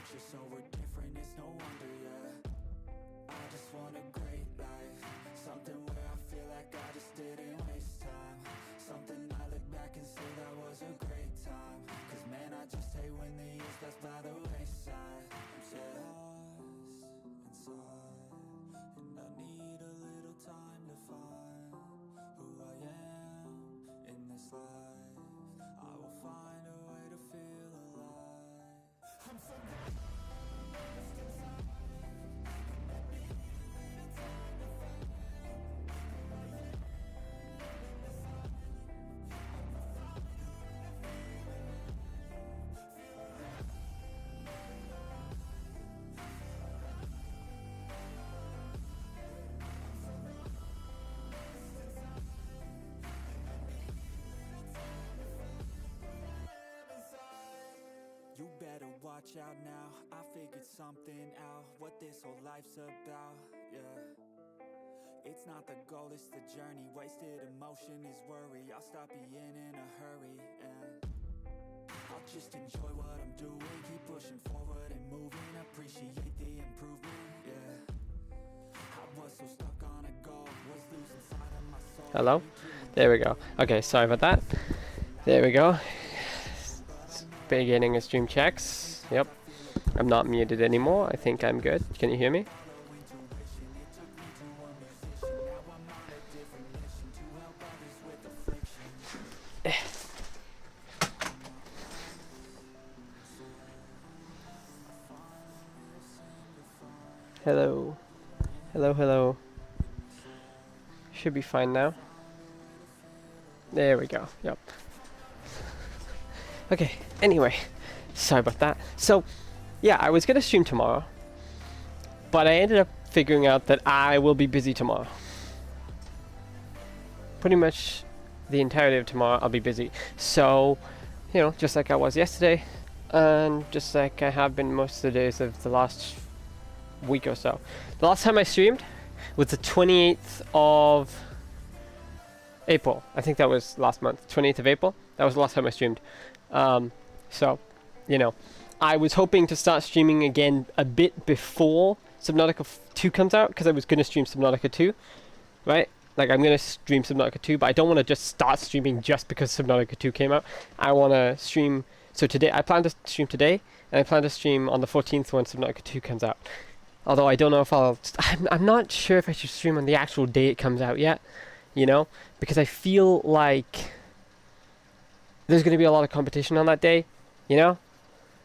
culture, so we're different, it's no wonder, yeah. I just want a great life, something where I feel like I just didn't waste time, something I look back and say that was a great time. Cause man, I just hate when the years pass by the wayside. Yeah. Lost inside, and I need a little time to find who I am in this life. I will find a way to feel alive. I'm so lost inside, and I need a little time to find who I am in this life. I will find a way to feel alive. Feel alive. You better watch out now, I figured something out, what this whole life's about, yeah. It's not the goal, it's the journey, wasted emotion is worry, I'll stop being in a hurry, and I'll just enjoy what I'm doing, keep pushing forward and moving, appreciate the improvement, yeah. I was so stuck on a goal, was losing sight of my soul. Hello? There we go. Okay, sorry about that. There we go. Beginning of stream checks. Yep. I'm not muted anymore. I think I'm good. Can you hear me? Hello. Hello, hello. Should be fine now. There we go. Yep. Okay, anyway, sorry about that. So, yeah, I was gonna stream tomorrow, but I ended up figuring out that I will be busy tomorrow. Pretty much the entirety of tomorrow I'll be busy. So, you know, just like I was yesterday, and just like I have been most of the days of the last week or so. The last time I streamed was the 28th of April. I think that was last month, 28th of April. That was the last time I streamed. So, you know, I was hoping to start streaming again a bit before Subnautica 2 comes out, because I was going to stream Subnautica 2, right? Like, I'm going to stream Subnautica 2, but I don't want to just start streaming just because Subnautica 2 came out. I want to stream, so today, I plan to stream today, and I plan to stream on the 14th when Subnautica 2 comes out. Although I don't know if I'm not sure if I should stream on the actual day it comes out yet, you know? Because I feel like there's going to be a lot of competition on that day, you know?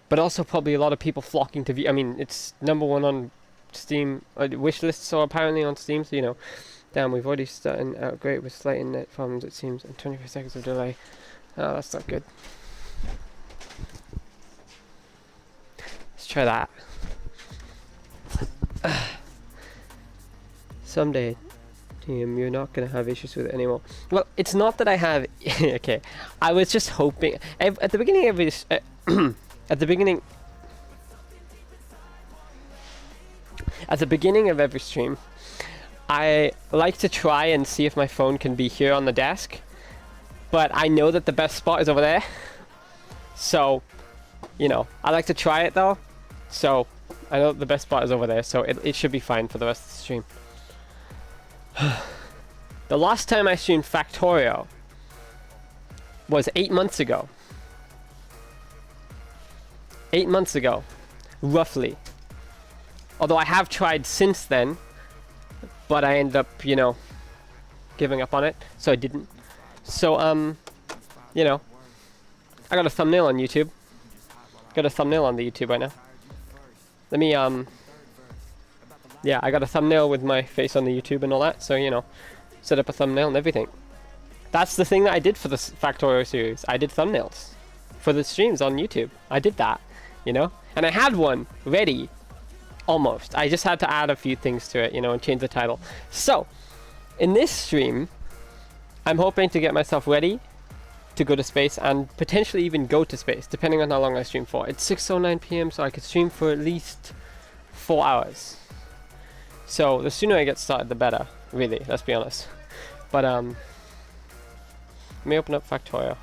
But also probably a lot of people flocking to view. I mean, it's #1 on Steam, wish lists, so apparently on Steam, so, you know. Damn, we've already started out great with slight internet problems, it seems, and 25 seconds of delay. Oh, that's not good. Let's try that. Someday, Team, you're not gonna have issues with it anymore. Well, it's not that I have. Okay, I was just hoping at the beginning of this. At the beginning of every stream, I like to try and see if my phone can be here on the desk, but I know that the best spot is over there. So, you know, I like to try it though. So, I know the best spot is over there, so it should be fine for the rest of the stream. The last time I streamed Factorio was 8 months ago. 8 months ago, roughly. Although I have tried since then, but I ended up, you know, giving up on it, so I didn't. So, you know, I got a thumbnail on YouTube. Got a thumbnail on the YouTube right now. Let me, yeah, I got a thumbnail with my face on the YouTube and all that, so, you know, set up a thumbnail and everything. That's the thing that I did for the Factorio series. I did thumbnails for the streams on YouTube. I did that, you know? And I had one ready, almost. I just had to add a few things to it, you know, and change the title. So, in this stream, I'm hoping to get myself ready to go to space and potentially even go to space, depending on how long I stream for. It's 6:09 p.m., so I could stream for at least 4 hours. So the sooner I get started, the better, really, let's be honest. But, let me open up Factorio.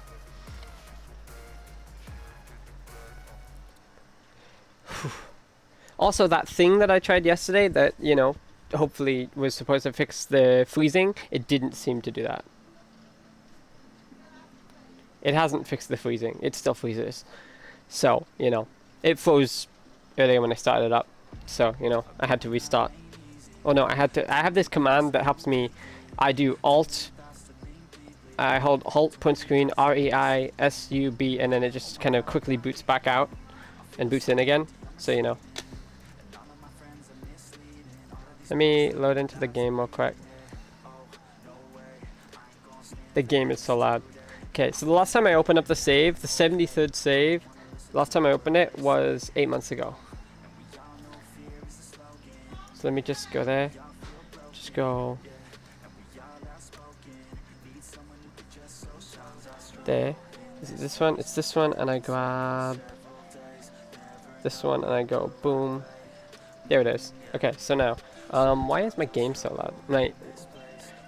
Also, that thing that I tried yesterday that, you know, hopefully was supposed to fix the freezing, it didn't seem to do that. It hasn't fixed the freezing. It still freezes. So, you know, it froze earlier when I started it up. So, you know, I had to restart. Oh no, I have this command that helps me. I do Alt, I hold Alt print screen, REISUB, and then it just kind of quickly boots back out and boots in again. So, you know. Let me load into the game real quick. The game is so loud. Okay, so the last time I opened up the save, the 73rd save, last time I opened it was 8 months ago. So let me just go there. Just go there. Is it this one? It's this one, and I grab this one, and I go boom. There it is. Okay, so now, why is my game so loud?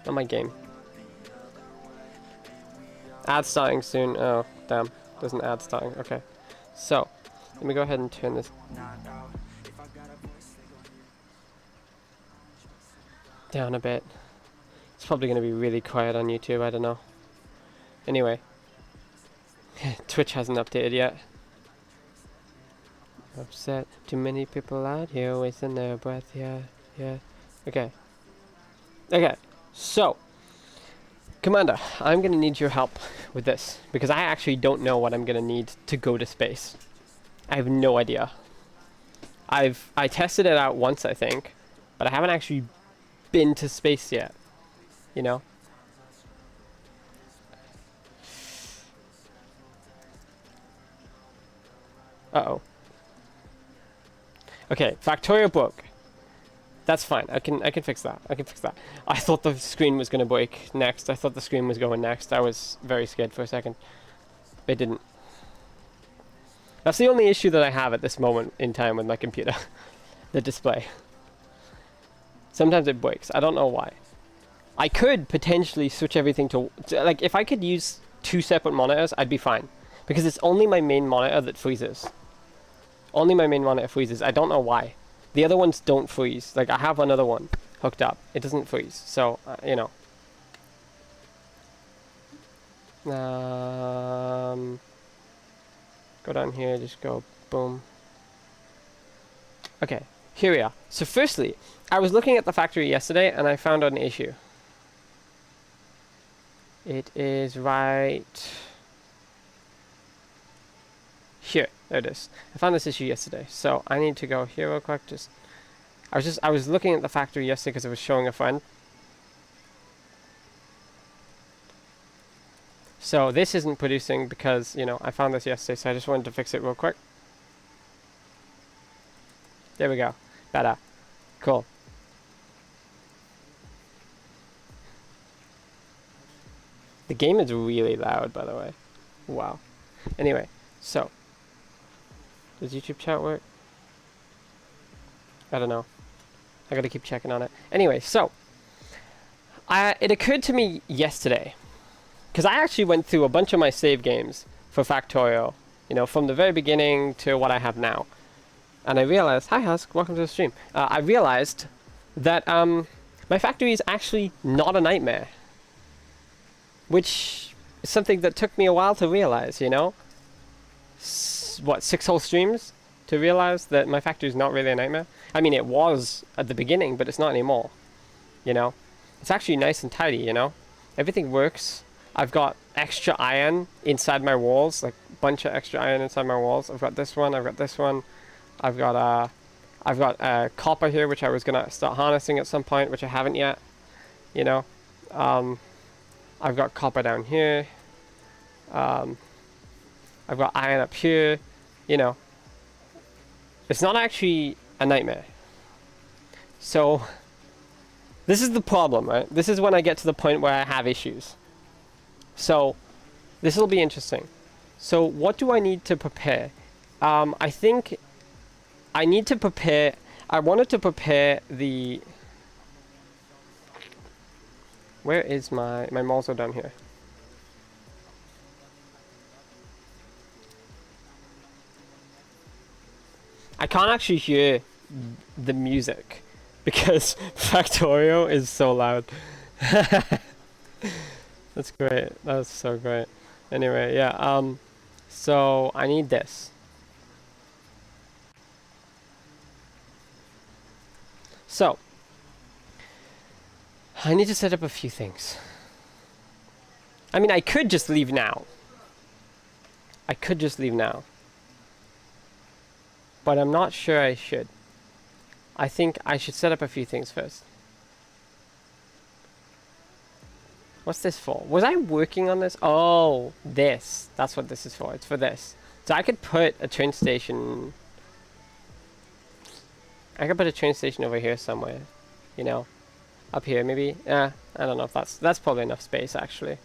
Not my game. Ad starting soon. Oh, damn. There's an ad starting. Okay. So, let me go ahead and turn this down a bit. It's probably going to be really quiet on YouTube. I don't know. Anyway. Twitch hasn't updated yet. Upset. Too many people out here wasting their breath. Yeah. Okay. Okay. So. Commander, I'm going to need your help with this, because I actually don't know what I'm going to need to go to space. I have no idea. I tested it out once, I think, but I haven't actually been to space yet, you know? Uh-oh. Okay, Factorio broke. That's fine. I can fix that. I can fix that. I thought the screen was going to break next. I thought the screen was going next. I was very scared for a second. It didn't. That's the only issue that I have at this moment in time with my computer. The display. Sometimes it breaks. I don't know why. I could potentially switch everything to like, if I could use 2 separate monitors, I'd be fine. Because it's only my main monitor that freezes. Only my main monitor freezes. I don't know why. The other ones don't freeze. Like, I have another one hooked up. It doesn't freeze. So, you know. Go down here. Just go boom. Okay. Here we are. So, firstly, I was looking at the factory yesterday, and I found an issue. It is right here. There it is. I found this issue yesterday, so I need to go here real quick. I was looking at the factory yesterday because I was showing a friend. So this isn't producing because, you know, I found this yesterday, so I just wanted to fix it real quick. There we go. Better. Cool. The game is really loud, by the way. Wow. Anyway, so. Does YouTube chat work? I don't know. I gotta keep checking on it. Anyway, so. It occurred to me yesterday. Because I actually went through a bunch of my save games for Factorio. You know, from the very beginning to what I have now. And I realized, hi Husk, welcome to the stream. I realized that my factory is actually not a nightmare. Which is something that took me a while to realize, you know? What, 6 whole streams to realize that my factory is not really a nightmare? I mean, it was at the beginning, but it's not anymore. You know? It's actually nice and tidy, you know? Everything works. I've got extra iron inside my walls, like a bunch of extra iron inside my walls. I've got this one, I've got this one. I've got copper here, which I was gonna start harnessing at some point, which I haven't yet. You know? I've got copper down here. I've got iron up here. You know, it's not actually a nightmare. So, this is the problem, right? This is when I get to the point where I have issues. So, this will be interesting. So, what do I need to prepare? I think I need to prepare. I wanted to prepare the. Where is my moles are down here? I can't actually hear the music because Factorio is so loud. That's great. That's so great. Anyway, yeah. So I need this. So I need to set up a few things. I mean, I could just leave now. I could just leave now. But I'm not sure I should. I think I should set up a few things first. What's this for? Was I working on this? Oh, this. That's what this is for. It's for this. So I could put a train station... I could put a train station over here somewhere. You know? Up here, maybe? I don't know if that's probably enough space, actually.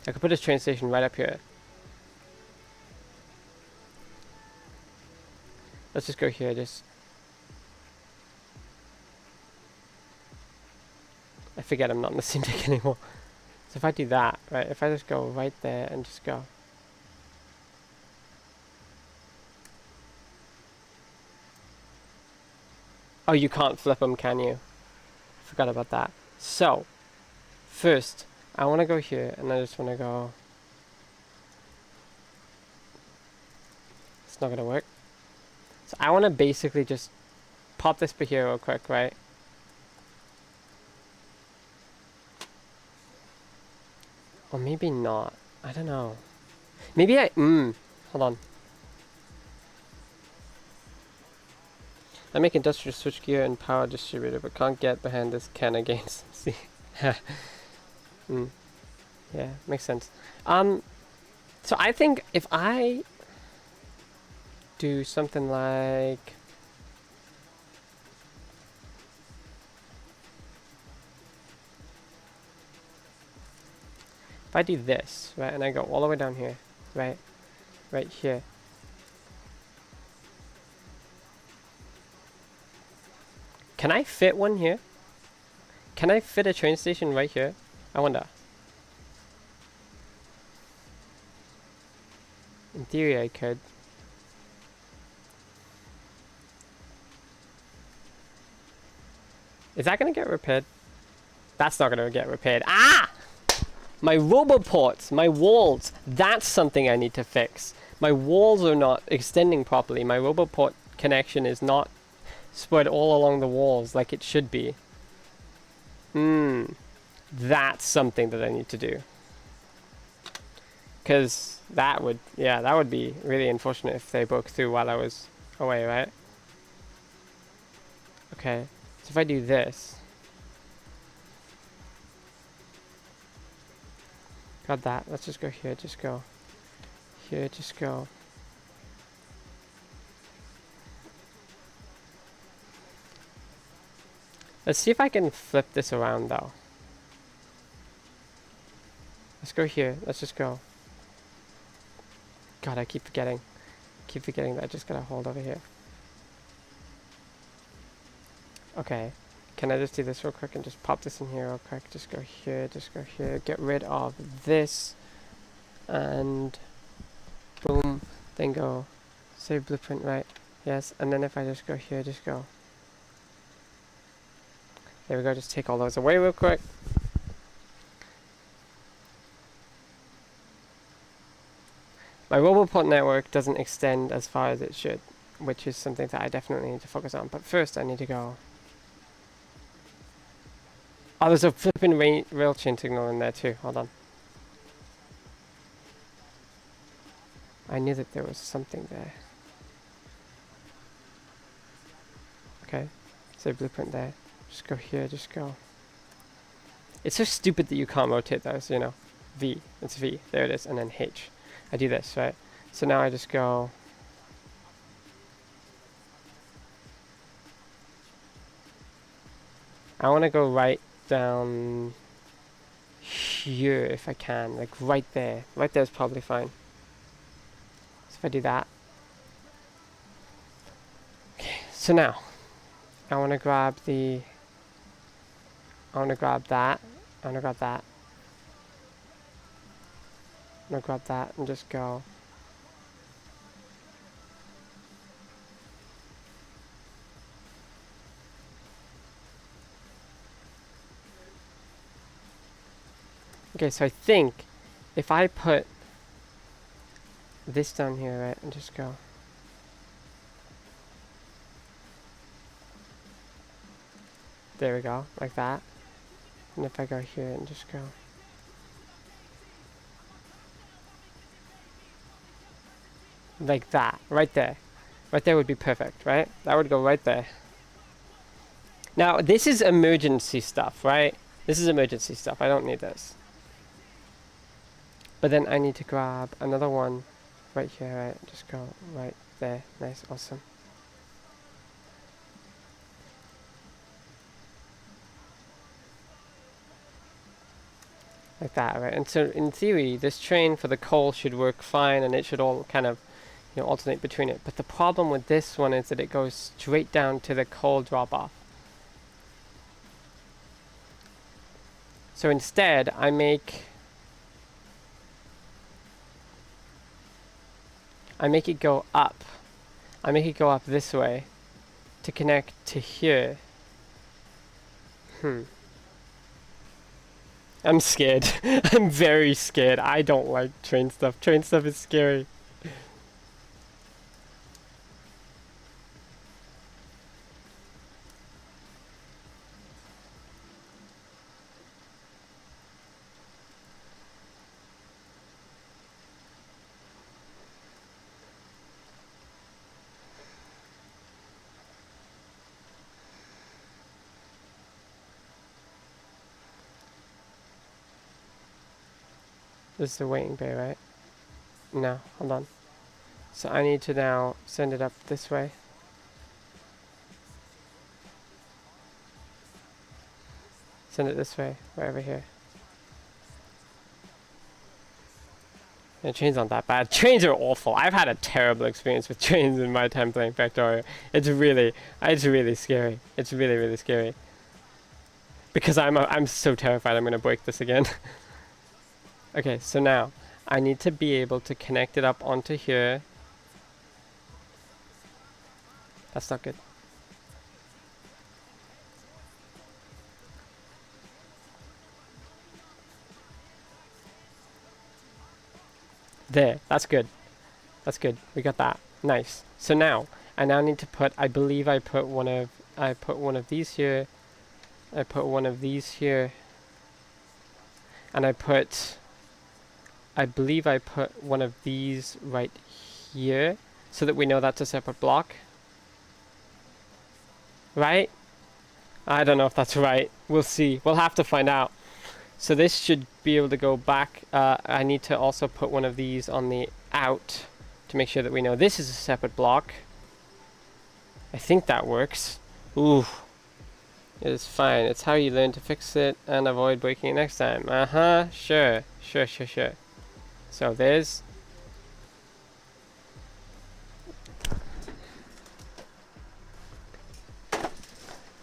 I could put a train station right up here. Let's just go here, I forget I'm not in the scene deck anymore. So if I do that, right, if I just go right there and just go. Oh, you can't flip them, can you? Forgot about that. So, first, I want to go here, and I just want to go... It's not going to work. So I want to basically just pop this per here real quick, right? Or maybe not. I don't know. Maybe hold on. I make industrial switchgear and power distributor, but can't get behind this can against. See? Yeah, makes sense. So I think if I do something like... If I do this, right, and I go all the way down here, right here. Can I fit one here? Can I fit a train station right here? I wonder. In theory, I could. Is that going to get repaired? That's not going to get repaired. Ah! My roboports, my walls, that's something I need to fix. My walls are not extending properly. My roboport connection is not spread all along the walls like it should be. That's something that I need to do. Because that would be really unfortunate if they broke through while I was away, right? Okay, so if I do this. Got that. Let's just go here, just go. Here, just go. Let's see if I can flip this around though. Let's go here. Let's just go. God, I keep forgetting. That I just gotta hold over here. Okay. Can I just do this real quick and just pop this in here real quick? Just go here, just go here. Get rid of this. And boom. Then go save blueprint, right? Yes. And then if I just go here, just go. There we go. Just take all those away real quick. My roboport network doesn't extend as far as it should, which is something that I definitely need to focus on. But first, I need to go. Oh, there's a flipping rail chain signal in there too. Hold on. I knew that there was something there. Okay. So blueprint there. Just go here, just go. It's so stupid that you can't rotate those, you know. V. It's V. There it is. And then H. I do this, right? So now I just go... I want to go right down here if I can, like right there. Right there is probably fine. So if I do that. Okay, so now I want to grab the... I want to grab that. I want to grab that. I'm going to grab that and just go. Okay, so I think if I put this down here, right, and just go. There we go, like that. And if I go here and just go. Like that, right there. Right there would be perfect, right? That would go right there. Now, this is emergency stuff, right? This is emergency stuff. I don't need this. But then I need to grab another one right here, right? Just go right there. Nice, awesome. Like that, right? And so in theory, this train for the coal should work fine, and it should all kind of, you know, alternate between it. But the problem with this one is that it goes straight down to the coal drop-off. So instead, I make it go up. I make it go up this way to connect to here. I'm scared. I'm very scared. I don't like train stuff. Train stuff is scary. This is the waiting bay, right? No, hold on. So I need to now send it up this way. Send it this way, right over here. And trains aren't that bad. Trains are awful. I've had a terrible experience with trains in my time playing Factorio. It's really scary. It's really, really scary. Because I'm so terrified I'm gonna break this again. Okay, so now I need to be able to connect it up onto here. That's not good. There, that's good. That's good. We got that. Nice. So now I now need to put, I believe I put one of these here. I put one of these here. And I believe I put one of these right here so that we know that's a separate block. Right? I don't know if that's right. We'll see. We'll have to find out. So this should be able to go back. I need to also put one of these on the out to make sure that we know this is a separate block. I think that works. Ooh. It is fine. It's how you learn to fix it and avoid breaking it next time. Uh-huh. Sure. Sure. So there's...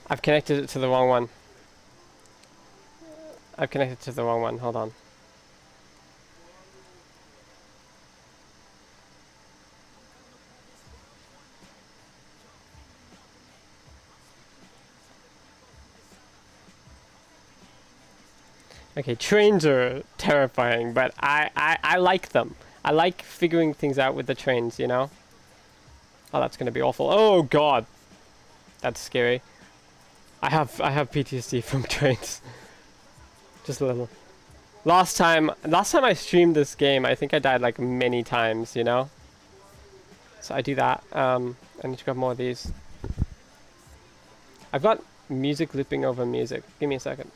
I've connected it to the wrong one. Hold on. Okay, trains are terrifying, but I like them. I like figuring things out with the trains, you know? Oh, that's gonna be awful. Oh god! That's scary. I have PTSD from trains. Just a little. Last time I streamed this game, I think I died like many times, you know? So I do that. I need to grab more of these. I've got music looping over music. Give me a second.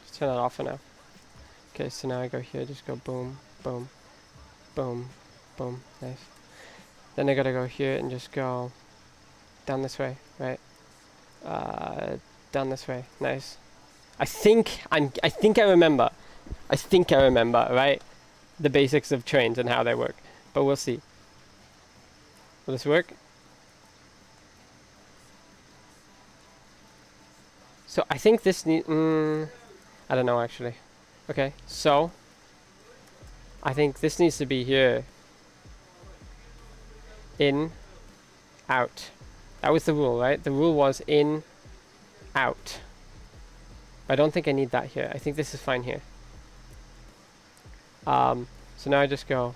Just turn that off for now. Okay, so now I go here, just go boom, boom, boom, boom. Nice. Then I gotta go here and just go down this way, right? Down this way. Nice. I think I remember. Right? The basics of trains and how they work. But we'll see. Will this work? So I think this need. I don't know actually. Okay, so I think this needs to be here. In, out. That was the rule, right? The rule was in, out. But I don't think I need that here. I think this is fine here. So now I just go.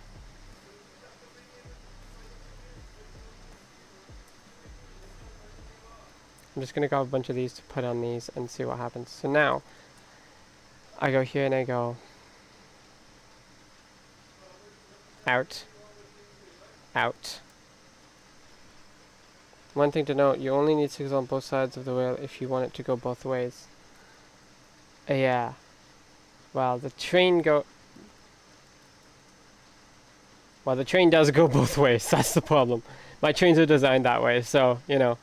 I'm just going to grab a bunch of these to put on these and see what happens. So now I go here and I go out, out. One thing to note, you only need 6 on both sides of the rail if you want it to go both ways. Yeah. Well, the train does go both ways. That's the problem. My trains are designed that way, so, you know.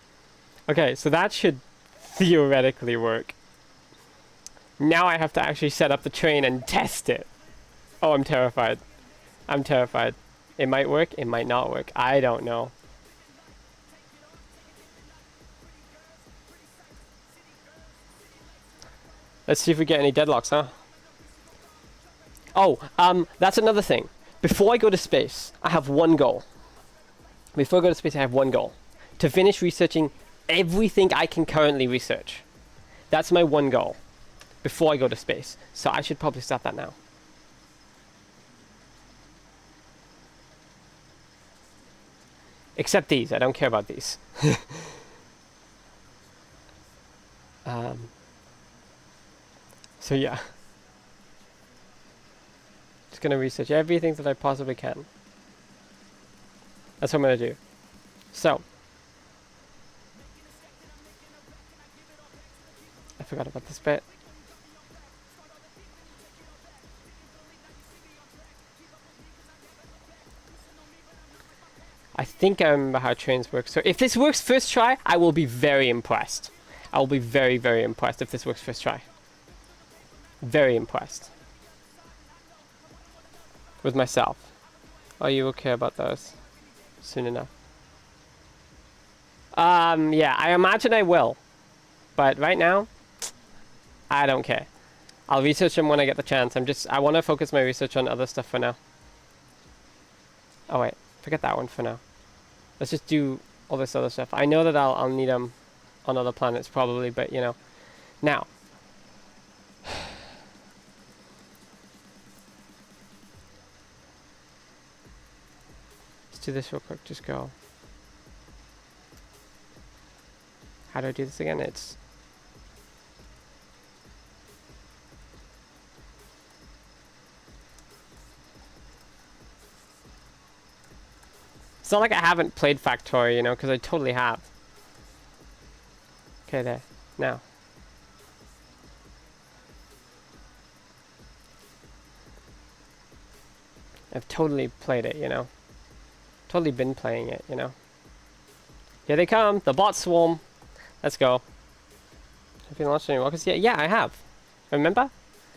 Okay, so that should theoretically work. Now I have to actually set up the train and test it. Oh, I'm terrified. I'm terrified. It might work, it might not work. I don't know. Let's see if we get any deadlocks, huh? Oh, that's another thing. Before I go to space, I have one goal. Before I go to space, I have one goal. To finish researching everything I can currently research. That's my one goal. Before I go to space. So I should probably start that now. Except these. I don't care about these. So yeah. Just gonna research everything that I possibly can. That's what I'm gonna do. So. I forgot about this bit. I think I remember how trains work. So if this works first try, I will be very impressed. I will be very, very impressed if this works first try. Very impressed. With myself. Oh, you will care about those soon enough. Yeah, I imagine I will. But right now, I don't care. I'll research them when I get the chance. I want to focus my research on other stuff for now. Oh wait, forget that one for now. Let's just do all this other stuff. I know that I'll need them on other planets probably, but you know. Now. Let's do this real quick. Just go. How do I do this again? It's not like I haven't played Factorio, you know, because I totally have. Okay, there. Now. I've totally played it, you know. Totally been playing it, you know. Here they come, the bot swarm. Let's go. Have you launched any rockets yet? Yeah, I have. Remember?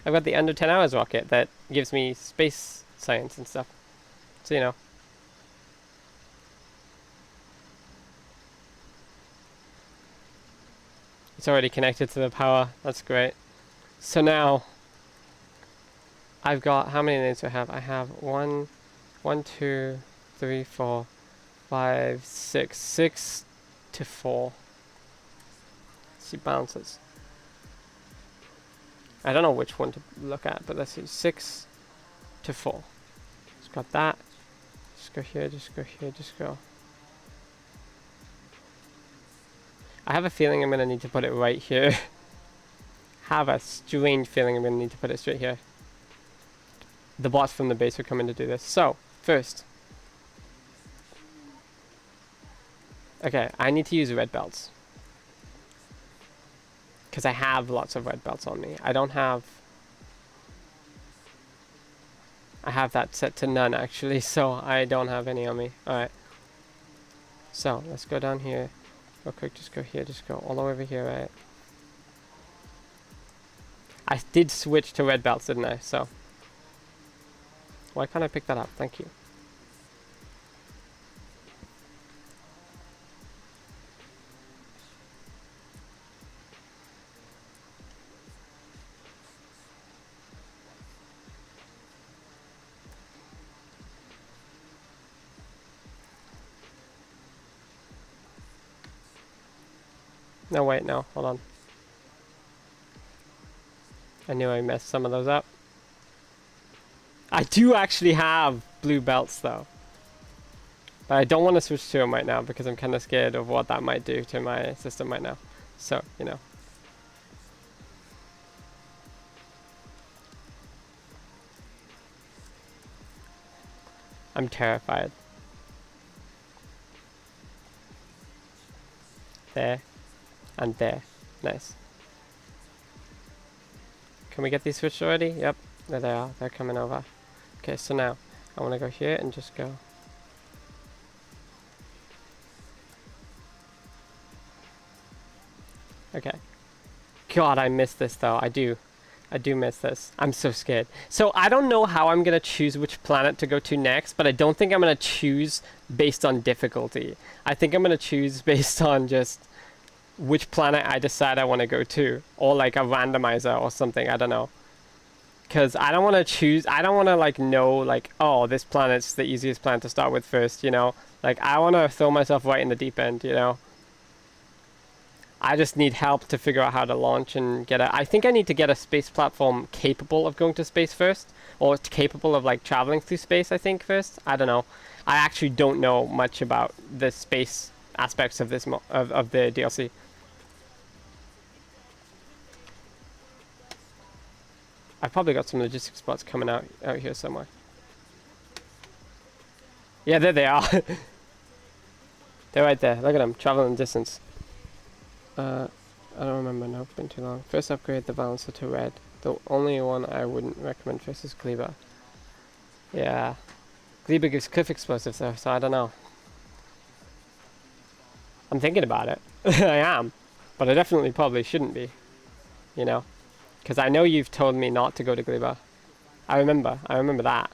I've got the under 10 hours rocket that gives me space science and stuff. So, you know. It's already connected to the power. That's great. So now, I've got, how many names do I have? I have 1, 2, 3, 4, 5, 6. 6 to 4. Let's see, bounces. I don't know which one to look at, but let's see. 6 to 4. Just got that. Just go here, just go here, just go. I have a feeling I'm going to need to put it right here. Have a strange feeling I'm going to need to put it straight here. The bots from the base are coming to do this. So, first. Okay, I need to use red belts. Because I have lots of red belts on me. I don't have... I have that set to none, actually, so I don't have any on me. Alright. So, let's go down here. Real quick, just go here, just go all the way over here, right? I did switch to red belts, didn't I? So. Why can't I pick that up? Thank you. No, wait, no, hold on. I knew I messed some of those up. I do actually have blue belts though. But I don't want to switch to them right now because I'm kind of scared of what that might do to my system right now. So, you know. I'm terrified. There. And there. Nice. Can we get these switched already? Yep. There they are. They're coming over. Okay, so now I want to go here and just go. Okay. God, I miss this though. I do miss this. I'm so scared. So I don't know how I'm going to choose which planet to go to next, but I don't think I'm going to choose based on difficulty. I think I'm going to choose based on just which planet I decide I want to go to. Or like a randomizer or something. I don't know. Because I don't want to choose. I don't want to like know like, oh, this planet's the easiest planet to start with first, you know. Like I want to throw myself right in the deep end, you know. I just need help to figure out how to launch and get a... I think I need to get a space platform capable of going to space first. Or capable of, like, traveling through space, I think, first. I don't know. I actually don't know much about the space aspects of this of the DLC. I've probably got some logistics spots coming out here somewhere. Yeah, there they are. They're right there. Look at them. Traveling distance. I don't remember, no, it's been too long. First upgrade the balancer to red. The only one I wouldn't recommend first is Kleber. Yeah. Kleber gives cliff explosives though, so I don't know. I'm thinking about it. I am. But I definitely probably shouldn't be. You know? Because I know you've told me not to go to Kleber. I remember that.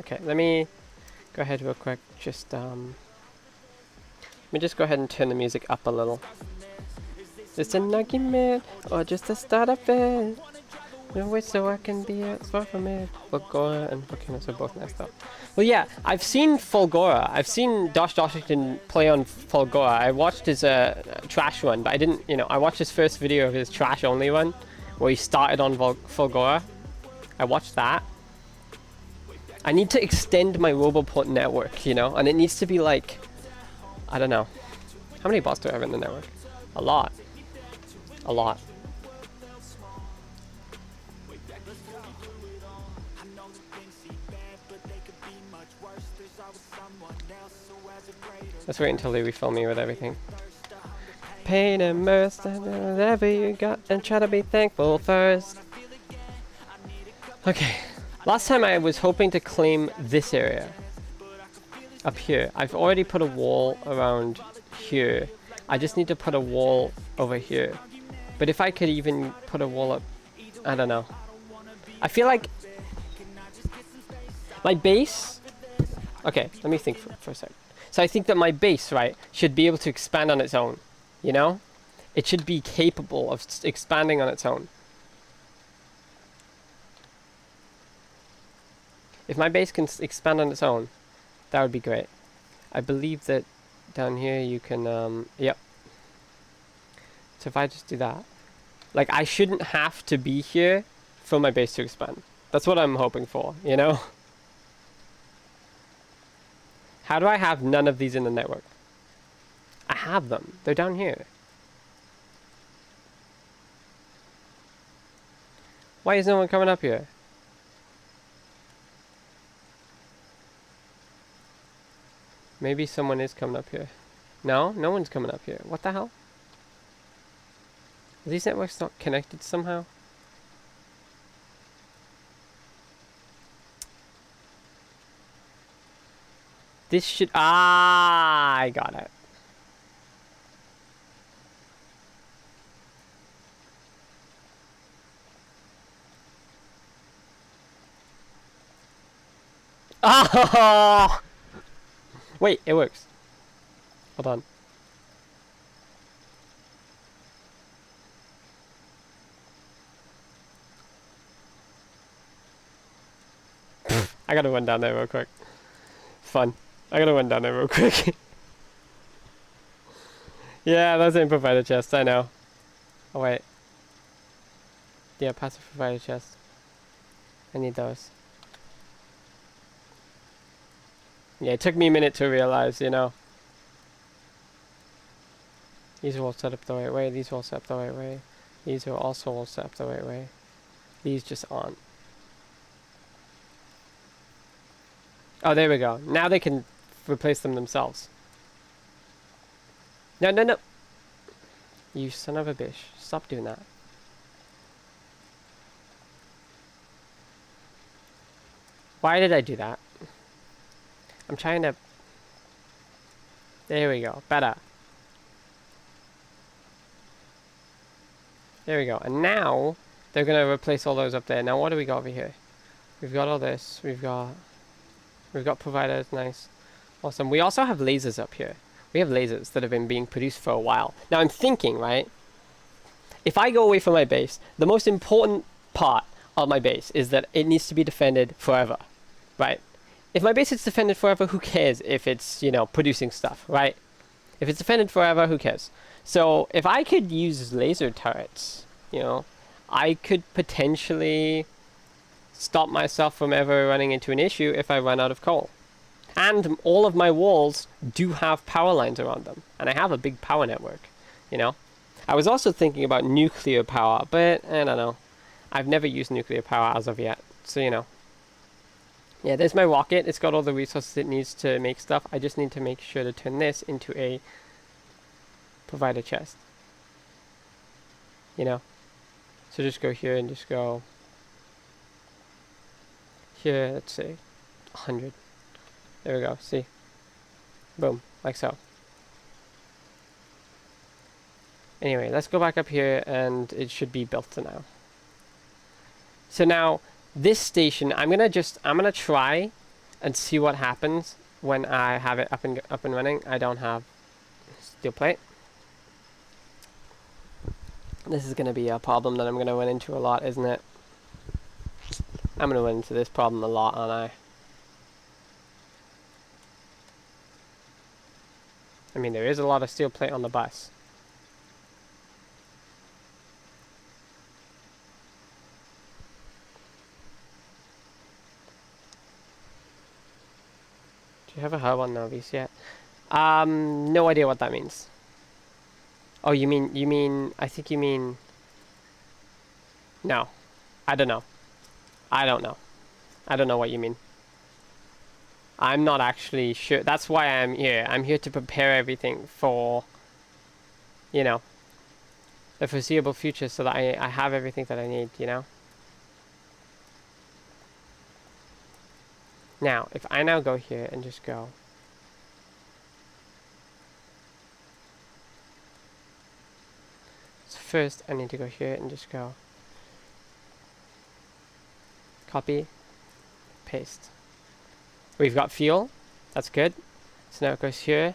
Okay, let me go ahead real quick. Just let me just go ahead and turn the music up a little. It's an argument, or just the start of it. No way, so I can be far from it. Fulgora and Volcanoes are both nice though. Well, yeah, I've seen Fulgora. I've seen Dosh Doshington play on Fulgora. I watched his trash run, but I didn't, you know, I watched his first video of his trash only run, where he started on Fulgora. I watched that. I need to extend my Roboport network, you know, and it needs to be like, I don't know. How many bots do I have in the network? A lot. A lot. Let's wait until they refill me with everything. Pain and mirth, whatever you got, and try to be thankful first. Okay. Last time I was hoping to claim this area. Up here. I've already put a wall around here. I just need to put a wall over here. But if I could even put a wall up... I don't know. I feel like... my base... Okay, let me think for a sec. So I think that my base, right, should be able to expand on its own. You know? It should be capable of expanding on its own. If my base can expand on its own, that would be great. I believe that down here you can, yep. So if I just do that, like I shouldn't have to be here for my base to expand. That's what I'm hoping for, you know? How do I have none of these in the network? I have them. They're down here. Why is no one coming up here? Maybe someone is coming up here. No, no one's coming up here. What the hell? Are these networks not connected somehow? This should... Ah, I got it. Oh! Wait, it works. Hold on. I gotta run down there real quick. Fun. I gotta run down there real quick. Yeah, those ain't provider chests, I know. Oh wait. Yeah, passive provider chests. I need those. Yeah, it took me a minute to realize, you know. These are all set up the right way, these are all set up the right way. These are also all set up the right way. These just aren't. Oh, there we go. Now they can replace them themselves. No, no, no. You son of a bitch. Stop doing that. Why did I do that? I'm trying to... There we go. Better. There we go. And now they're going to replace all those up there. Now what do we got over here? We've got all this. We've got providers. Nice. Awesome. We also have lasers up here. We have lasers that have been being produced for a while. Now I'm thinking, right? If I go away from my base, the most important part of my base is that it needs to be defended forever. Right? If my base is defended forever, who cares if it's, you know, producing stuff, right? If it's defended forever, who cares? So if I could use laser turrets, you know, I could potentially stop myself from ever running into an issue if I run out of coal. And all of my walls do have power lines around them. And I have a big power network, you know. I was also thinking about nuclear power, but I don't know. I've never used nuclear power as of yet, so you know. Yeah, there's my rocket. It's got all the resources it needs to make stuff. I just need to make sure to turn this into a provider chest. You know? So just go here and just go... Here, let's say 100. There we go, see? Boom, like so. Anyway, let's go back up here and it should be built now. So now, this station, I'm gonna try and see what happens when I have it up and running. I don't have steel plate. This is gonna be a problem that I'm gonna run into a lot, isn't it? I'm gonna run into this problem a lot, aren't I? I mean, there is a lot of steel plate on the bus. Do you have a hub on Novice yet? No idea what that means. Oh, you mean, I think you mean... No. I don't know. I don't know. I don't know what you mean. I'm not actually sure. That's why I'm here. I'm here to prepare everything for, you know, the foreseeable future so that I have everything that I need, you know? Now, if I now go here and just go... So first, I need to go here and just go... Copy. Paste. We've got fuel. That's good. So now it goes here.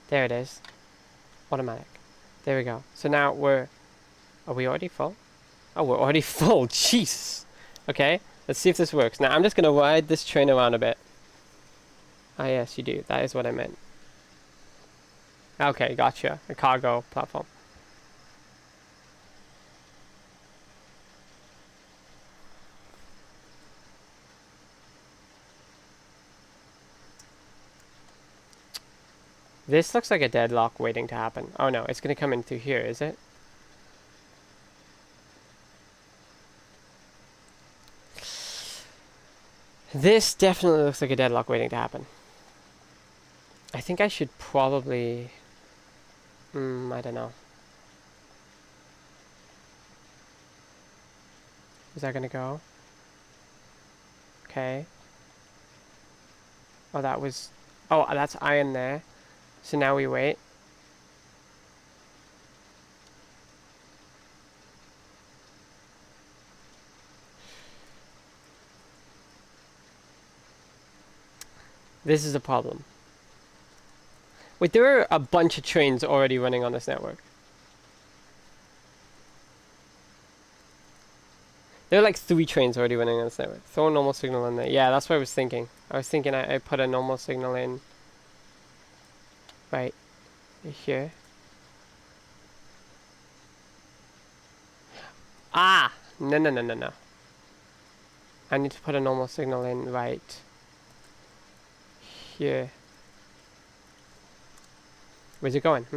There it is. Automatic. There we go. So now we're... Are we already full? Oh, we're already full. Jeez. Okay. Let's see if this works. Now I'm just going to ride this train around a bit. Ah, yes, you do. That is what I meant. Okay, gotcha. A cargo platform. This looks like a deadlock waiting to happen. Oh no, it's going to come in through here, is it? This definitely looks like a deadlock waiting to happen. I think I should probably... I don't know. Is that gonna go? Okay. Oh, that was... Oh, that's iron there. So now we wait. This is a problem. Wait, there are a bunch of trains already running on this network. There are like 3 trains already running on this network. Throw a normal signal in there. Yeah, that's what I was thinking. I was thinking I put a normal signal in right here. Ah! No, no, no, no, no. I need to put a normal signal in right here. Where's it going?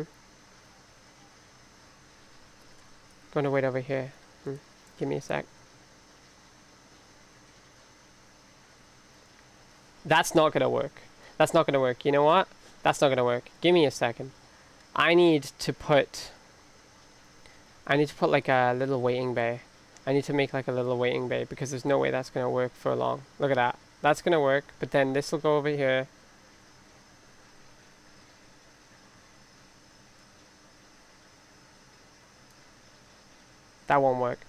Going to wait over here. Give me a sec. That's not gonna work. That's not gonna work. You know what? That's not gonna work. Give me a second. I need to put like a little waiting bay. I need to make like a little waiting bay because there's no way that's gonna work for long. Look at that. That's gonna work, but then this will go over here. That won't work.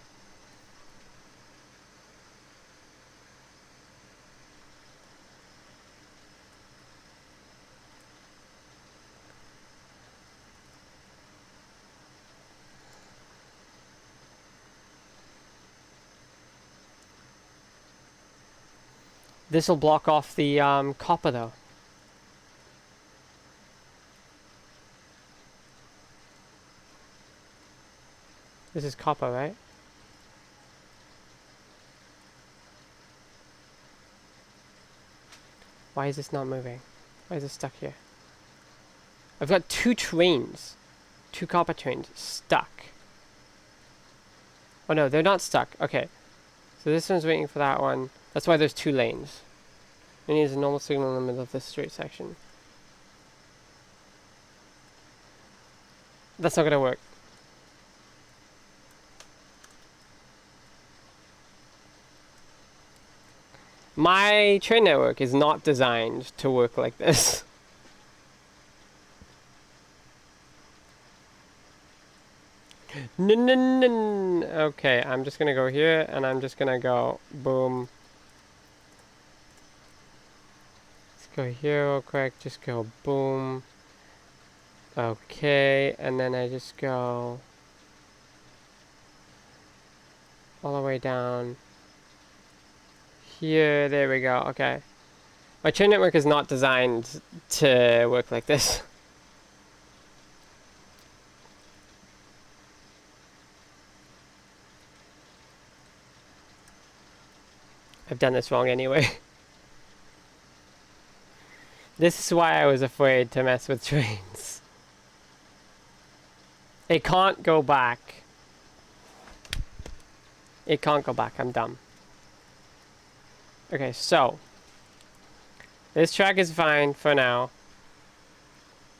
This will block off the copper though. This is copper, right? Why is this not moving? Why is it stuck here? I've got 2 trains. 2 copper trains stuck. Oh no, they're not stuck. Okay. So this one's waiting for that one. That's why there's 2 lanes. We need a normal signal in the middle of this straight section. That's not gonna work. My train network is not designed to work like this. No, no, no. Okay, I'm just gonna go here and I'm just gonna go boom. Let's go here real quick. Just go boom. Okay, and then I just go all the way down here. There we go. Okay. My train network is not designed to work like this. I've done this wrong anyway. This is why I was afraid to mess with trains. It can't go back. It can't go back. I'm dumb. Okay, so this track is fine for now.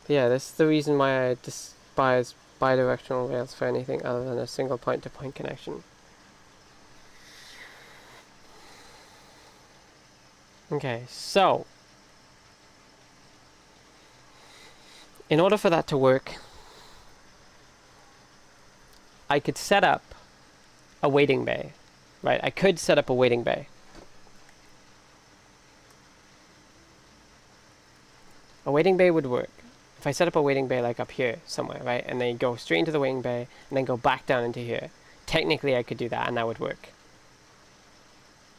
But yeah, this is the reason why I despise bidirectional rails for anything other than a single point-to-point connection. Okay, so in order for that to work, I could set up a waiting bay, right? I could set up a waiting bay. A waiting bay would work. If I set up a waiting bay like up here somewhere, right? And then go straight into the waiting bay and then go back down into here. Technically I could do that and that would work.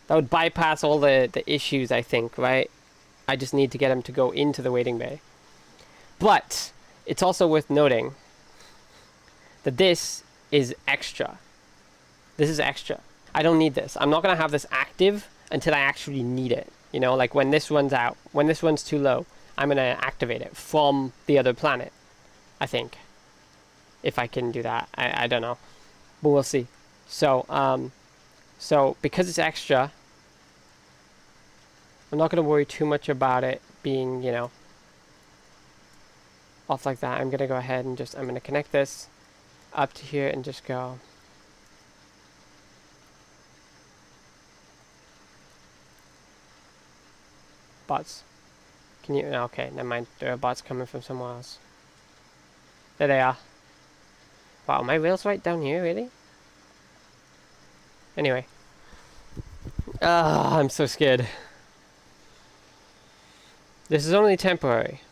That would bypass all the issues, I think, right? I just need to get them to go into the waiting bay. But it's also worth noting that this is extra. This is extra. I don't need this. I'm not going to have this active until I actually need it. You know, like when this runs out, when this runs too low, I'm going to activate it from the other planet, I think. If I can do that. I don't know. But we'll see. So, so because it's extra, I'm not going to worry too much about it being, you know, off like that. I'm going to go ahead and I'm going to connect this up to here and just go. Bots. Can you? Okay, never mind. There are bots coming from somewhere else. There they are. Wow, my rail's right down here, really? Anyway. I'm so scared. This is only temporary.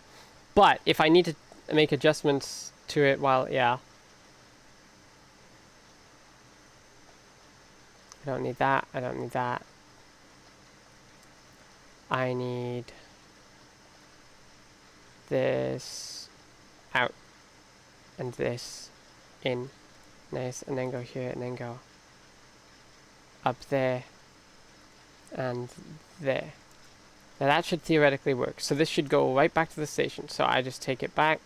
But if I need to make adjustments to it while, yeah. I don't need that. I don't need that. I need this out and this in. Nice. And then go here and then go up there and there. Now that should theoretically work. So this should go right back to the station. So I just take it back.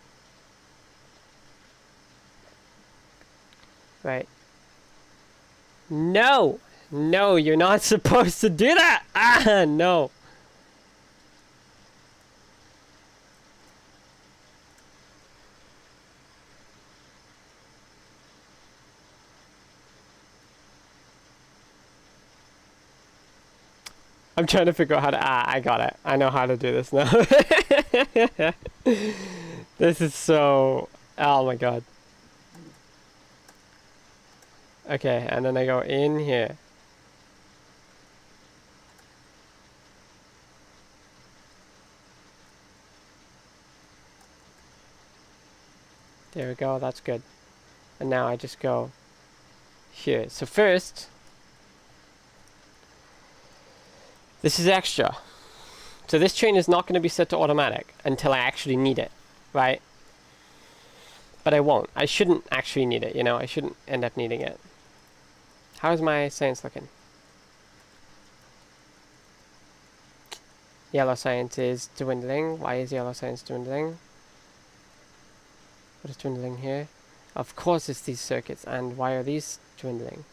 Right. No! No, you're not supposed to do that! Ah, no. I'm trying to figure out how to... Ah, I got it. I know how to do this now. This is so... Oh my god. Okay, and then I go in here. There we go, that's good. And now I just go here. So first... This is extra. So this train is not going to be set to automatic until I actually need it, right? But I won't. I shouldn't actually need it, you know? I shouldn't end up needing it. How's my science looking? Yellow science is dwindling. Why is yellow science dwindling? What is dwindling here? Of course it's these circuits. And why are these dwindling?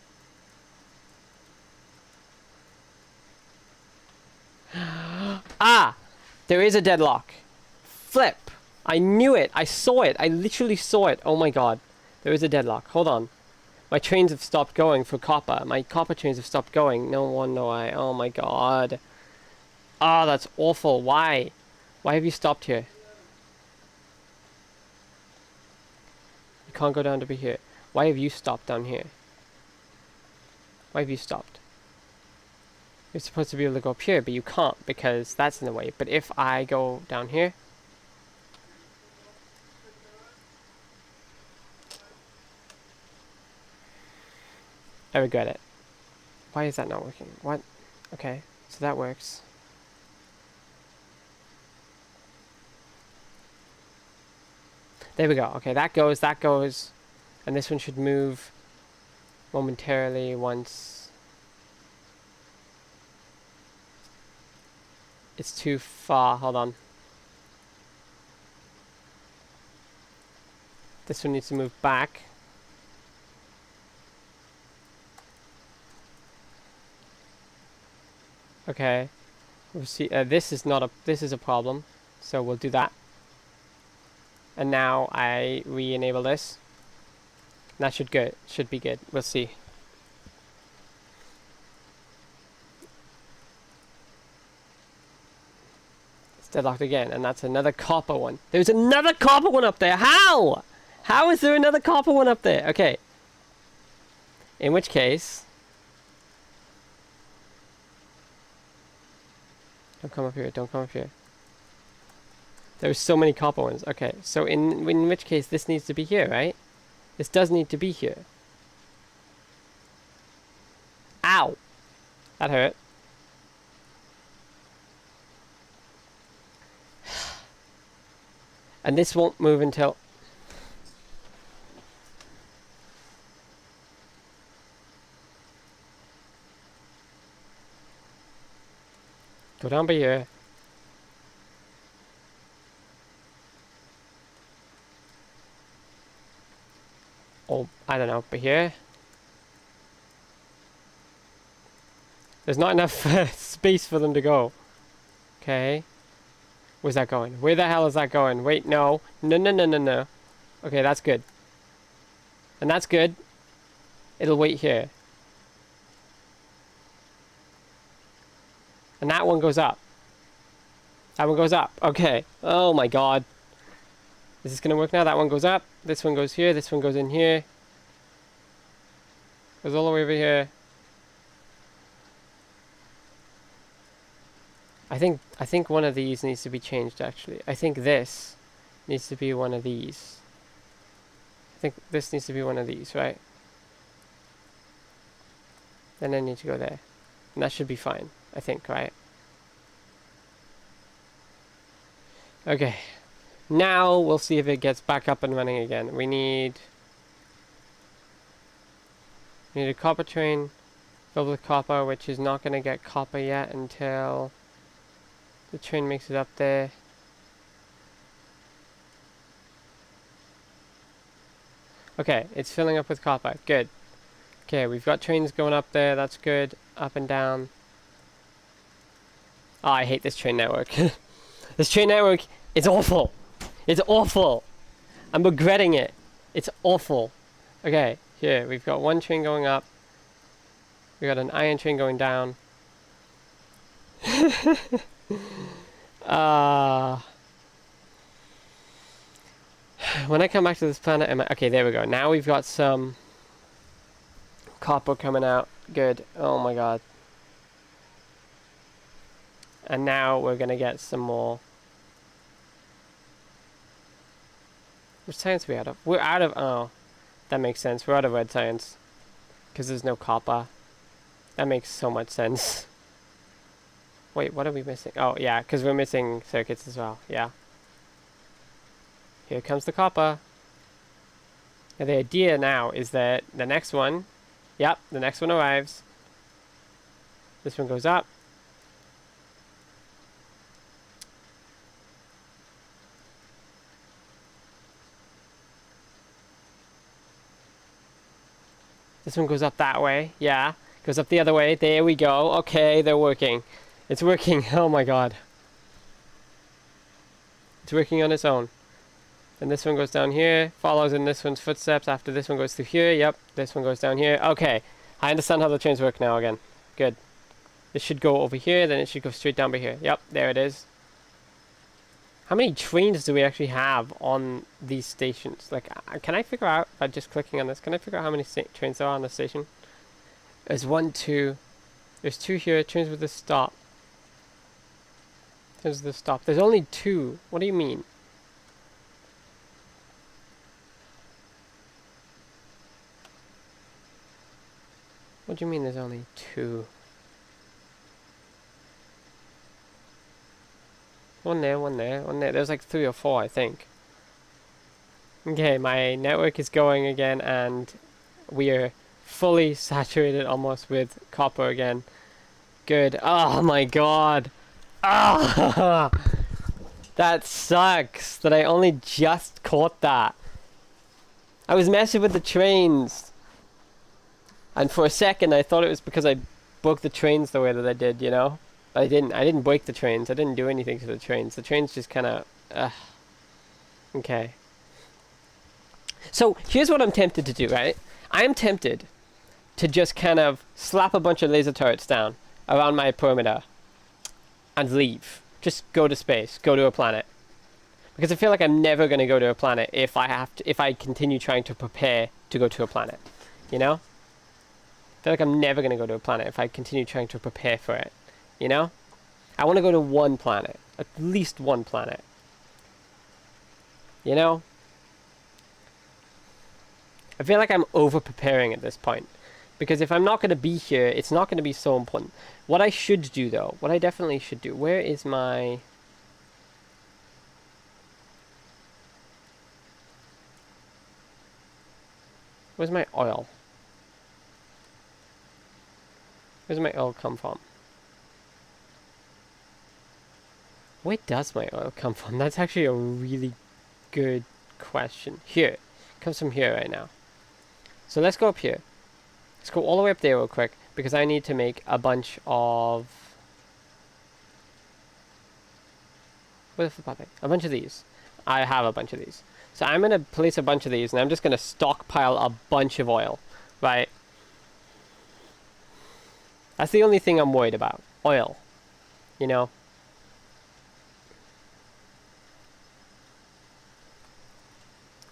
Ah! There is a deadlock. Flip! I knew it! I saw it! I literally saw it! Oh my god. There is a deadlock. Hold on. My trains have stopped going for copper. My copper trains have stopped going. No one, no I. Oh my god. Ah, that's awful. Why? Why have you stopped here? You can't go down to be here. Why have you stopped down here? Why have you stopped? You're supposed to be able to go up here, but you can't because that's in the way. But if I go down here... I regret it. Why is that not working? What? Okay, so that works. There we go. Okay, that goes. And this one should move momentarily once... It's too far. Hold on. This one needs to move back. Okay. We'll see. This is not a. This is a problem. So we'll do that. And now I re-enable this. That should be good. We'll see. Deadlocked again, and that's another copper one. There's another copper one up there. How? How is there another copper one up there? Okay. In which case... Don't come up here. Don't come up here. There's so many copper ones. Okay, so in which case this needs to be here, right? This does need to be here. Ow! That hurt. And this won't move until... Go down by here. Oh, I don't know, by here. There's not enough space for them to go. Okay. Where's that going? Where the hell is that going? Wait, no. No, no, no, no, no. Okay, that's good. And that's good. It'll wait here. And that one goes up. That one goes up. Okay. Oh my god. Is this gonna work now? That one goes up. This one goes here. This one goes in here. Goes all the way over here. I think one of these needs to be changed actually. I think this needs to be one of these. I think this needs to be one of these, right? Then I need to go there. And that should be fine, I think, right? Okay. Now we'll see if it gets back up and running again. We need a copper train filled with copper, which is not going to get copper yet until the train makes it up there. Okay, it's filling up with copper. Good. Okay, we've got trains going up there. That's good. Up and down. Oh, I hate this train network. This train network is awful. It's awful. I'm regretting it. It's awful. Okay, here, we've got one train going up. We got an iron train going down. When I come back to this planet, okay, there we go. Now we've got some copper coming out. Good. Oh my god. And now we're gonna get some more. Which science are we out of? We're out of, oh, that makes sense. We're out of red science. Because there's no copper. That makes so much sense. Wait, what are we missing? Oh, yeah, because we're missing circuits as well. Yeah. Here comes the copper. And the idea now is that the next one, yep, the next one arrives. This one goes up. This one goes up that way. Yeah. Goes up the other way. There we go. Okay, they're working. It's working. Oh my god. It's working on its own. And this one goes down here. Follows in this one's footsteps after this one goes through here. Yep. This one goes down here. Okay. I understand how the trains work now again. Good. This should go over here. Then it should go straight down by here. Yep. There it is. How many trains do we actually have on these stations? Like, can I figure out, by just clicking on this, can I figure out how many trains there are on the station? There's 1, 2. There's 2 here. Trains with a stop. Trains with a stop. There's only 2. What do you mean? What do you mean there's only 2? One there, one there, one there. There's like 3 or 4, I think. Okay, my network is going again, and we are fully saturated almost with copper again. Good. Oh my god. Ah! That sucks that I only just caught that. I was messing with the trains. And for a second I thought it was because I broke the trains the way that I did, you know? But I didn't break the trains. I didn't do anything to the trains. The trains just kind of... Okay. So, here's what I'm tempted to do, right? I am tempted to just kind of slap a bunch of laser turrets down around my perimeter and leave. Just go to space. Go to a planet. Because I feel like I'm never going to go to a planet if I continue trying to prepare to go to a planet. You know? I feel like I'm never going to go to a planet if I continue trying to prepare for it. You know? I want to go to one planet. At least one planet. You know? I feel like I'm over-preparing at this point. Because if I'm not going to be here, it's not going to be so important. What I should do, though, what I definitely should do... Where is my... Where's my oil? Where's my oil come from? Where does my oil come from? That's actually a really good question. Here. It comes from here right now. So let's go up here. Let's go all the way up there real quick, because I need to make a bunch of... What is the puppet? A bunch of these. I have a bunch of these. So I'm going to place a bunch of these, and I'm just going to stockpile a bunch of oil. Right? That's the only thing I'm worried about. Oil. You know?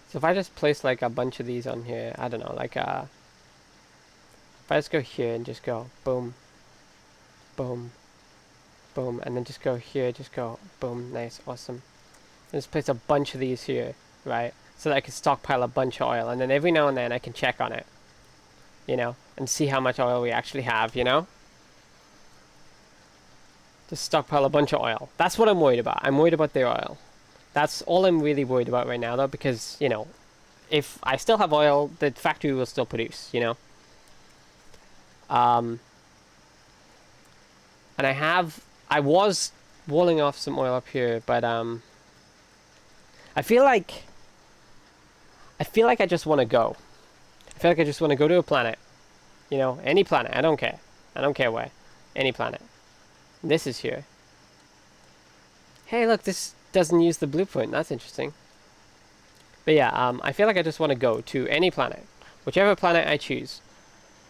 So if I just place like a bunch of these on here, I don't know, like if I just go here and just go boom, boom, boom, and then just go here, just go boom, nice, awesome. And just place a bunch of these here, right? So that I can stockpile a bunch of oil, and then every now and then I can check on it, you know, and see how much oil we actually have, you know? Just stockpile a bunch of oil. That's what I'm worried about. I'm worried about their oil. That's all I'm really worried about right now, though, because, you know, if I still have oil, the factory will still produce, you know? And I was walling off some oil up here, but, I feel like I just want to go. I feel like I just want to go to a planet. You know, any planet. I don't care. I don't care where. Any planet. This is here. Hey, look, this doesn't use the blueprint. That's interesting. But yeah, I feel like I just want to go to any planet. Whichever planet I choose.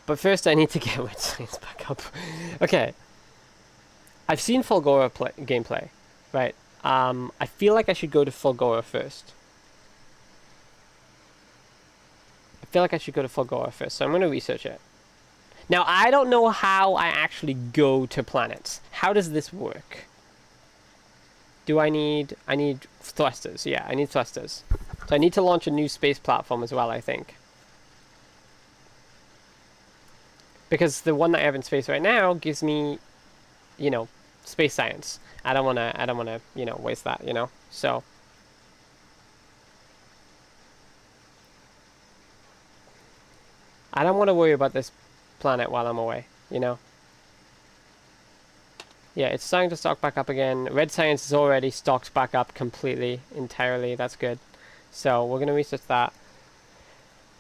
But first I need to get my science back up. Okay. I've seen Fulgora gameplay. Right. I feel like I should go to Fulgora first. So I'm going to research it. Now, I don't know how I actually go to planets. How does this work? I need thrusters. Yeah, I need thrusters. So I need to launch a new space platform as well, I think. Because the one that I have in space right now gives me, you know, space science. I don't want to, you know, waste that, you know. So I don't want to worry about this planet while I'm away, you know. Yeah, it's starting to stock back up again. Red science is already stocked back up completely, entirely. That's good. So we're going to research that.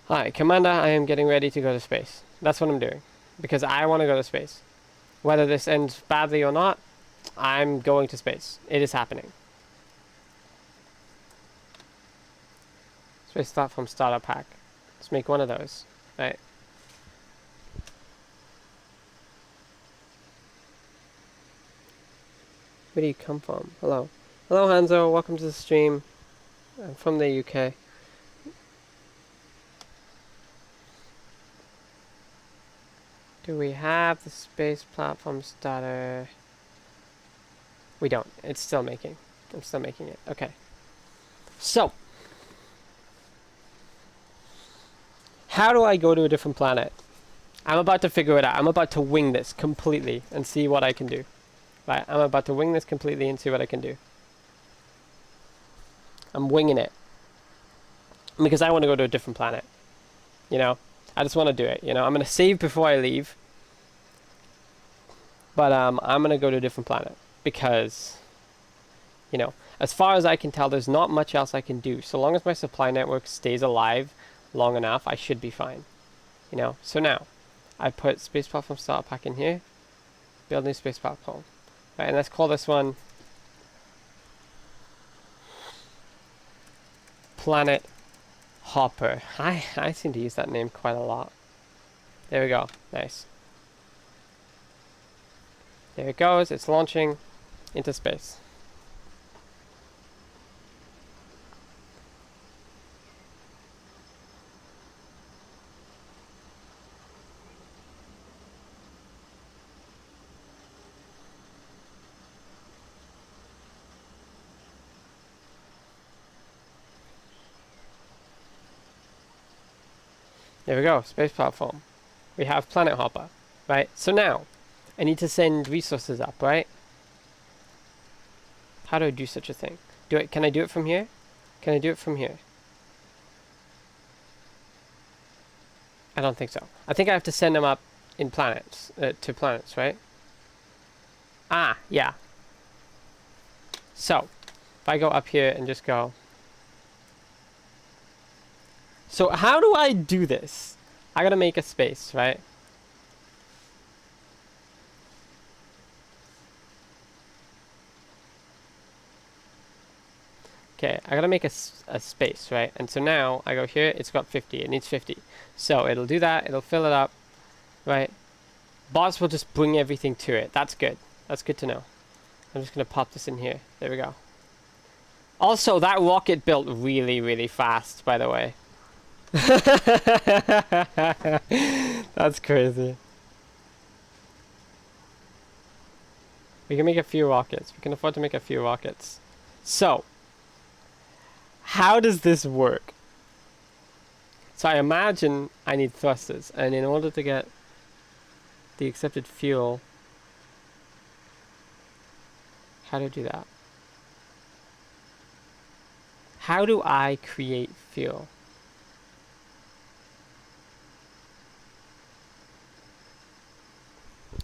Alright, Commander, I am getting ready to go to space. That's what I'm doing. Because I want to go to space. Whether this ends badly or not, I'm going to space. It is happening. Space platform starter pack. Let's make one of those. Right. Where do you come from? Hello. Hello, Hanzo. Welcome to the stream. I'm from the UK. Do we have the space platform starter? We don't. It's still making. I'm still making it. Okay. So. How do I go to a different planet? I'm about to figure it out. I'm about to wing this completely and see what I can do. Right, I'm about to wing this completely and see what I can do. I'm winging it. Because I want to go to a different planet. You know? I just want to do it. You know? I'm going to save before I leave. But I'm going to go to a different planet. Because, you know, as far as I can tell, there's not much else I can do. So long as my supply network stays alive long enough, I should be fine. You know? So now, I put space platform starter pack in here. Build new space platform. Right, and let's call this one Planet Hopper. I seem to use that name quite a lot. There we go. Nice. There it goes. It's launching into space. There we go, space platform. We have Planet Hopper, right? So now, I need to send resources up, right? How do I do such a thing? Can I do it from here? Can I do it from here? I don't think so. I think I have to send them up in planets, to planets, right? Ah, yeah. So, if I go up here and just go... So how do I do this? I gotta make a space, right? Okay, I gotta make a space, right? And so now I go here, it's got 50, it needs 50. So it'll do that, it'll fill it up, right? Bots will just bring everything to it. That's good. That's good to know. I'm just gonna pop this in here. There we go. Also, that rocket built really, really fast, by the way. That's crazy. We can make a few rockets. We can afford to make a few rockets. So, How does this work? So I imagine I need thrusters, and in order to get the accepted fuel, how to do that? How do I create fuel?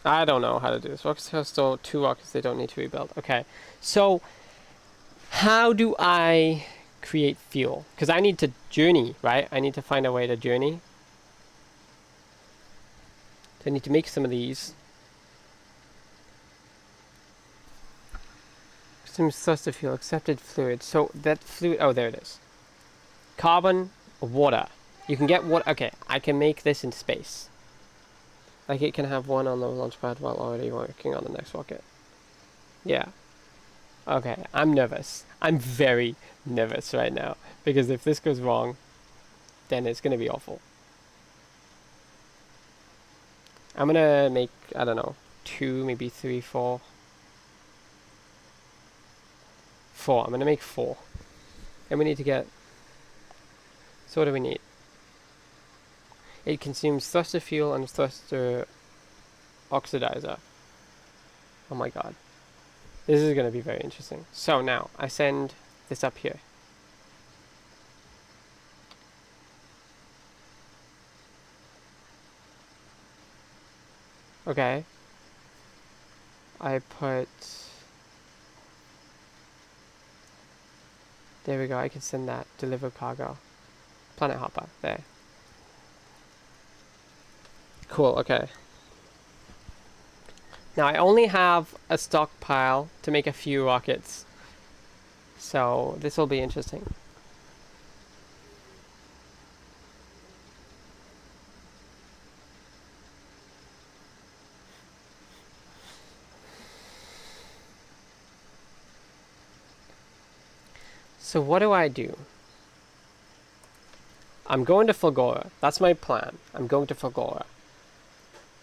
I don't know how to do this. Rockets have still 2 rockets they don't need to rebuild. Okay, so how do I create fuel? Because I need to journey, right? I need to find a way to journey. So I need to make some of these. Some thruster fuel, accepted fluid. So that fluid, oh, there it is. Carbon, water. You can get water. Okay, I can make this in space. Like it can have one on the launch pad while already working on the next rocket. Yeah. Okay, I'm nervous. I'm very nervous right now. Because if this goes wrong, then it's going to be awful. I'm going to make, I don't know, 2, maybe 3, 4. 4. I'm going to make 4. And we need to get... So what do we need? It consumes thruster fuel and thruster oxidizer. Oh my god. This is going to be very interesting. So now, I send this up here. Okay. I put... There we go, I can send that. Deliver cargo. Planet hopper, there. Cool, okay. Now I only have a stockpile to make a few rockets. So this will be interesting. So what do I do? I'm going to Fulgora. That's my plan. I'm going to Fulgora.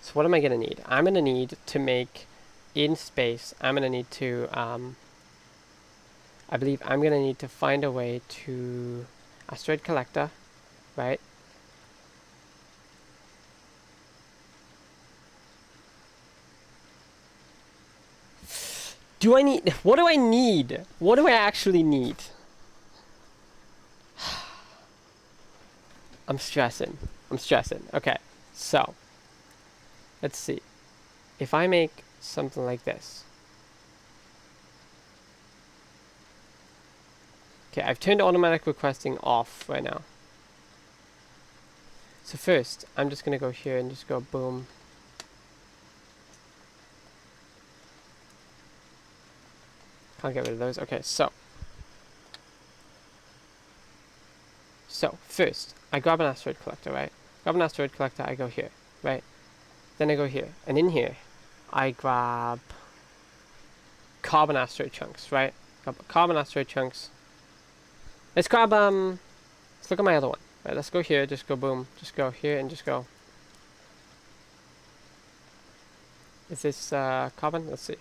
So what am I going to need? I'm going to need to make, in space, I'm going to need to, I believe I'm going to need to find a way to, asteroid collector, right? Do I need, what do I need? What do I actually need? I'm stressing. Okay, so let's see. If I make something like this. Okay, I've turned automatic requesting off right now. So first, I'm just going to go here and just go boom. Can't get rid of those. Okay, so first, I grab an asteroid collector, right? Grab an asteroid collector, I go here, right? Then I go here, and in here, I grab carbon asteroid chunks, right? Grab carbon asteroid chunks. Let's grab, let's look at my other one. Right, let's go here, just go boom, just go here and just go. Is this carbon? Let's see.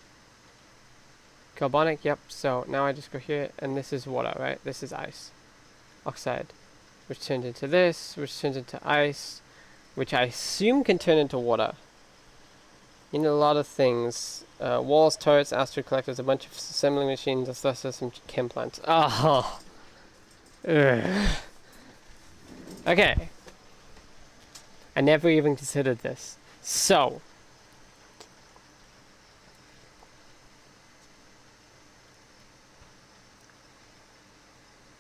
Carbonic, yep. So now I just go here, and this is water, right? This is ice. Oxide. Which turns into this, which turns into ice, which I assume can turn into water. You need a lot of things. Walls, turrets, asteroid collectors, a bunch of assembling machines, a thrusters, some chem plants. Oh. Ugh. Okay. I never even considered this. So.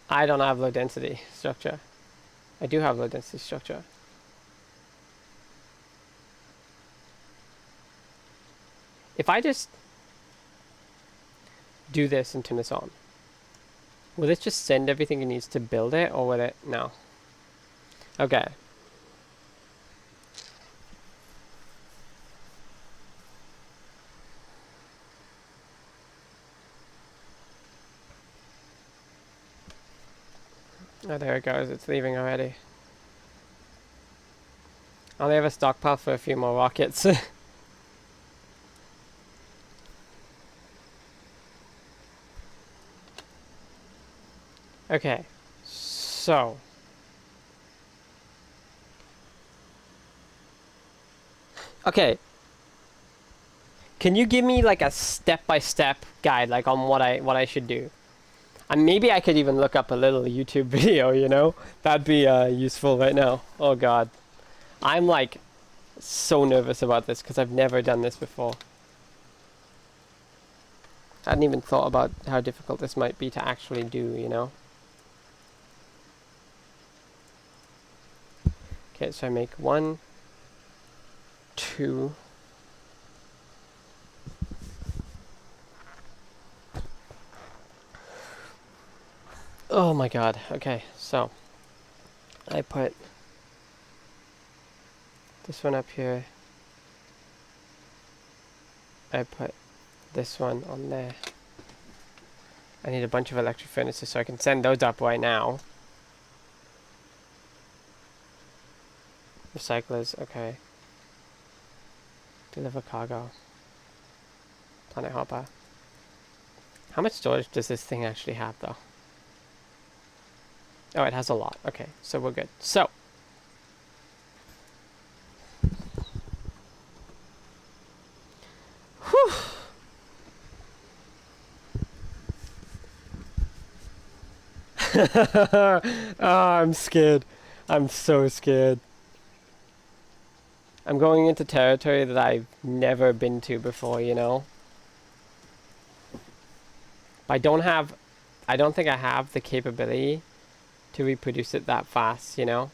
I don't have low density structure. I do have low density structure. If I just do this and turn this on, will it just send everything it needs to build it, or will it? No. Okay. Oh, there it goes. It's leaving already. I only have a stockpile for a few more rockets. Okay. So. Okay. Can you give me like a step-by-step guide, like on what I should do? And maybe I could even look up a little YouTube video, you know? That'd be useful right now. Oh god. I'm like so nervous about this because I've never done this before. I hadn't even thought about how difficult this might be to actually do, you know? Okay, so I make 1, 2. Oh my god. Okay, so I put this one up here. I put this one on there. I need a bunch of electric furnaces so I can send those up right now. Recyclers, okay. Deliver cargo. Planet hopper. How much storage does this thing actually have though? Oh, it has a lot. Okay, so we're good. So. Whew. Oh, I'm scared. I'm so scared. I'm going into territory that I've never been to before, you know? But I don't think I have the capability to reproduce it that fast, you know?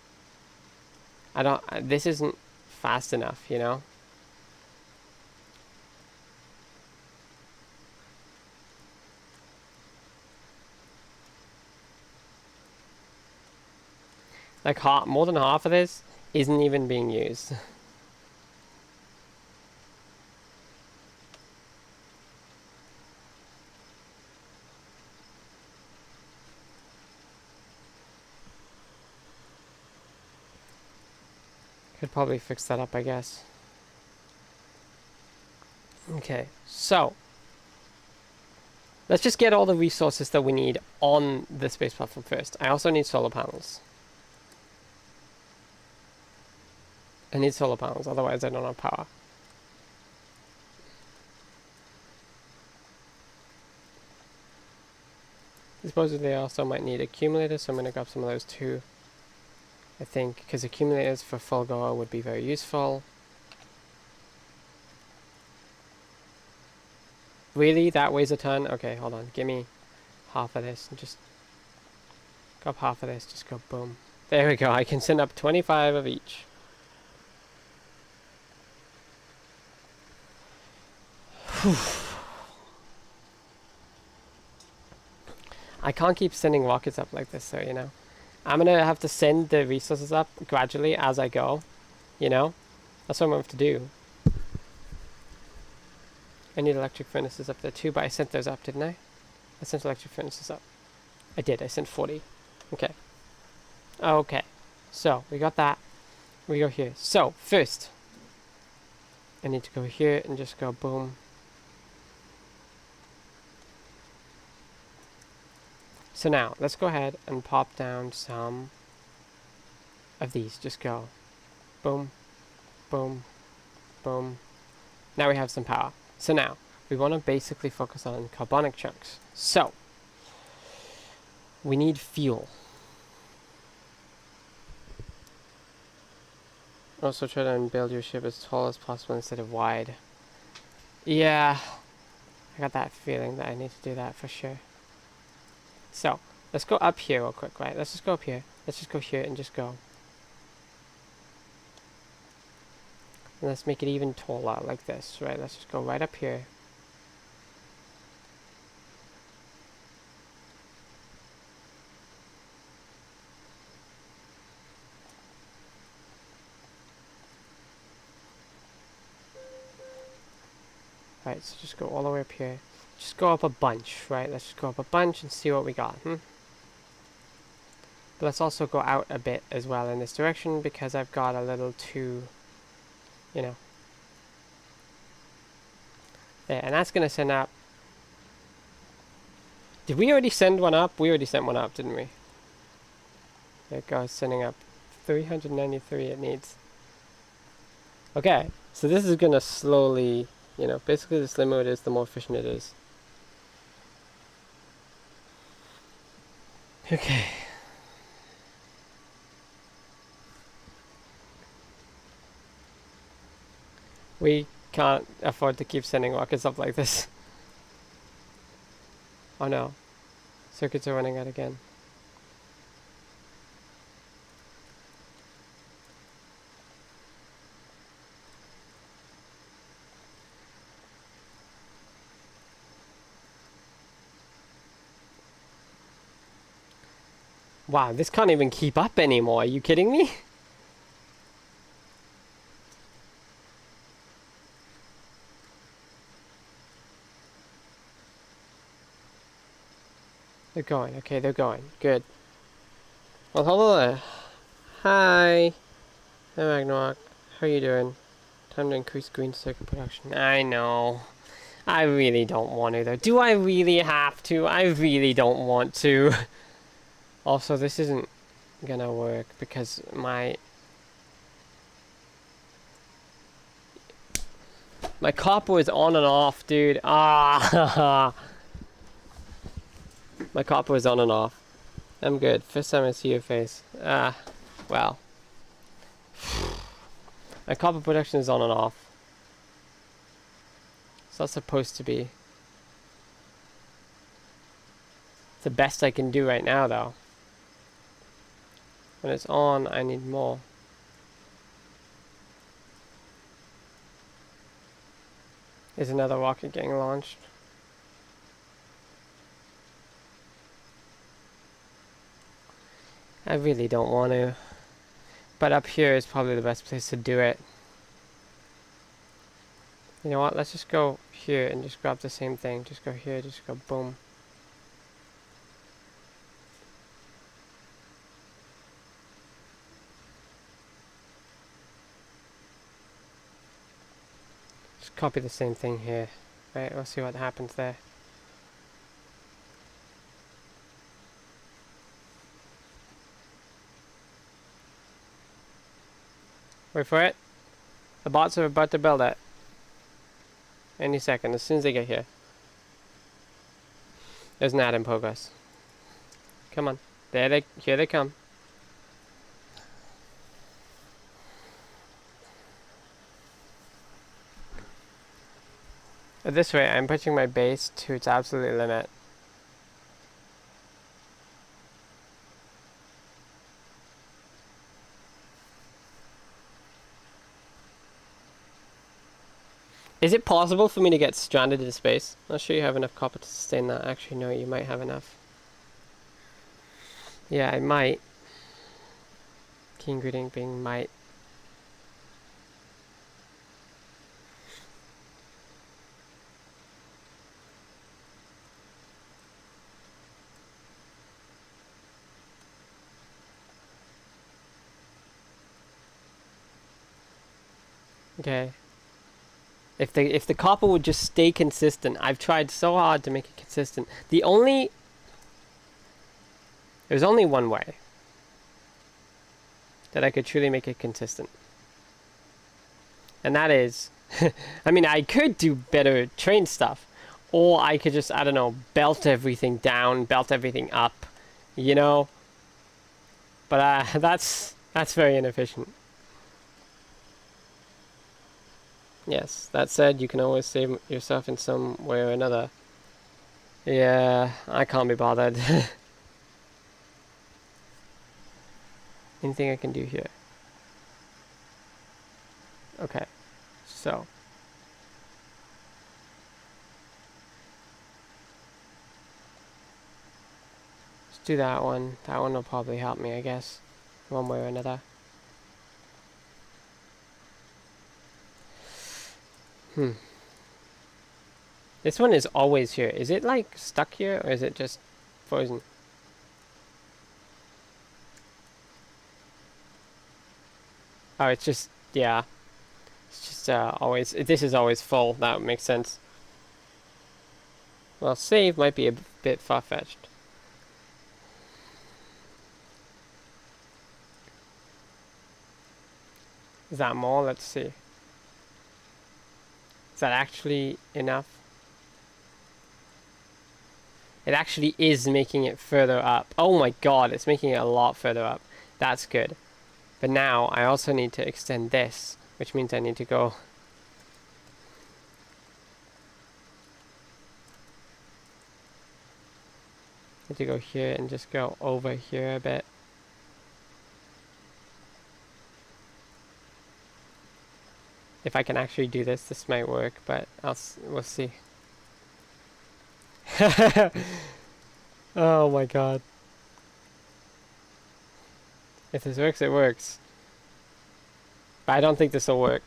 This isn't fast enough, you know? Like more than half of this isn't even being used. Could probably fix that up, I guess. Okay, so let's just get all the resources that we need on the space platform first. I also need solar panels. I need solar panels, otherwise I don't have power. Supposedly I also might need accumulators, so I'm going to grab some of those too. I think, because accumulators for full go would be very useful. Really? That weighs a ton? Okay, hold on. Give me half of this and just grab half of this. Just go boom. There we go. I can send up 25 of each. I can't keep sending rockets up like this, though, you know. I'm going to have to send the resources up gradually as I go, you know. That's what I'm going to have to do. I need electric furnaces up there too, but I sent those up, didn't I? I sent electric furnaces up. I did. I sent 40. Okay. Okay. So, we got that. We go here. So, first, I need to go here and just go boom. So now, let's go ahead and pop down some of these. Just go boom, boom, boom. Now we have some power. So now, we want to basically focus on carbonic chunks. So, we need fuel. Also try to build your ship as tall as possible instead of wide. Yeah, I got that feeling that I need to do that for sure. So, let's go up here real quick, right? Let's just go up here. Let's just go here and just go. And let's make it even taller like this, right? Let's just go right up here. Right, so just go all the way up here. Just go up a bunch, right? Let's just go up a bunch and see what we got. But let's also go out a bit as well in this direction because I've got a little too, you know. There, and that's going to send up. Did we already send one up? We already sent one up, didn't we? There it goes, sending up 393 it needs. Okay, so this is gonna slowly, you know, basically the slimmer it is, the more efficient it is. Okay. We can't afford to keep sending rockets up like this. Oh no. Circuits are running out again. Wow, this can't even keep up anymore. Are you kidding me? They're going. Okay, they're going. Good. Well, hello there. Hi. Hi, Ragnarok. How are you doing? Time to increase green circuit production. I know. I really don't want to, though. Do I really have to? I really don't want to. Also, this isn't gonna work because my copper is on and off, dude. Ah. My copper is on and off. I'm good. First time I see your face. Ah. Wow. My copper production is on and off. It's not supposed to be. It's the best I can do right now, though. When it's on, I need more. Is another rocket getting launched? I really don't want to. But up here is probably the best place to do it. You know what? Let's just go here and just grab the same thing. Just go here, just go boom. Just copy the same thing here. Right, we'll see what happens there. Wait for it. The bots are about to build it. Any second, as soon as they get here. There's an ad in progress. Come on. Here they come. At this rate, I'm pushing my base to its absolute limit. Is it possible for me to get stranded in space? Not sure you have enough copper to sustain that. Actually, no, you might have enough. Yeah, I might. Key ingredient being might. Okay. If the copper would just stay consistent, I've tried so hard to make it consistent. There's only one way that I could truly make it consistent. And that is, I mean, I could do better train stuff, or I could just, I don't know, belt everything down, belt everything up, you know? But that's very inefficient. Yes, that said, you can always save yourself in some way or another. Yeah, I can't be bothered. Anything I can do here? Okay, so. Let's do that one. That one will probably help me, I guess. One way or another. This one is always here. Is it like stuck here or is it just frozen? Oh, it's just, yeah. It's just always, this is always full. That makes sense. Well, save might be a bit far-fetched. Is that more? Let's see. Is that actually enough? It actually is making it further up. Oh my god, it's making it a lot further up. That's good. But now I also need to extend this, which means I need to go... I need to go here and just go over here a bit. If I can actually do this, this might work, but we'll see. Oh my god. If this works, it works. But I don't think this will work.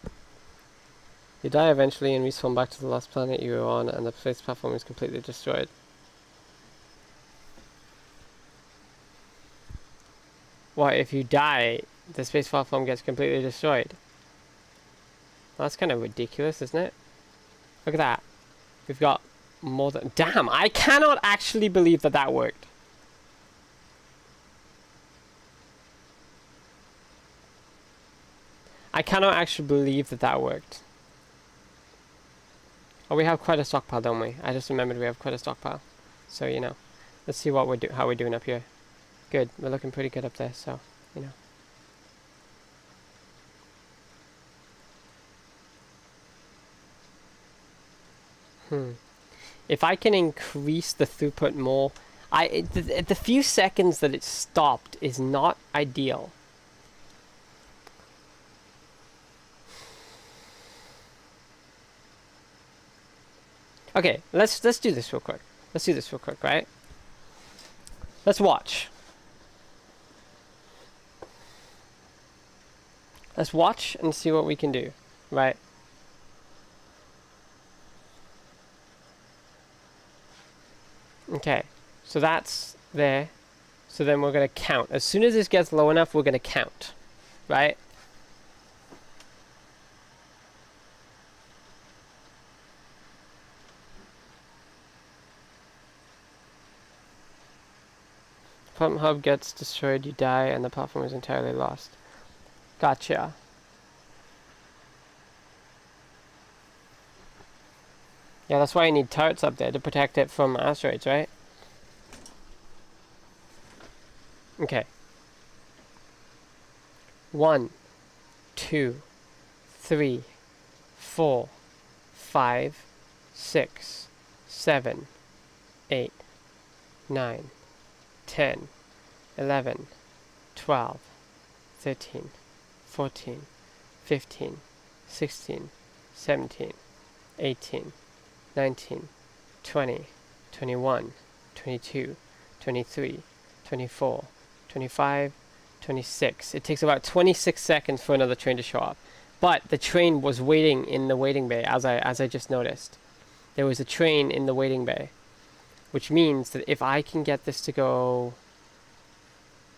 You die eventually and respawn back to the last planet you were on, and the space platform is completely destroyed. What, if you die, the space platform gets completely destroyed? Well, that's kind of ridiculous, isn't it? Look at that. We've got more than... Damn, I cannot actually believe that that worked. I cannot actually believe that that worked. Oh, we have quite a stockpile, don't we? I just remembered we have quite a stockpile. So, you know. Let's see what how we're doing up here. Good. We're looking pretty good up there, so, you know. If I can increase the throughput more... the few seconds that it stopped is not ideal. Okay, let's do this real quick. Let's do this real quick, right? Let's watch. Let's watch and see what we can do, right? Okay, so that's there. So then we're going to count. As soon as this gets low enough, we're going to count, right? Pump hub gets destroyed, you die, and the platform is entirely lost. Gotcha. Yeah, that's why I need turrets up there, to protect it from asteroids, right? Okay. 1, 2, 3, 4, 5, 6, 7, 8, 9, 10, 11, 12, 13, 14, 15, 16, 17, 18, 19, 20, 21, 22, 23, 24, 25, 26. It takes about 26 seconds for another train to show up. But the train was waiting in the waiting bay, as I just noticed. There was a train in the waiting bay. Which means that if I can get this to go...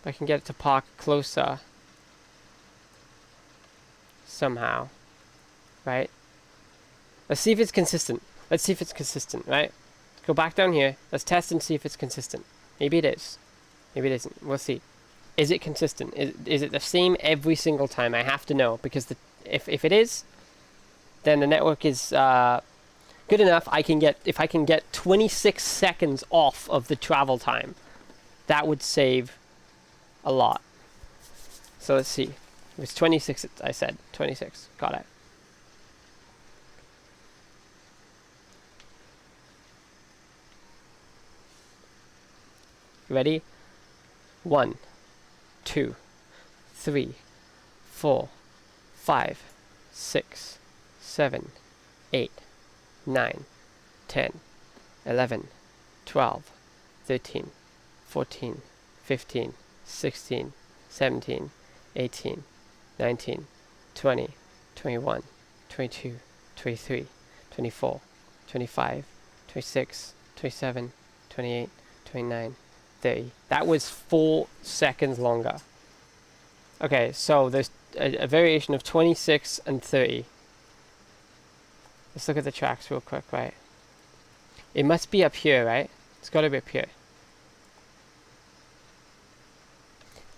If I can get it to park closer... somehow. Right? Let's see if it's consistent. Let's see if it's consistent, right? Go back down here. Let's test and see if it's consistent. Maybe it is. Maybe it isn't. We'll see. Is it consistent? Is it the same every single time? I have to know, because if it is, then the network is good enough. If I can get 26 seconds off of the travel time, that would save a lot. So let's see. It was 26, I said. 26. Got it. Ready? 1, 2, 3, 4, 5, 6, 7, 8, 9, 10, 11, 12, 13, 14, 15, 16, 17, 18, 19, 20, 21, 22, 23, 24, 25, 26, 27, 28, 29, 30. That was 4 seconds longer. Okay, so there's a variation of 26 and 30. Let's look at the tracks real quick, right? It must be up here, right? It's got to be up here.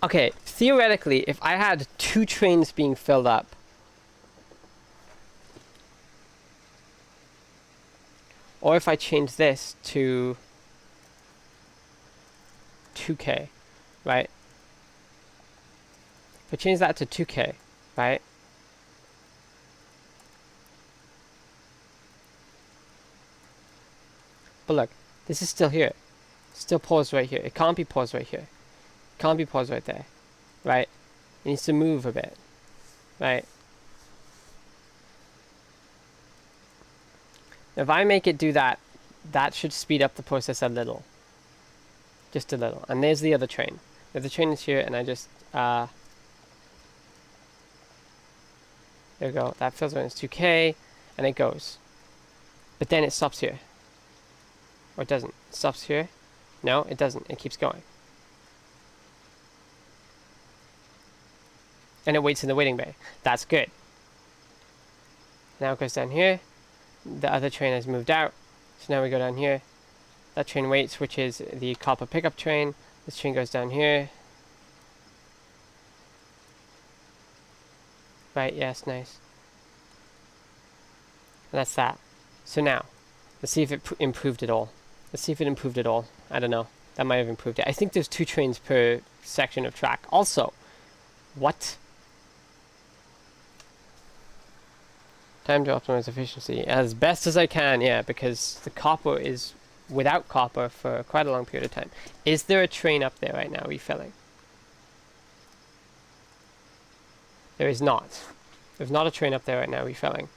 Okay, theoretically, if I had 2 trains being filled up, Or if I change this to 2K, right? If I change that to 2K, right? But look, this is still here. Still paused right here. It can't be paused right here. It can't be paused right there, right? It needs to move a bit, right? If I make it do that, that should speed up the process a little. Just a little. And there's the other train. The other train is here, and I just, there we go. That fills when it's 2K, and it goes. But then it stops here. Or it doesn't. It stops here. No, it doesn't. It keeps going. And it waits in the waiting bay. That's good. Now it goes down here. The other train has moved out. So now we go down here. That train waits, which is the copper pickup train. This train goes down here. Right, yes, nice. And that's that. So now, let's see if it improved at all. Let's see if it improved at all. I don't know. That might have improved it. I think there's 2 trains per section of track. Also, what? Time to optimize efficiency as best as I can, yeah, because the copper is without copper for quite a long period of time. Is there a train up there right now refilling? There is not. There's not a train up there right now refilling.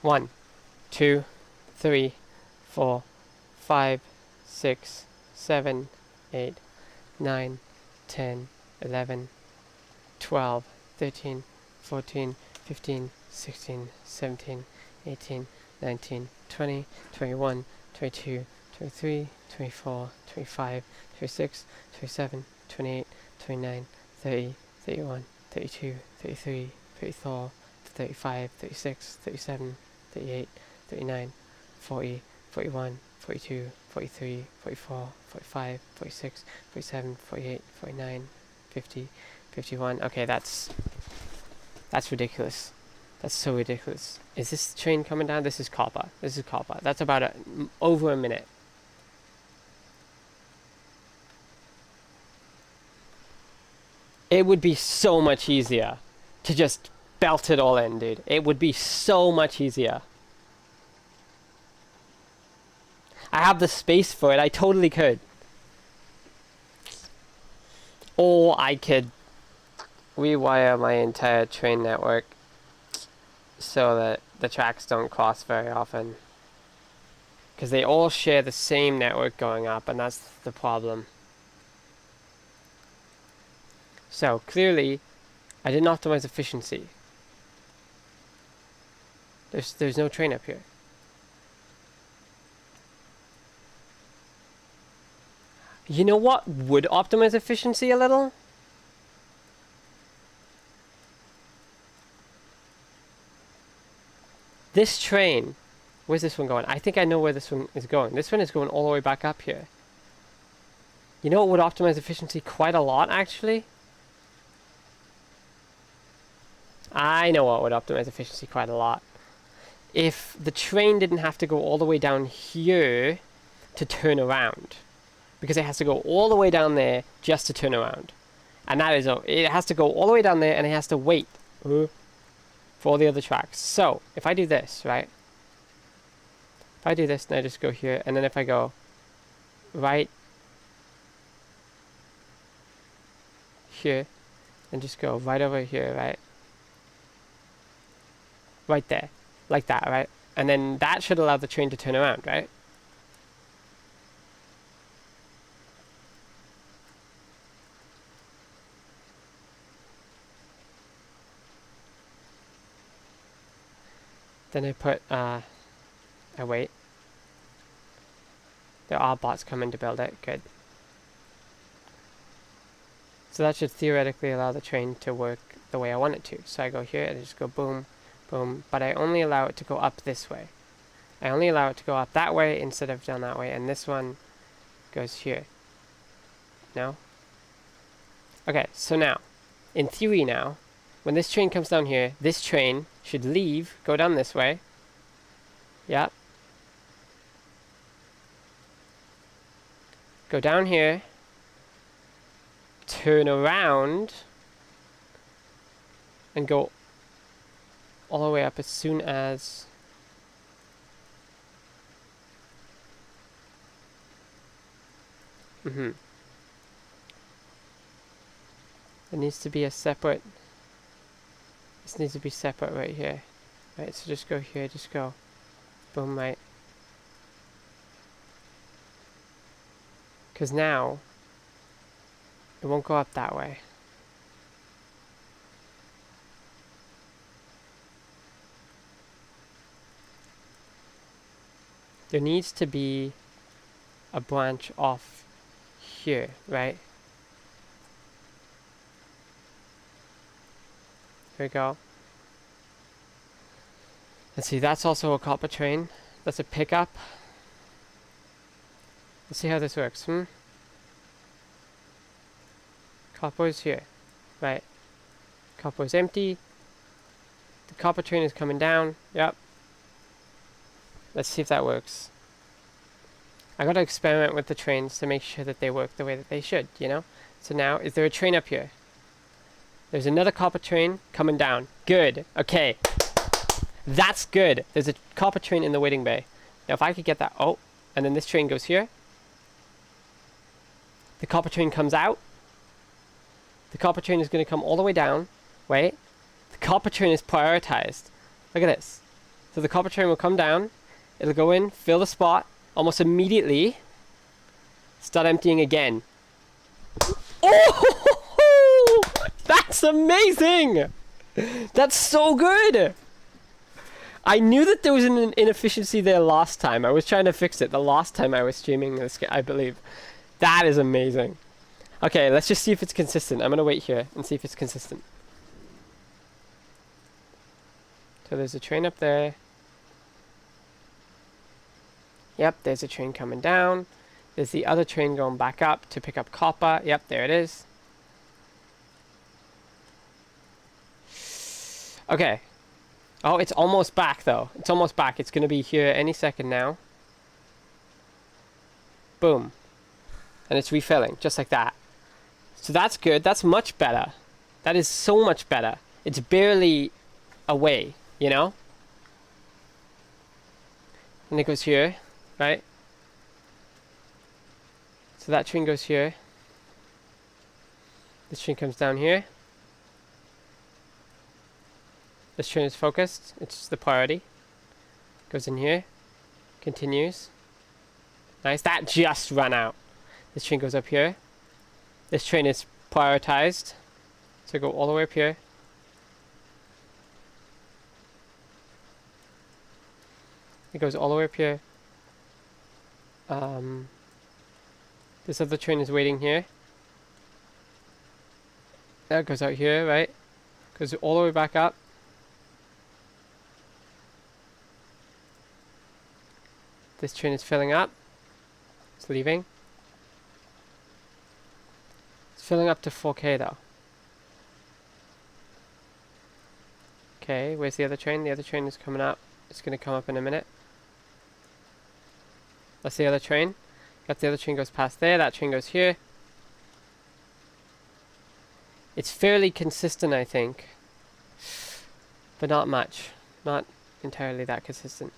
1, 2, 3, 4, 5, 6, 7, 8, 9, 10, 11, 12, 13, 14, 15, 16, 17, 18, 19, 20, 21, 22, 23, 24, 25, 26, 27, 28, 29, 30, 31, 32, 33, 34, 35, 36, 37, 38, 39, 40, 41, 42, 43, 44, 45, 46, 47, 48, 49, 50, 51. Okay, that's ridiculous. That's so ridiculous. Is this train coming down? This is copper. This is copper. That's about over a minute. It would be so much easier to just belt it all in, dude. It would be so much easier. I have the space for it. I totally could. Or I could rewire my entire train network so that the tracks don't cross very often. Because they all share the same network going up, and that's the problem. So, clearly, I didn't optimize efficiency. There's no train up here. You know what would optimize efficiency a little? This train, where's this one going? I think I know where this one is going. This one is going all the way back up here. You know what would optimize efficiency quite a lot, actually? I know what would optimize efficiency quite a lot. If the train didn't have to go all the way down here to turn around. Because it has to go all the way down there just to turn around. And that is, it has to go all the way down there and it has to wait for all the other tracks. So, if I do this, right? If I do this and I just go here, and then if I go right here, and just go right over here, right? Right there. Like that, right? And then that should allow the train to turn around, right? Then I put, I wait. There are bots coming to build it, good. So that should theoretically allow the train to work the way I want it to. So I go here, and I just go boom, boom, but I only allow it to go up this way. I only allow it to go up that way instead of down that way, and this one goes here. No? Okay, so now, in theory now, when this train comes down here, this train should leave, go down this way. Yep. go down here, turn around, and go all the way up as soon as it needs to be a separate, this needs to be separate right here. Right, so just go here, just go boom, right. Because now it won't go up that way. There needs to be a branch off here, right? Here we go. Let's see, that's also a copper train. That's a pickup. Let's see how this works. Copper is here, right? Copper is empty. The copper train is coming down. Yep. Let's see if that works. I gotta experiment with the trains to make sure that they work the way that they should, you know? So now, is there a train up here? There's another copper train coming down. Good. Okay. That's good. There's a copper train in the waiting bay. Now if I could get that, oh, and then this train goes here. The copper train comes out. The copper train is going to come all the way down. Wait. The copper train is prioritized. Look at this. So the copper train will come down. It'll go in, fill the spot, almost immediately start emptying again. Oh! That's amazing! That's so good! I knew that there was an inefficiency there last time. I was trying to fix it the last time I was streaming this, I believe. That is amazing. Okay, let's just see if it's consistent. I'm going to wait here and see if it's consistent. So there's a train up there. Yep, there's a train coming down. There's the other train going back up to pick up copper. Yep, there it is. Okay. Oh, it's almost back, though. It's almost back. It's going to be here any second now. Boom. And it's refilling, just like that. So that's good. That's much better. That is so much better. It's barely away, you know? And it goes here, right? So that train goes here. This train comes down here. This train is focused. It's the priority. Goes in here. Continues. Nice. That just ran out. This train goes up here. This train is prioritized. So go all the way up here. It goes all the way up here. This other train is waiting here. That goes out here, right? Goes all the way back up. This train is filling up. It's leaving. It's filling up to 4K though. Okay, where's the other train? The other train is coming up. It's going to come up in a minute. That's the other train. Got the other train goes past there. That train goes here. It's fairly consistent, I think. But not much. Not entirely that consistent.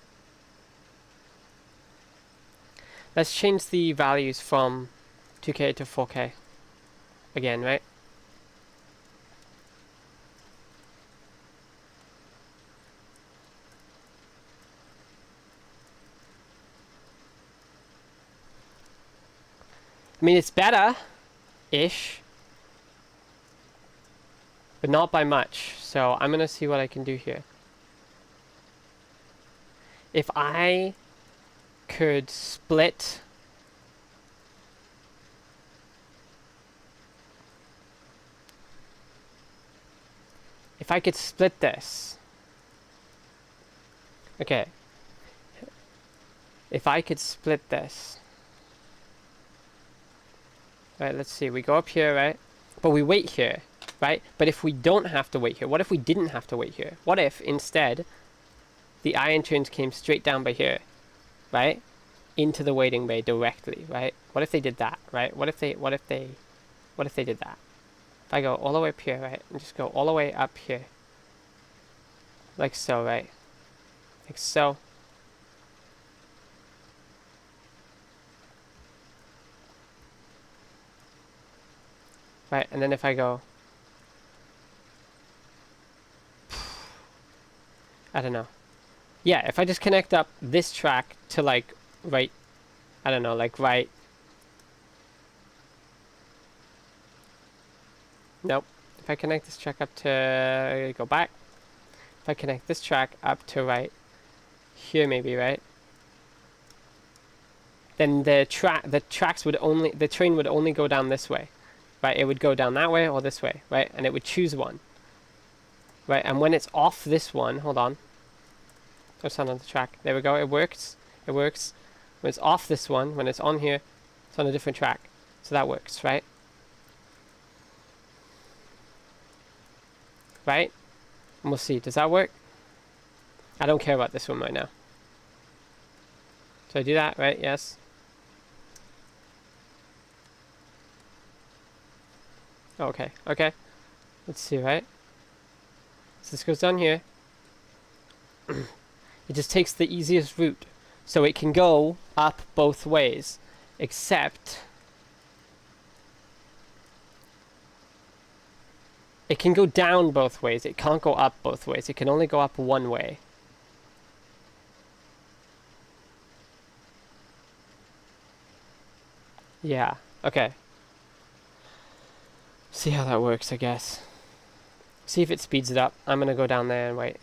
Let's change the values from 2K to 4K. Again, right? I mean, it's better-ish. But not by much. So I'm going to see what I can do here. If I could split this. Okay. If I could split this. Right, let's see. We go up here, right? But we wait here, right? But if we don't have to wait here, what if we didn't have to wait here? What if instead the iron trains came straight down by here, right? into the waiting bay directly, right? What if they did that, right? What if they did that? If I go all the way up here, right, and just go all the way up here, like so, right? Like so. Right, and then if I go, I don't know. Yeah, if I just connect up this track to like right, I don't know, like right. Nope. If I connect this track up to, go back. If I connect this track up to right here, maybe, right? Then the train would only go down this way, right? It would go down that way or this way, right? And it would choose one, right? And when it's off this one, hold on. There's sound on the track. There we go. It works. It works. When it's off this one, when it's on here, it's on a different track. So that works, right? Right? And we'll see. Does that work? I don't care about this one right now. So I do that, right? Yes. Okay. Okay. Let's see, right? So this goes down here. It just takes the easiest route. So it can go up both ways. Except it can go down both ways. It can't go up both ways. It can only go up one way. Yeah. Okay. See how that works, I guess. See if it speeds it up. I'm gonna go down there and wait.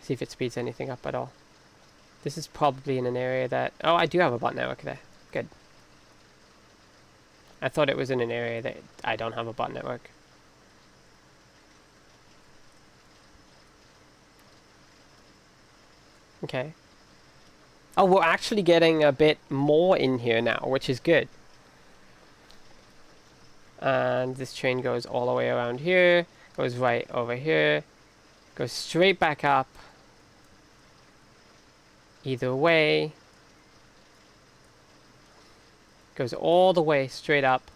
See if it speeds anything up at all. This is probably in an area that... Oh, I do have a bot network there. Good. I thought it was in an area that I don't have a bot network. Okay. Oh, we're actually getting a bit more in here now, which is good. And this train goes all the way around here, goes right over here, goes straight back up. Either way. Goes all the way straight up.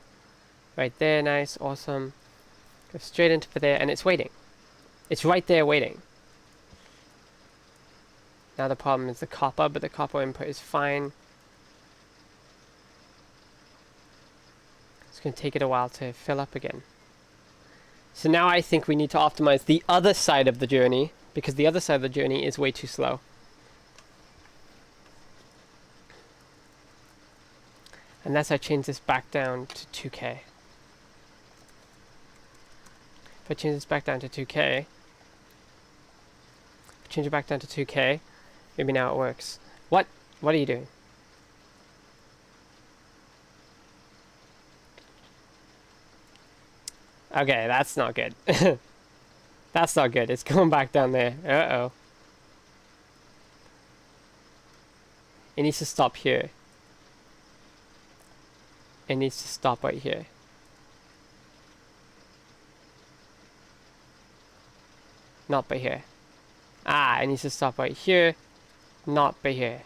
Right there, nice, awesome. Goes straight into there, and it's waiting. It's right there waiting. Now the problem is the copper, but the copper input is fine. It's going to take it a while to fill up again. So now I think we need to optimize the other side of the journey, because the other side of the journey is way too slow. Unless I change this back down to 2K. If I change this back down to 2K, change it back down to 2K, maybe now it works. What are you doing? Okay, that's not good. That's not good. It's going back down there. Uh-oh. It needs to stop here. It needs to stop right here. Not by here. Ah, it needs to stop right here. Not by here.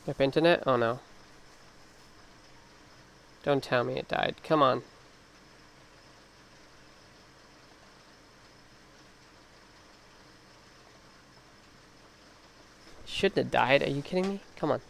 Up internet? Oh no. Don't tell me it died. Come on. Shouldn't have died. Are you kidding me? Come on.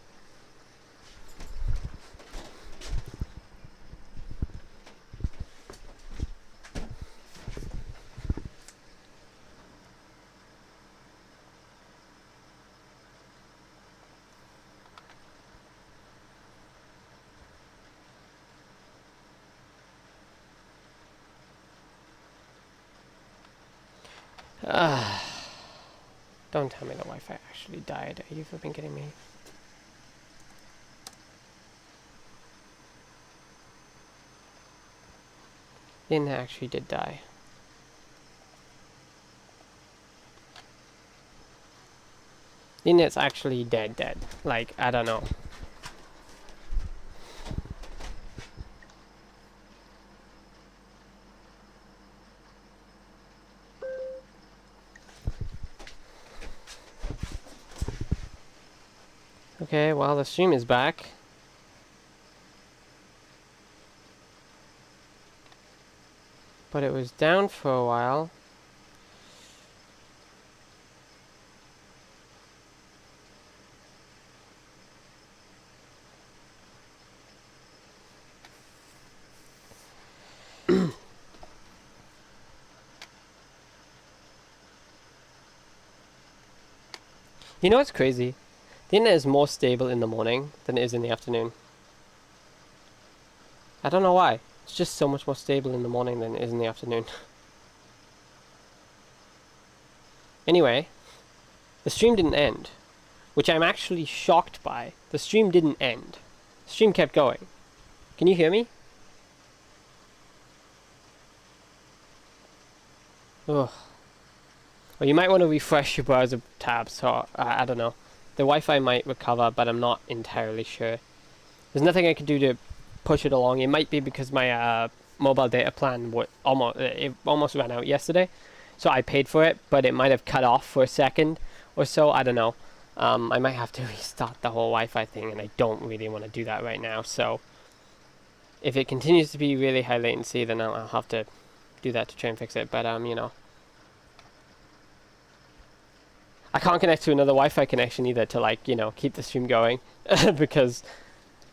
Don't tell me the Wi-Fi actually died. Are you flipping kidding me? The internet actually did die. The internet's actually dead. Like, I don't know. Okay, well, the stream is back. But it was down for a while. You know what's crazy? The internet is more stable in the morning than it is in the afternoon. I don't know why. It's just so much more stable in the morning than it is in the afternoon. Anyway, the stream didn't end, which I'm actually shocked by. The stream didn't end. The stream kept going. Can you hear me? Ugh. Well, you might want to refresh your browser tab, so I don't know. The Wi-Fi might recover, but I'm not entirely sure. There's nothing I can do to push it along. It might be because my mobile data plan almost ran out yesterday, so I paid for it, but it might have cut off for a second or so. I don't know. I might have to restart the whole Wi-Fi thing, and I don't really want to do that right now. So if it continues to be really high latency, then I'll have to do that to try and fix it. But you know, I can't connect to another Wi-Fi connection either to, like, you know, keep the stream going because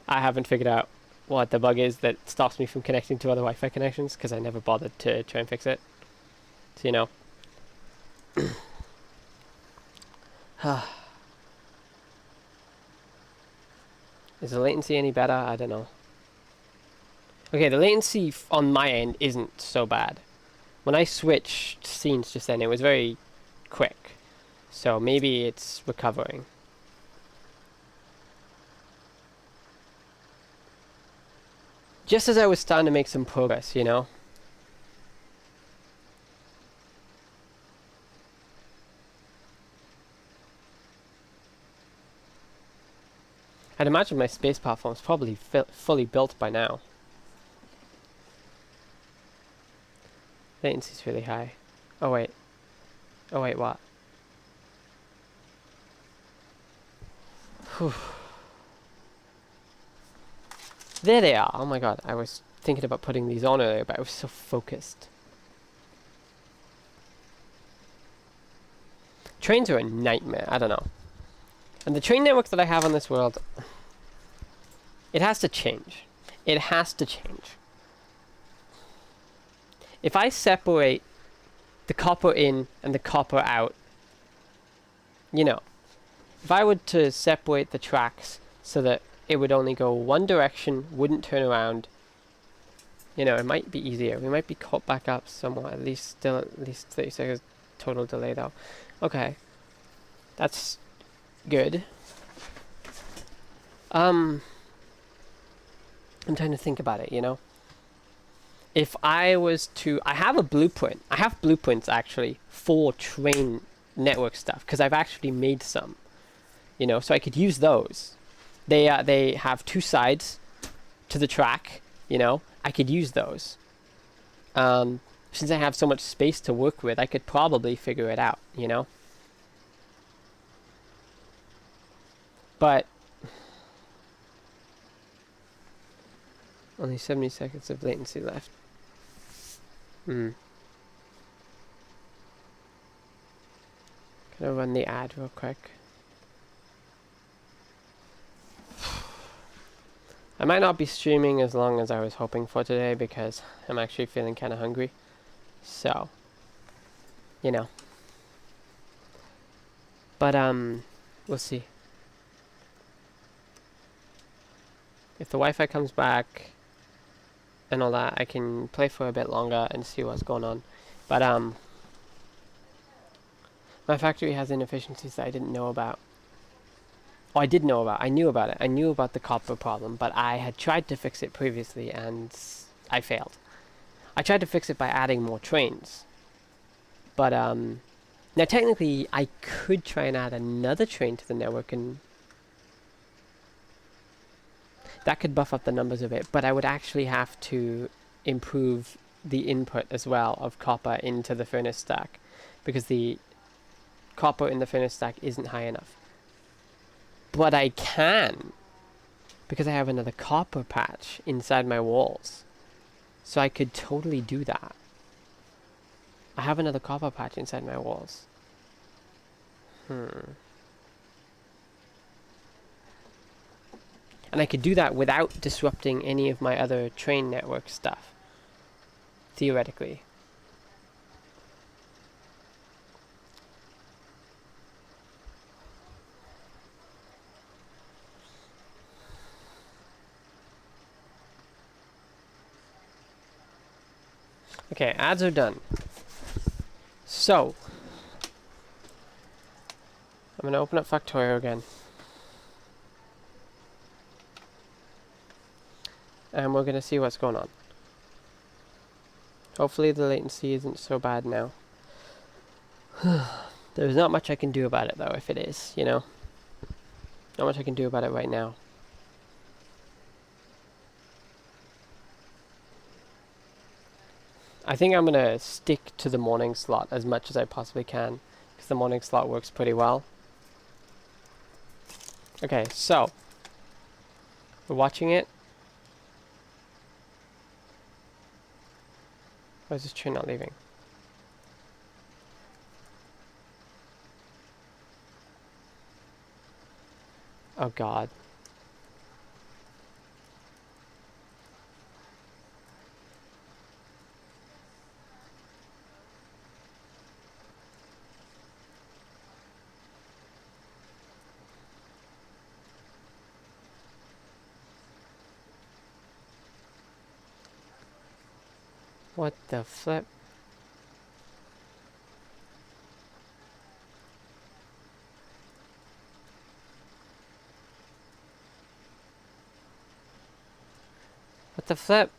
I haven't figured out what the bug is that stops me from connecting to other Wi-Fi connections, because I never bothered to try and fix it. So, you know. Is the latency any better? I don't know. Okay, the latency on my end isn't so bad. When I switched scenes just then, it was very quick. So maybe it's recovering. Just as I was starting to make some progress, you know? I'd imagine my space platform's probably fully built by now. Latency's really high. Oh wait. Oh wait, what? Whew. There they are. Oh my god, I was thinking about putting these on earlier, but I was so focused. Trains are a nightmare. I don't know. And the train network that I have on this world, it has to change. It has to change. If I separate the copper in and the copper out, you know, if I were to separate the tracks so that it would only go one direction, wouldn't turn around, you know, it might be easier. We might be caught back up somewhat, at least 30 seconds total delay though. Okay. That's good. I'm trying to think about it, you know. If I was to, I have a blueprint. I have blueprints actually for train network stuff, because I've actually made some, you know, so I could use those. They have two sides to the track, you know. I could use those. Since I have so much space to work with, I could probably figure it out, you know. But only 70 seconds of latency left. Can I run the ad real quick? I might not be streaming as long as I was hoping for today because I'm actually feeling kind of hungry. So, you know. But, we'll see. If the Wi-Fi comes back and all that, I can play for a bit longer and see what's going on. But, my factory has inefficiencies that I didn't know about. Oh, I did know about. I knew about it. I knew about the copper problem, but I had tried to fix it previously and I failed. I tried to fix it by adding more trains. But, now technically I could try and add another train to the network and that could buff up the numbers a bit, but I would actually have to improve the input as well of copper into the furnace stack, because the copper in the furnace stack isn't high enough. But I can, because I have another copper patch inside my walls. So I could totally do that. I have another copper patch inside my walls. And I could do that without disrupting any of my other train network stuff. Theoretically. Okay, ads are done. So, I'm going to open up Factorio again. And we're going to see what's going on. Hopefully the latency isn't so bad now. There's not much I can do about it though, if it is, you know? Not much I can do about it right now. I think I'm going to stick to the morning slot as much as I possibly can, because the morning slot works pretty well. Okay, so, we're watching it. Why is this train not leaving? Oh god. What the flip? What the flip?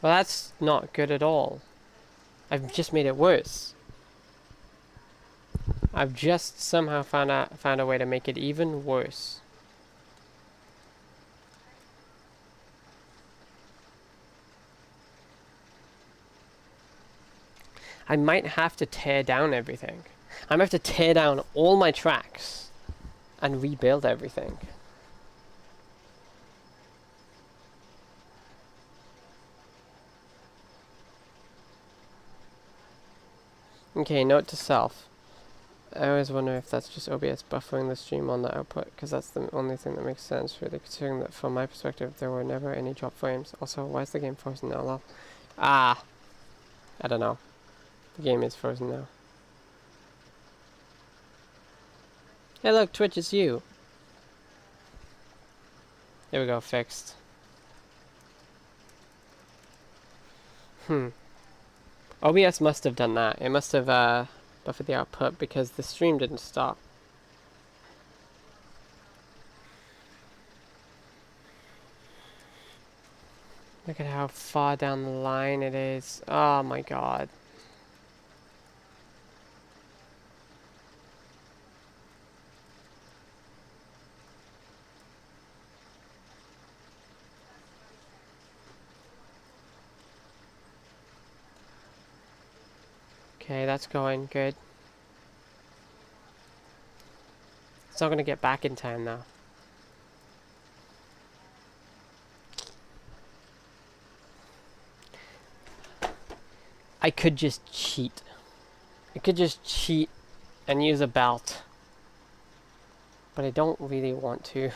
Well, that's not good at all. I've just made it worse. I've just somehow found a way to make it even worse. I might have to tear down everything. I might have to tear down all my tracks and rebuild everything. Okay, note to self. I always wonder if that's just OBS buffering the stream on the output, because that's the only thing that makes sense, really, considering that from my perspective there were never any drop frames. Also, why is the game frozen now? Lol. Ah! I don't know. The game is frozen now. Hey look, Twitch, it's you! There we go, fixed. OBS must have done that. It must have buffered the output because the stream didn't stop. Look at how far down the line it is. Oh my god. Okay, that's going good. It's not gonna get back in time now. I could just cheat. I could just cheat and use a belt. But I don't really want to.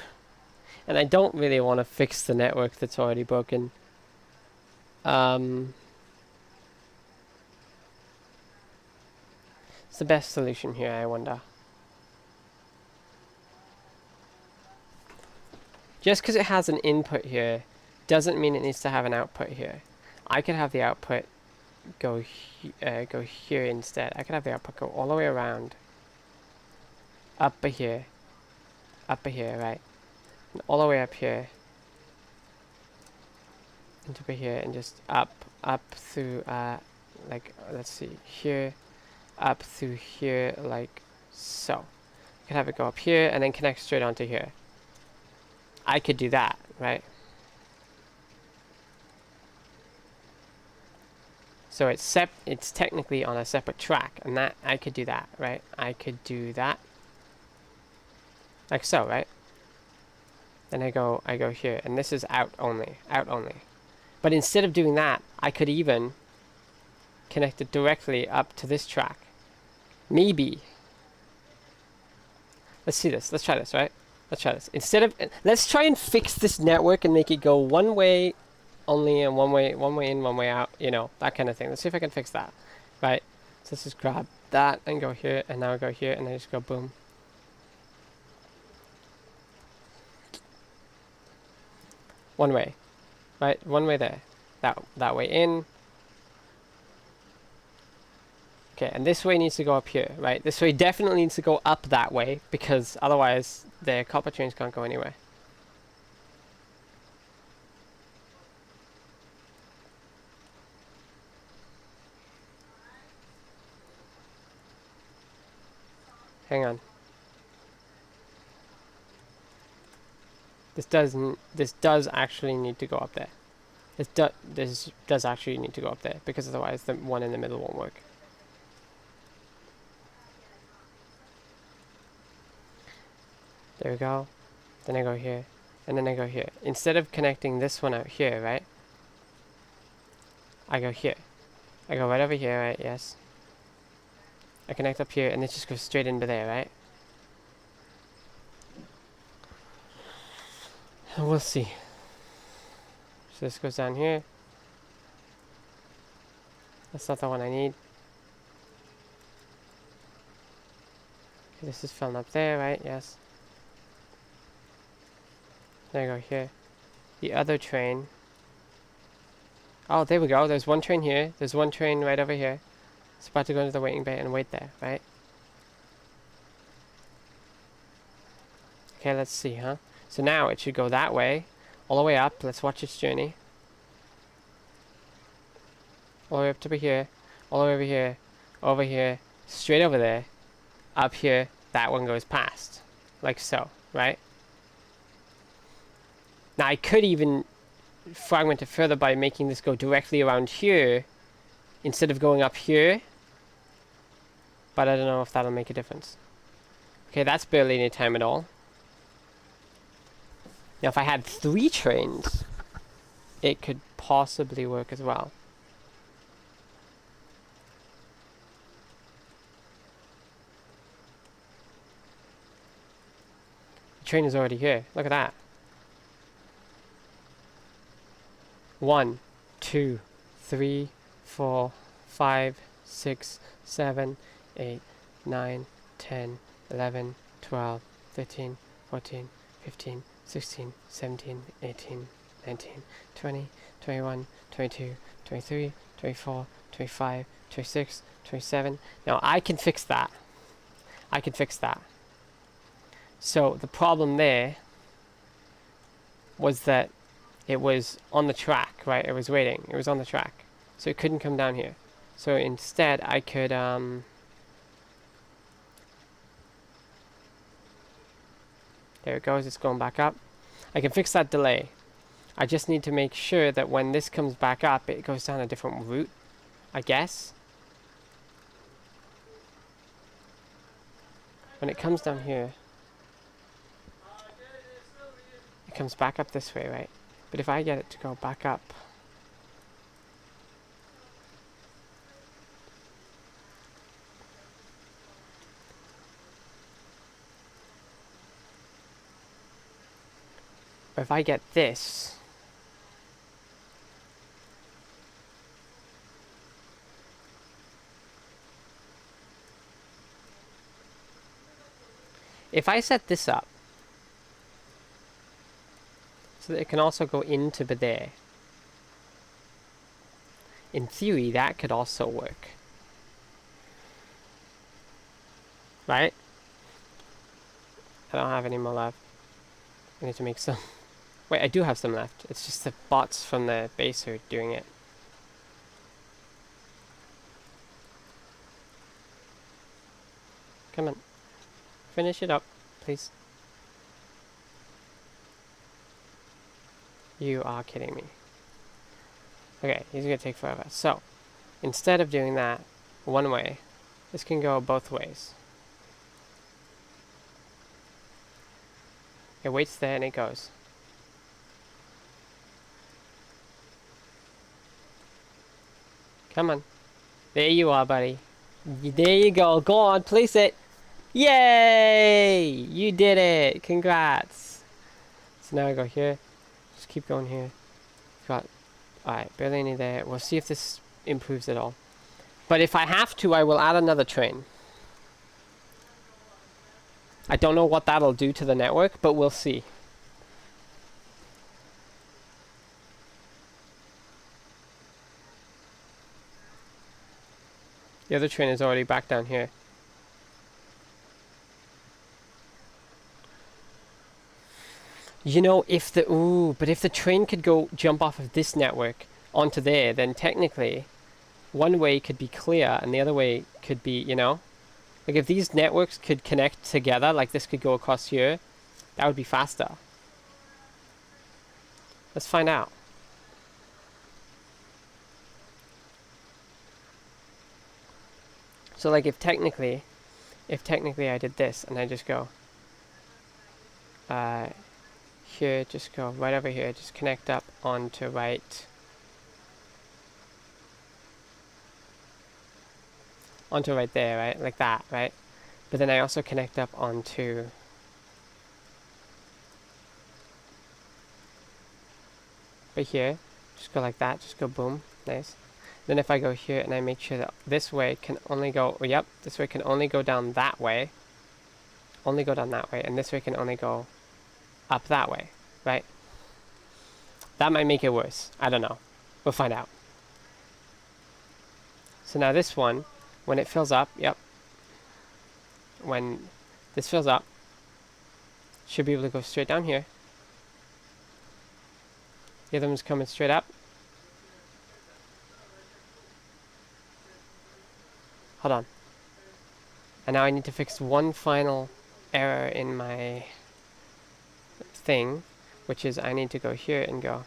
And I don't really want to fix the network that's already broken. It's the best solution here, I wonder. Just because it has an input here doesn't mean it needs to have an output here. I could have the output go here instead. I could have the output go all the way around. Up here, right? And all the way up here. And over here, and just up through, like, let's see, here, up through here, like so. I could have it go up here, and then connect straight onto here. I could do that, right? So it's technically on a separate track, and that I could do that, right? I could do that. like so, right? Then I go here, and this is out only, out only. But instead of doing that, I could even connect it directly up to this track. Maybe. Let's see this. Let's try this, right? Let's try this. Instead of, let's try and fix this network and make it go one way only and one way in, one way out, you know, that kind of thing. Let's see if I can fix that, right? So let's just grab that and go here, and now I go here, and I just go boom. One way, right? One way there. That way in. Okay, and this way needs to go up here, right? This way definitely needs to go up that way, because otherwise the copper chains can't go anywhere. Hang on. This does actually need to go up there. This does actually need to go up there, because otherwise the one in the middle won't work. There we go. Then I go here, and then I go here. Instead of connecting this one out here, right? I go here. I go right over here, right? Yes. I connect up here, and it just goes straight into there, right? And we'll see. So this goes down here. That's not the one I need. Okay, this is filling up there, right? Yes. There I go here. The other train. Oh, there we go. There's one train here. There's one train right over here. It's about to go into the waiting bay and wait there, right? Okay, let's see, huh? So now it should go that way, all the way up. Let's watch its journey. All the way up to here, all the way over here, straight over there, up here. That one goes past, like so, right? Now I could even fragment it further by making this go directly around here instead of going up here, but I don't know if that'll make a difference. Okay, that's barely any time at all. Now if I had 3 trains, it could possibly work as well. The train is already here. Look at that. 1, 2, 3, 4, 5, 6, 7, 8, 9, 10, 11, 12, 13, 14, 15, 16, 17, 18, 19, 20, 21, 22, 23, 24, 25, 26, 27. Now I can fix that. I can fix that. So the problem there was that it was on the track, right? It was waiting. It was on the track. So it couldn't come down here. So instead I could there it goes, it's going back up. I can fix that delay. I just need to make sure that when this comes back up, it goes down a different route, I guess. When it comes down here, it comes back up this way, right? But if I get it to go back up, or if I get this, if I set this up so that it can also go into there, in theory that could also work, right? I don't have any more left. I need to make some. Wait, I do have some left. It's just the bots from the base are doing it. Come on. Finish it up, please. You are kidding me. Okay, he's gonna take forever. So, instead of doing that one way, this can go both ways. It waits there and it goes. Come on. There you are, buddy. There you go. Go on, place it. Yay! You did it. Congrats. So now I go here. Just keep going here. Got, alright, barely any there. We'll see if this improves at all. But if I have to, I will add another train. I don't know what that'll do to the network, but we'll see. The other train is already back down here. You know, if the train could go jump off of this network onto there, then technically one way could be clear and the other way could be, you know? Like if these networks could connect together, like this could go across here, that would be faster. Let's find out. So like if technically I did this and I just go here, just go right over here, just connect up onto right there, right? Like that, right? But then I also connect up onto right here, just go like that, just go boom, nice. Then if I go here and I make sure that this way can only go, oh, yep, this way can only go down that way, and this way can only go up that way, right? That might make it worse. I don't know. We'll find out. So now this one, when it fills up, yep. When this fills up, should be able to go straight down here. The other one's coming straight up. Hold on. And now I need to fix one final error in my thing, which is I need to go here and go.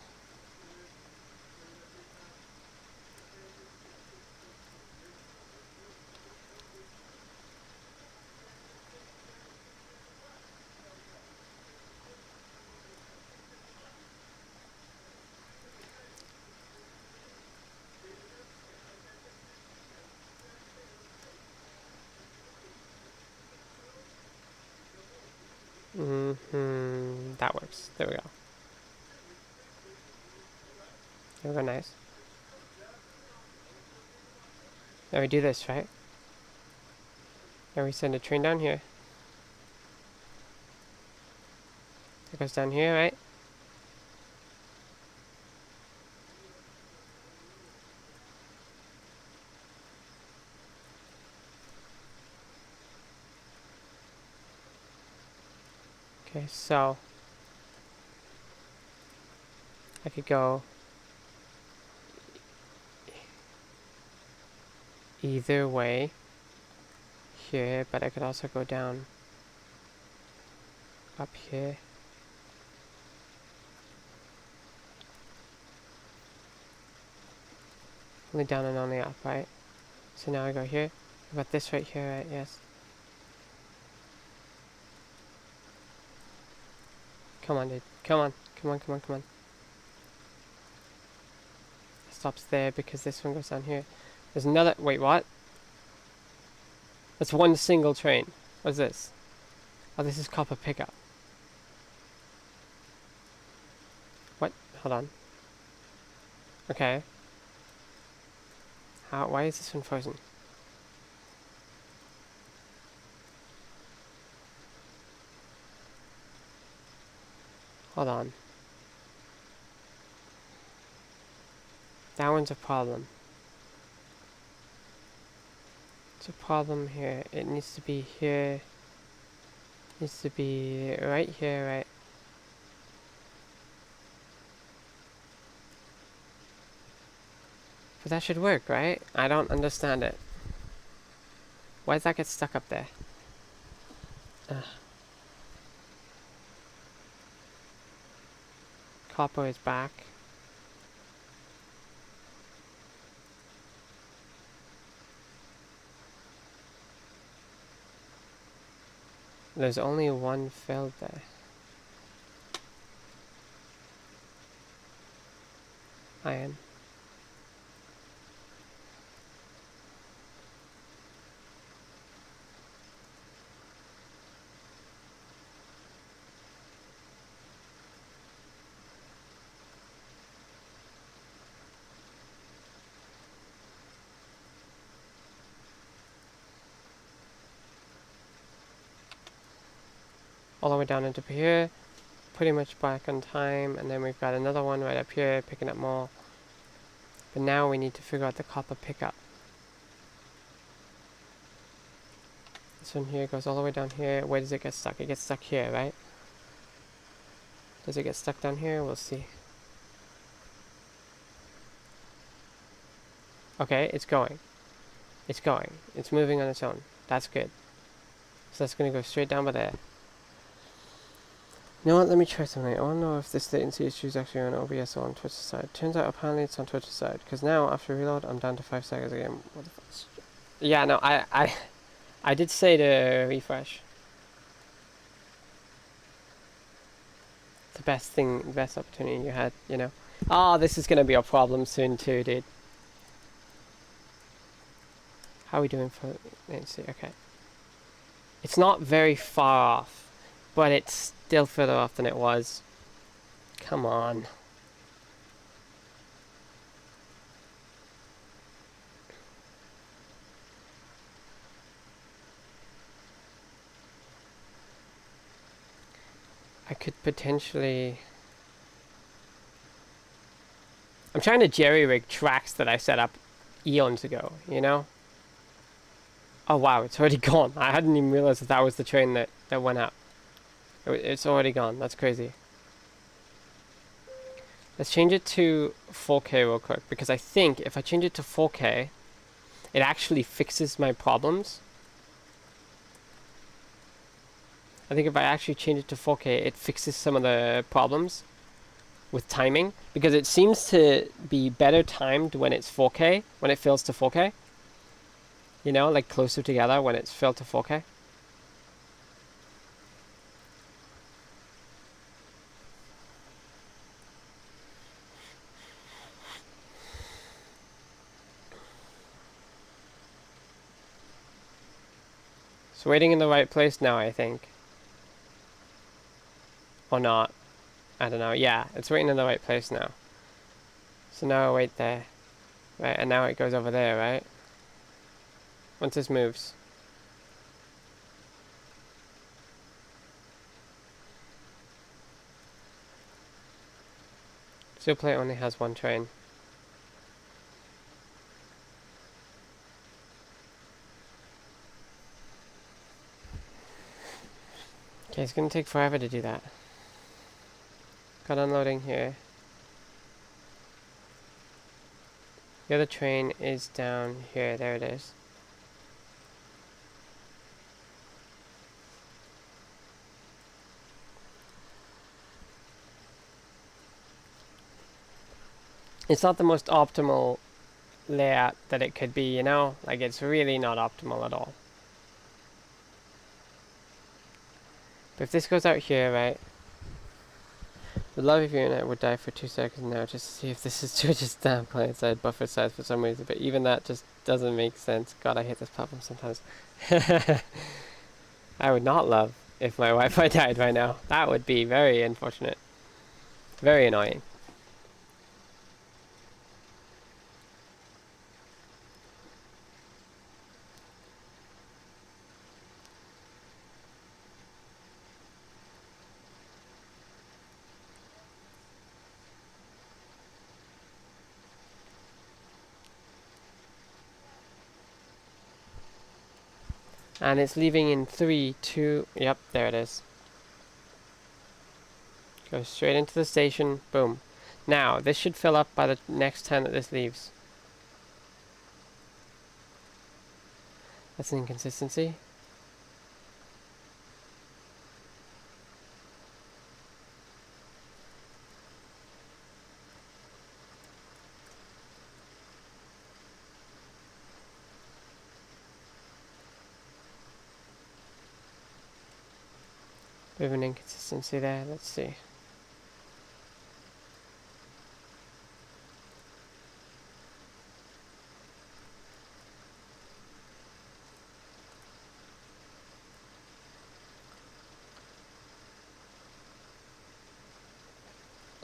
That works. There we go. There we go, nice. Now we do this, right? Now we send a train down here. It goes down here, right? Okay, so I could go either way here, but I could also go down up here. Only down and only up, right? So now I go here. I've got this right here, right? Yes. Come on, dude. Come on. Come on, come on, come on. It stops there because this one goes down here. There's another... Wait, what? That's one single train. What's this? Oh, this is copper pickup. What? Hold on. Okay. How? Why is this one frozen? Hold on. That one's a problem. It's a problem here. It needs to be here. It needs to be right here, right? But that should work, right? I don't understand it. Why does that get stuck up there? Ugh. Copper is back. There's only one filled there. iron. All the way down into here, pretty much back on time, and then we've got another one right up here picking up more. But now we need to figure out the copper pickup. This one here goes all the way down here. Where does it get stuck? It gets stuck here, right? Does it get stuck down here? We'll see. Okay, it's going. It's going. It's moving on its own. That's good. So that's going to go straight down by there. You know what? Let me try something. I want to know if this latency issue is actually on OBS or on Twitch's side. Turns out apparently it's on Twitch's side. Because now, after reload, I'm down to 5 seconds again. What the fuck? Yeah, no, I did say to refresh. The best thing, the best opportunity you had, you know. Oh, this is going to be a problem soon too, dude. How are we doing for latency? Okay. It's not very far off, but it's still further off than it was. Come on. I could potentially... I'm trying to jerry-rig tracks that I set up eons ago, you know? Oh wow, it's already gone. I hadn't even realized that was the train that went out. It's already gone. That's crazy. Let's change it to 4K real quick, because I think if I change it to 4K, it actually fixes my problems. I think if I actually change it to 4K, it fixes some of the problems with timing, because it seems to be better timed when it's 4K, when it fills to 4K. You know, like closer together when it's filled to 4K. It's waiting in the right place now, I think. Or not. I don't know. Yeah, it's waiting in the right place now. So now I wait there. Right, and now it goes over there, right? Once this moves. Steel plate only has one train. Okay, it's gonna take forever to do that. Got unloading here. The other train is down here. There it is. It's not the most optimal layout that it could be, you know? Like, it's really not optimal at all. But if this goes out here, right? The love of your internet would die for 2 seconds now just to see if this is Twitch's damn client side buffer size for some reason. But even that just doesn't make sense. God, I hate this problem sometimes. I would not love if my Wi-Fi died right now. That would be very unfortunate. Very annoying. And it's leaving in 3, 2... Yep, there it is. Goes straight into the station. Boom. Now, this should fill up by the next time that this leaves. That's an inconsistency. Bit of an inconsistency there. Let's see.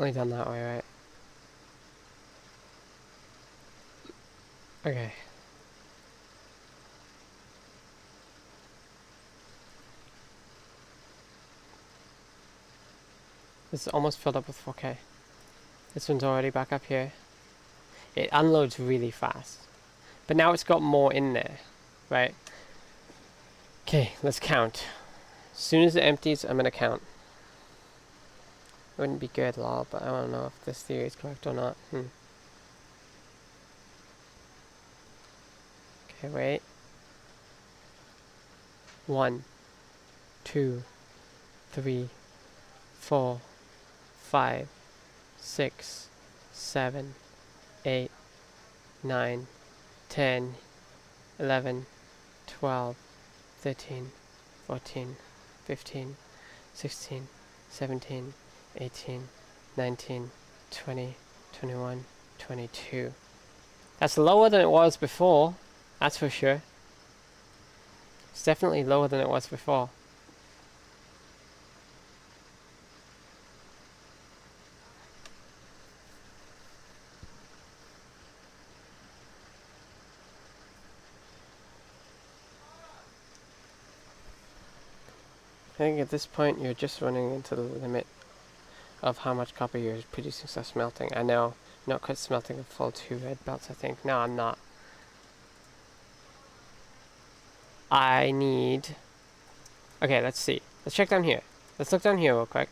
Only done that way, right? Okay. This is almost filled up with 4K. This one's already back up here. It unloads really fast. But now it's got more in there, right? Okay, let's count. As soon as it empties, I'm gonna count. Wouldn't be good, lol, but I don't know if this theory is correct or not. Okay, wait. 1, 2, 3, 4, 5, 6, 7, 8, 9, 10, 11, 12, 13, 14, 15, 16, 17, 18, 19, 20, 21, 22. That's lower than it was before, that's for sure. It's definitely lower than it was before. I think at this point you're just running into the limit of how much copper you're producing slash smelting. I know, not quite smelting a full 2 red belts, I think. No, I'm not. I need... Okay, let's see. Let's check down here. Let's look down here real quick.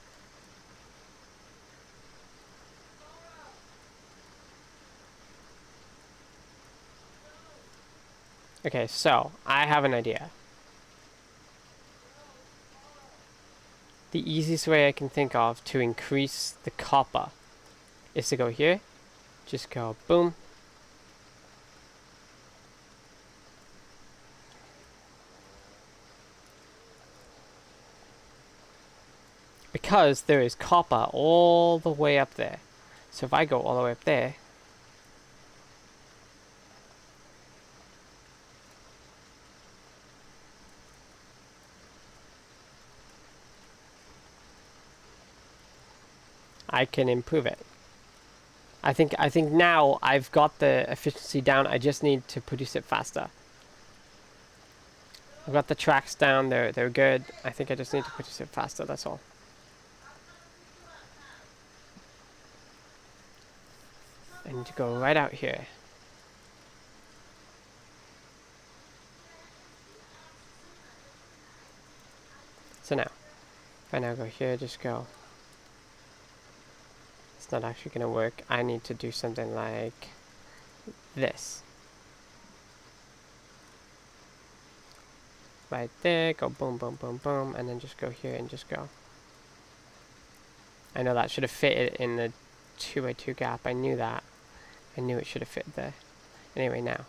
Okay, so, I have an idea. The easiest way I can think of to increase the copper is to go here. Just go boom. Because there is copper all the way up there. So if I go all the way up there, I can improve it. I think now I've got the efficiency down. I just need to produce it faster. I've got the tracks down. They're good. I think I just need to produce it faster. That's all. I need to go right out here. So now, if I now go here, just go. It's not actually going to work. I need to do something like this. Right there, go boom, boom, boom, boom, and then just go here and just go. I know that should have fit in the 2x2 gap. I knew that. I knew it should have fit there. Anyway, now.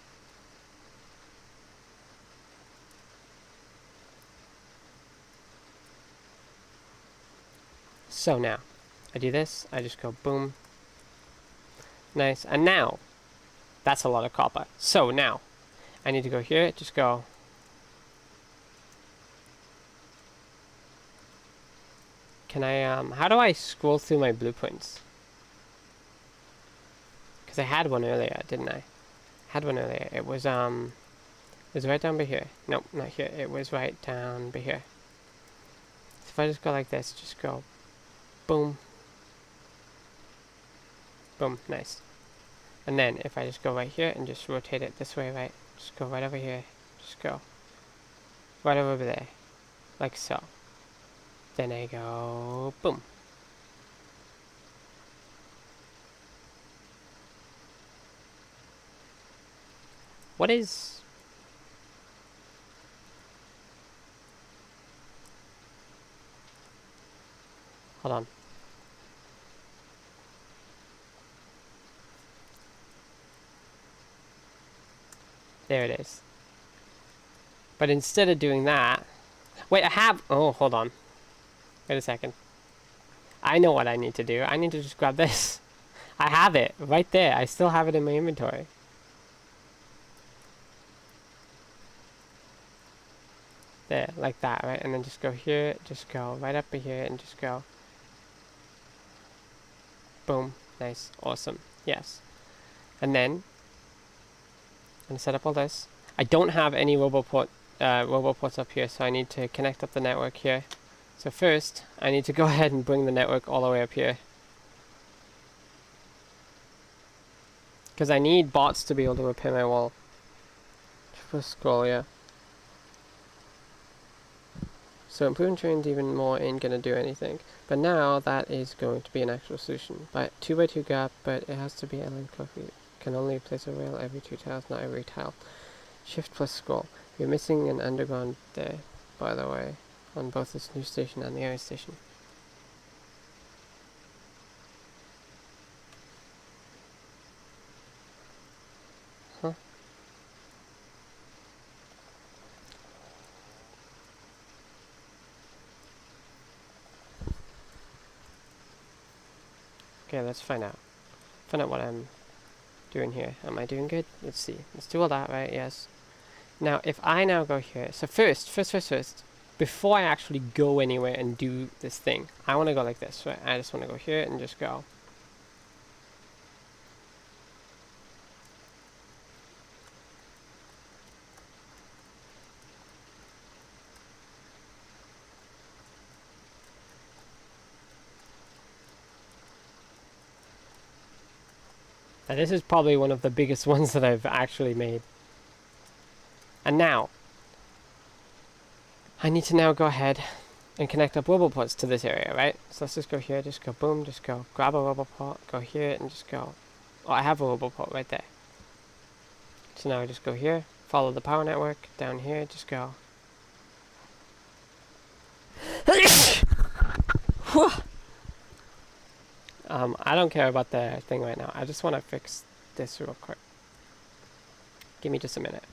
So now, I do this, I just go boom. Nice, and now, that's a lot of copper. So now, I need to go here, just go. Can I, how do I scroll through my blueprints? Because I had one earlier, didn't I? Had one earlier. It was right down by here. Nope, not here. It was right down by here. So if I just go like this, just go boom. Boom, nice. And then if I just go right here and just rotate it this way, right? Just go right over here. Just go right over there. Like so. Then I go boom. What is... Hold on. There it is. But instead of doing that... Wait, I have... Oh, hold on. Wait a second. I know what I need to do. I need to just grab this. I have it right there. I still have it in my inventory. There, like that, right? And then just go here, just go right up here and just go. Boom. Nice. Awesome. Yes. And then I'm going to set up all this. I don't have any roboports up here, so I need to connect up the network here. So first, I need to go ahead and bring the network all the way up here. Because I need bots to be able to repair my wall. First scroll, yeah. So improving trains even more ain't gonna do anything. But now that is going to be an actual solution. But 2x2 gap, but it has to be a length of it. Can only place a rail every 2 tiles, not every tile. Shift plus scroll. You're missing an underground there, by the way, on both this new station and the old station. Huh? Okay, let's find out. Find out what I'm doing here. Am I doing good? Let's see. Let's do all that, right? Yes. Now, if I now go here, so first, before I actually go anywhere and do this thing, I want to go like this, right? I just want to go here and just go. Now, this is probably one of the biggest ones that I've actually made. And now, I need to now go ahead and connect up roboports to this area, right? So let's just go here, just go boom, just go grab a roboport, go here and just go. Oh, I have a roboport right there. So now I just go here, follow the power network, down here, just go. I don't care about the thing right now. I just want to fix this real quick. Give me just a minute.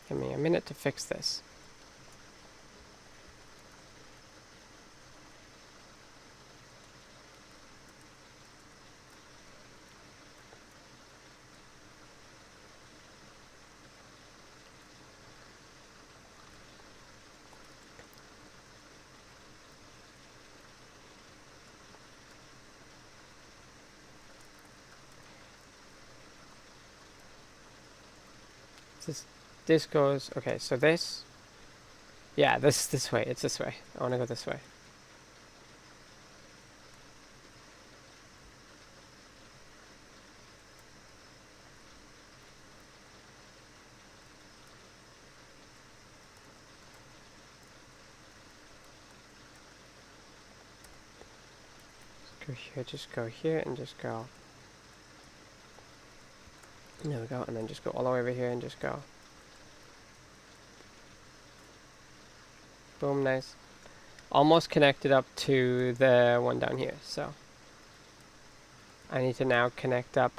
Give me a minute to fix this. This goes, okay, so this, yeah, this way, it's this way. I want to go this way. Just go here, just go here, and just go. There we go, and then just go all the way over here and just go. Boom, nice. Almost connected up to the one down here, so I need to now connect up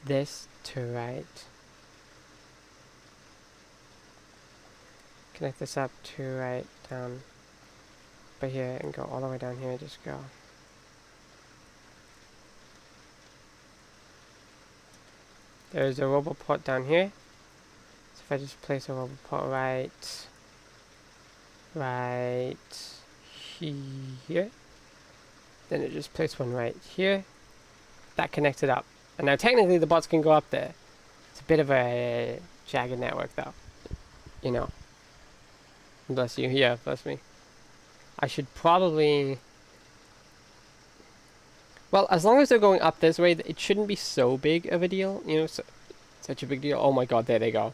this to right. Connect this up to right down by here and go all the way down here, just go. There's a roboport down here. So if I just place a roboport right here, then it just placed one right here. That connected up. And now technically the bots can go up there. It's a bit of a jagged network though. You know. Bless you. Yeah, bless me. I should probably... Well, as long as they're going up this way, it shouldn't be so big of a deal. You know, such a big deal. Oh my god, there they go.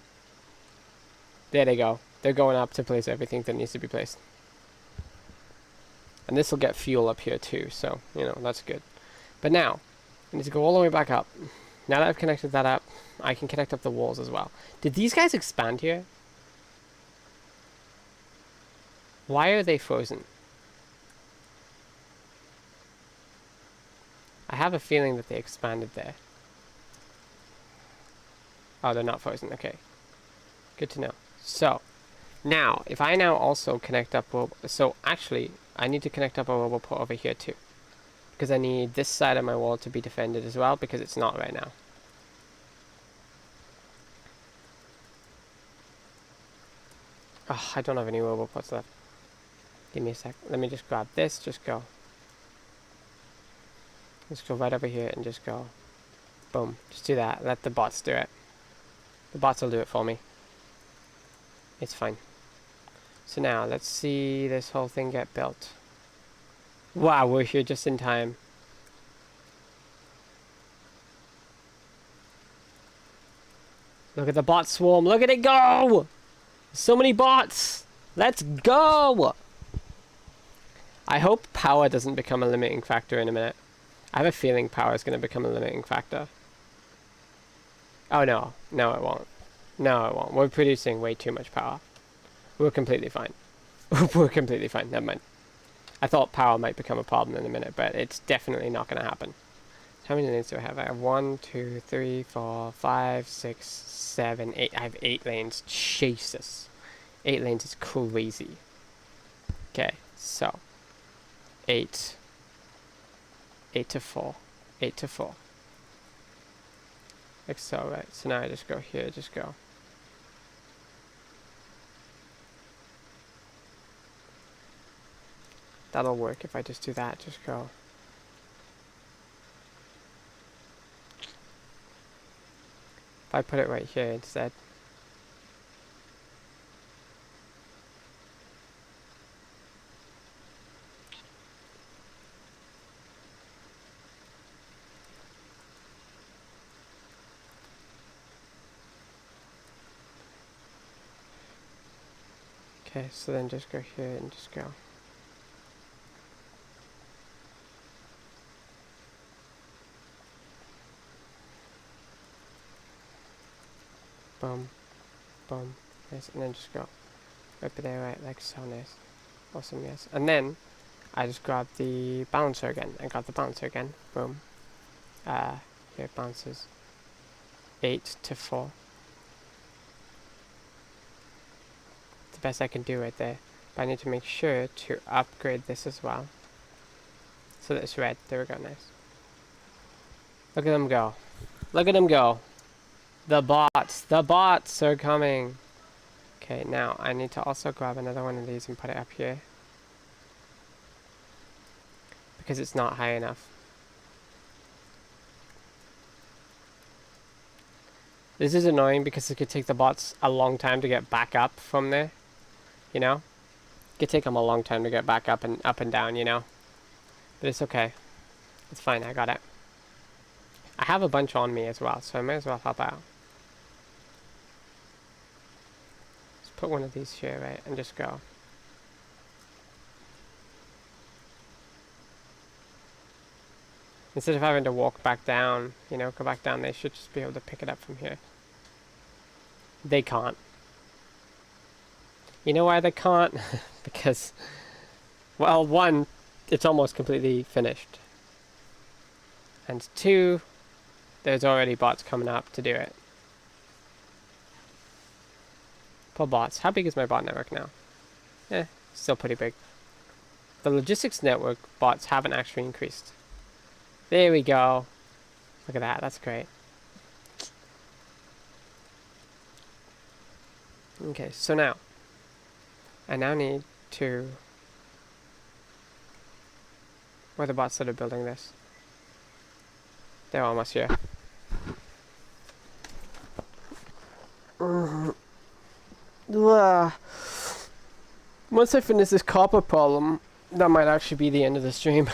There they go. They're going up to place everything that needs to be placed. And this will get fuel up here too, so, you know, that's good. But now, I need to go all the way back up. Now that I've connected that up, I can connect up the walls as well. Did these guys expand here? Why are they frozen? I have a feeling that they expanded there. Oh, they're not frozen. Okay. Good to know. So, now, if I now also connect up... So, actually, I need to connect up a roboport over here too. Because I need this side of my wall to be defended as well, because it's not right now. Oh, I don't have any roboports left. Give me a sec. Let me just grab this. Just go. Let's go right over here and just go. Boom. Just do that. Let the bots do it. The bots will do it for me. It's fine. So now, let's see this whole thing get built. Wow, we're here just in time. Look at the bot swarm. Look at it go! So many bots! Let's go! I hope power doesn't become a limiting factor in a minute. I have a feeling power is going to become a limiting factor. Oh no. No, it won't. No, it won't. We're producing way too much power. We're completely fine. We're completely fine. Never mind. I thought power might become a problem in a minute, but it's definitely not going to happen. How many lanes do I have? I have 1, 2, 3, 4, 5, 6, 7, 8. I have 8 lanes. Jesus. 8 lanes is crazy. Okay, so 8. 8 to 4. 8 to 4. Like so, right? So now I just go here, just go. That'll work if I just do that, just go. If I put it right here instead. Okay, so then just go here and just go. Boom, boom, nice, and then just go. Right there, right, like so nice. Awesome, yes. And then, I just grab the balancer again. I got the balancer again, boom. Here it bounces. 8 to 4. The best I can do right there. But I need to make sure to upgrade this as well. So that it's red. There we go, nice. Look at them go. Look at them go. The bots are coming. Okay, now I need to also grab another one of these and put it up here. Because it's not high enough. This is annoying because it could take the bots a long time to get back up from there. You know? It could take them a long time to get back up and down, you know? But it's okay. It's fine, I got it. I have a bunch on me as well, so I might as well help out. Let's put one of these here, right, and just go. Instead of having to walk back down, you know, go back down, they should just be able to pick it up from here. They can't. You know why they can't? Because, well, 1, it's almost completely finished. And 2, there's already bots coming up to do it. Poor bots. How big is my bot network now? Still pretty big. The logistics network bots haven't actually increased. There we go. Look at that. That's great. Okay, so now. I now need to... Where are the bots that are building this? They're almost here. Once I finish this copper problem, that might actually be the end of the stream.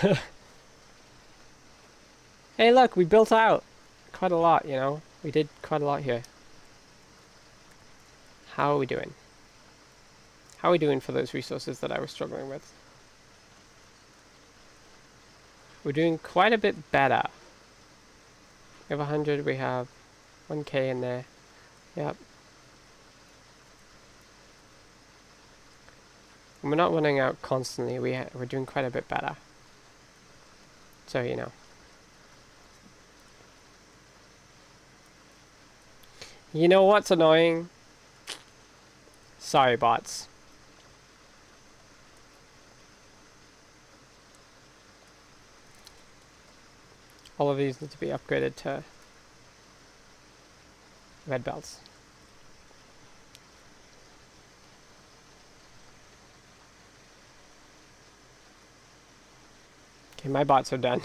Hey look, we built out quite a lot, you know? We did quite a lot here. How are we doing? How are we doing for those resources that I was struggling with? We're doing quite a bit better. We have 100, we have 1k in there. Yep. And we're not running out constantly, we're doing quite a bit better. So, you know. You know what's annoying? Sorry, bots. All of these need to be upgraded to red belts. Okay, my bots are done.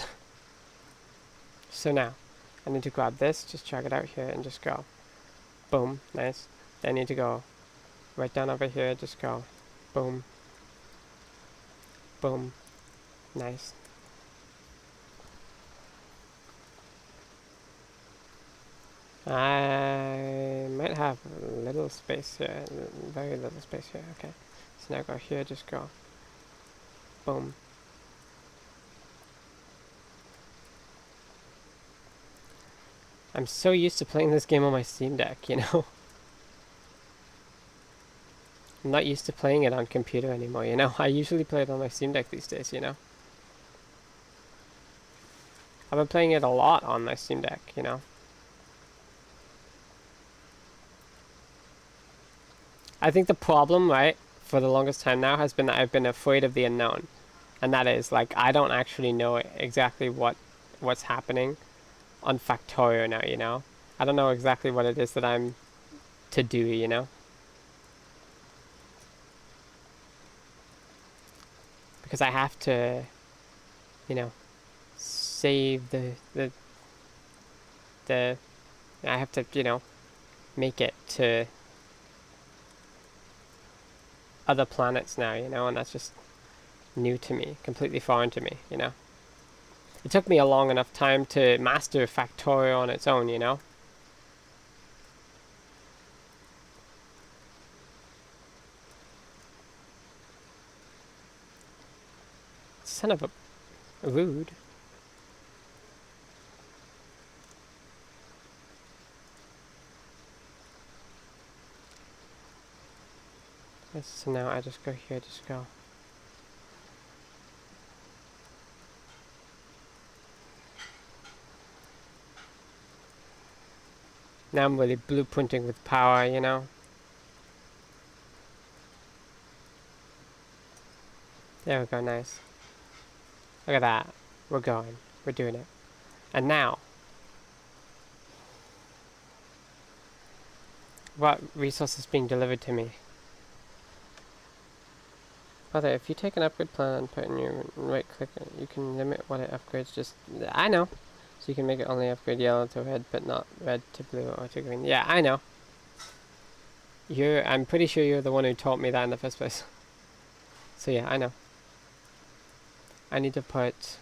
So now, I need to grab this, just drag it out here and just go. Boom, nice. Then I need to go right down over here, just go. Boom. Boom. Nice. I might have a little space here, very little space here, okay. So now go here, just go. Boom. I'm so used to playing this game on my Steam Deck, you know? I'm not used to playing it on computer anymore, you know? I usually play it on my Steam Deck these days, you know? I've been playing it a lot on my Steam Deck, you know? I think the problem, right, for the longest time now has been that I've been afraid of the unknown. And that is, like, I don't actually know exactly what's happening on Factorio now, you know? I don't know exactly what it is that I'm to do, you know? Because I have to, you know, save the I have to, you know, make it to other planets now, you know, and that's just new to me, completely foreign to me, you know. It took me a long enough time to master Factorio on its own, you know. Son of a rude. So now I just go here, just go. Now I'm really blueprinting with power, you know. There we go, nice. Look at that. We're going. We're doing it. And now, what resource is being delivered to me? Brother, if you take an upgrade plan and put in your right click, you can limit what it upgrades. Just, I know. So you can make it only upgrade yellow to red, but not red to blue or to green. Yeah, I know. I'm pretty sure you're the one who taught me that in the first place. So yeah, I know. I need to put...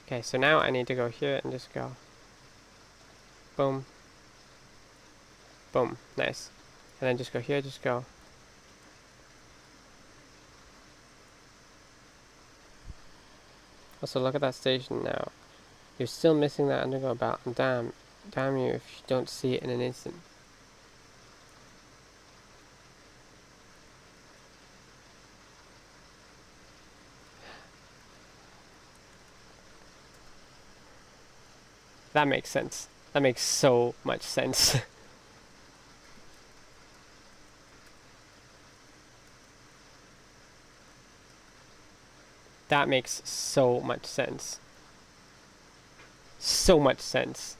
Okay, so now I need to go here and just go. Boom. Boom. Nice. And then just go here, just go. Also, look at that station now. You're still missing that undergo about. Damn you if you don't see it in an instant. That makes sense. That makes so much sense. That makes so much sense. So much sense.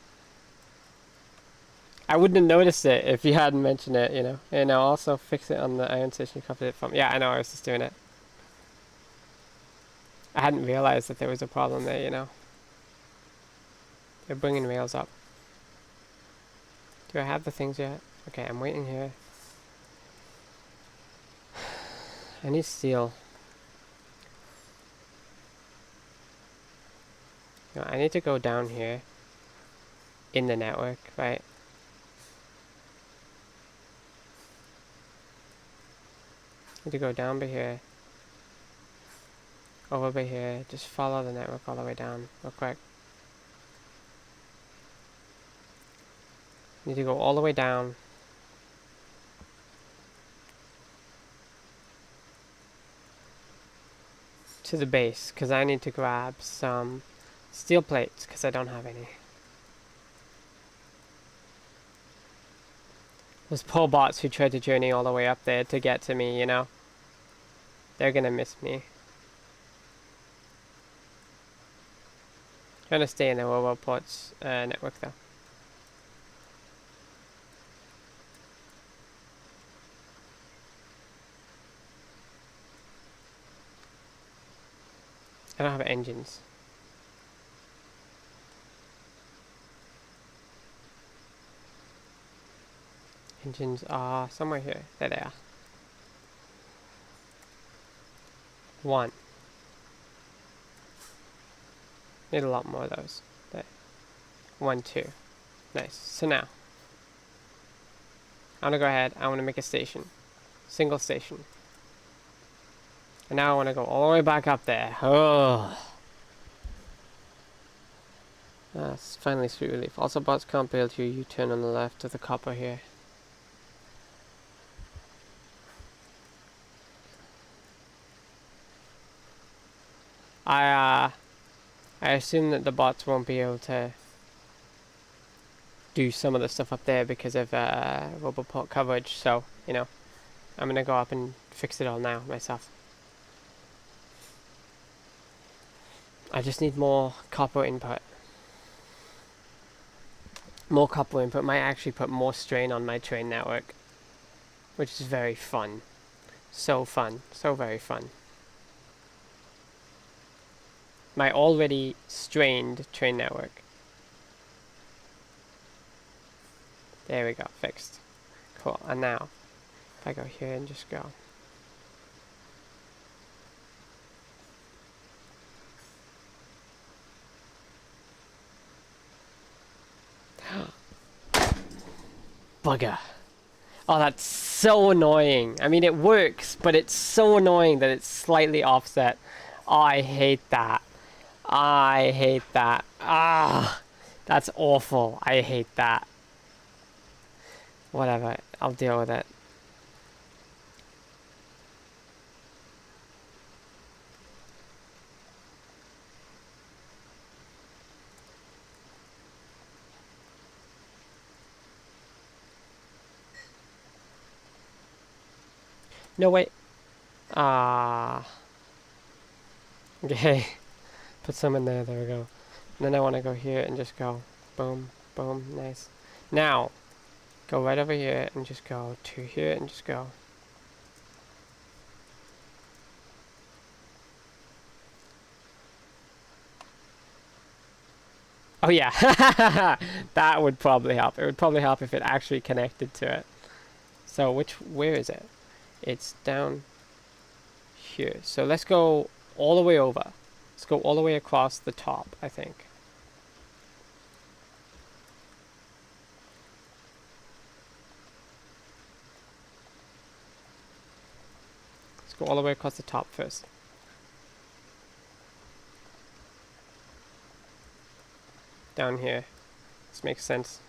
I wouldn't have noticed it if you hadn't mentioned it, you know. And I'll also fix it on the iron station you covered it from. Yeah, I know, I was just doing it. I hadn't realized that there was a problem there, you know. They're bringing rails up. Do I have the things yet? Okay, I'm waiting here. I need steel. No, I need to go down here in the network, right? I need to go down by here, over by here, just follow the network all the way down real quick. Need to go all the way down. To the base, because I need to grab some steel plates, because I don't have any. Those poor bots who tried to journey all the way up there to get to me, you know. They're gonna miss me. Trying to stay in the Roboports network though. I don't have engines. Engines are somewhere here. There they are. 1. Need a lot more of those. There. 1, 2. Nice. So now, I want to go ahead. I want to make a station. Single station. And now I want to go all the way back up there. Oh. That's finally sweet relief. Also, bots can't build your U-turn on the left of the copper here. I assume that the bots won't be able to do some of the stuff up there because of Roboport coverage. So, you know, I'm gonna go up and fix it all now myself. I just need more copper input. More copper input might actually put more strain on my train network, which is very fun. So fun. So very fun. My already strained train network. There we go, fixed. Cool, and now, if I go here and just go. Bugger. Oh, that's so annoying. I mean, it works, but it's so annoying that it's slightly offset. Oh, I hate that. I hate that. Ah, that's awful. I hate that. Whatever, I'll deal with it. No, wait. Ah. Okay. Put some in there. There we go. And then I want to go here and just go boom, boom. Nice. Now, go right over here and just go to here and just go. Oh yeah. That would probably help. It would probably help if it actually connected to it. So where is it? It's down here. So let's go all the way over. Let's go all the way across the top, I think. Let's go all the way across the top first. Down here. This makes sense.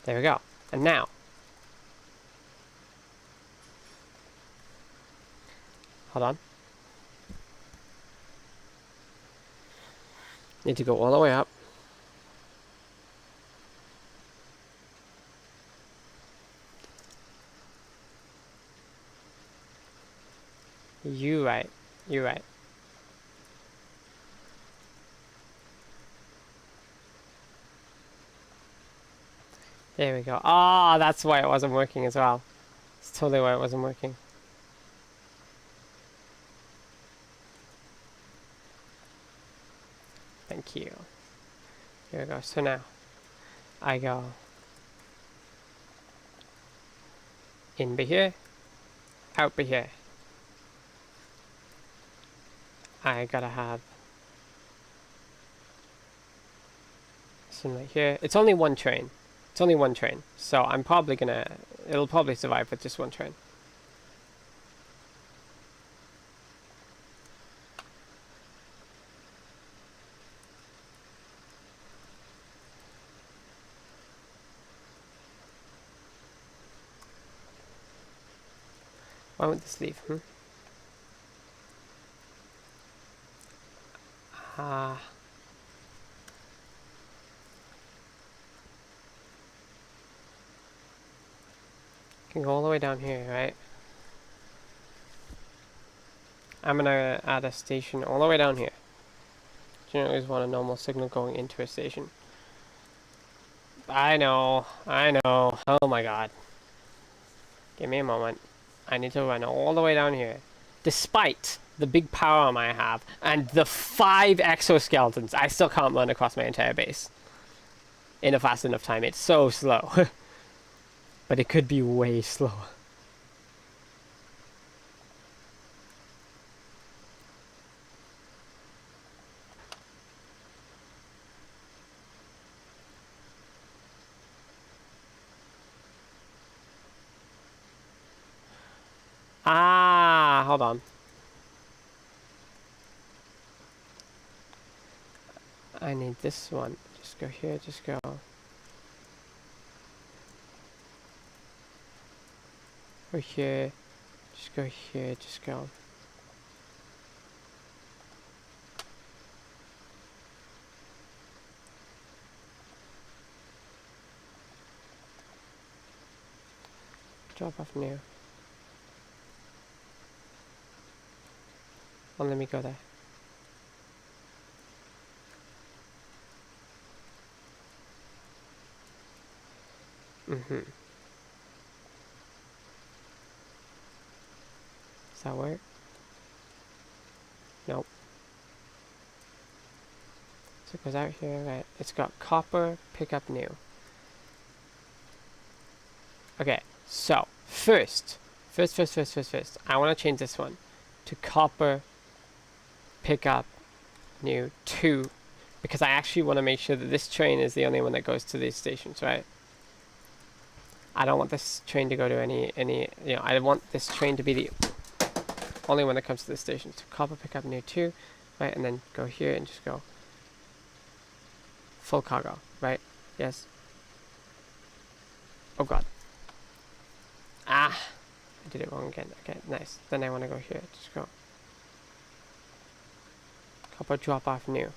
There we go. And now, hold on. Need to go all the way up. You right. You right. There we go. Ah, that's why it wasn't working as well. It's totally why it wasn't working. Thank you. Here we go. So now, I go in by here, out by here. I gotta have this one right here. It's only one train. It's only one train. So I'm probably gonna, it'll probably survive with just one train. Why won't this leave? Can go all the way down here, right? I'm gonna add a station all the way down here. You always want a normal signal going into a station. I know. Oh my god. Give me a moment. I need to run all the way down here. Despite the big power arm I have and the 5 exoskeletons, I still can't run across my entire base in a fast enough time. It's so slow. But it could be way slower. Ah, hold on. I need this one. Just go here, just go. Go here, just go here, just go. Drop off new. Oh, let me go there. Does that work? Nope. So it goes out here, right? It's got copper, pick up new. Okay, so first, I want to change this one to copper, pick up new 2, because I actually want to make sure that this train is the only one that goes to these stations, right? I don't want this train to go to any, you know, I want this train to be the only one that comes to the station. So copper, pick up new 2, right? And then go here and just go full cargo, right? Yes. Oh god. Ah! I did it wrong again. Okay, nice. Then I want to go here. Just go. Copper, drop off new.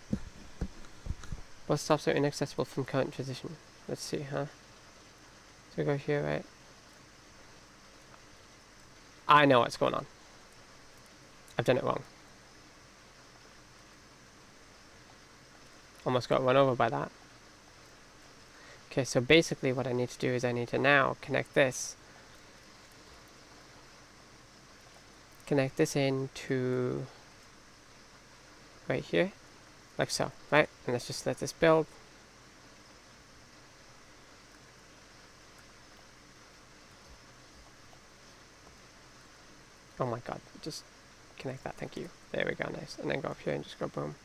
Both stops are inaccessible from current position. Let's see, huh? So go here, right? I know what's going on. I've done it wrong. Almost got run over by that. Okay, so basically what I need to do is I need to now connect this. Connect this into right here. Like so, right? And let's just let this build. Oh my god, just connect that, thank you. There we go, nice. And then go up here and just go boom.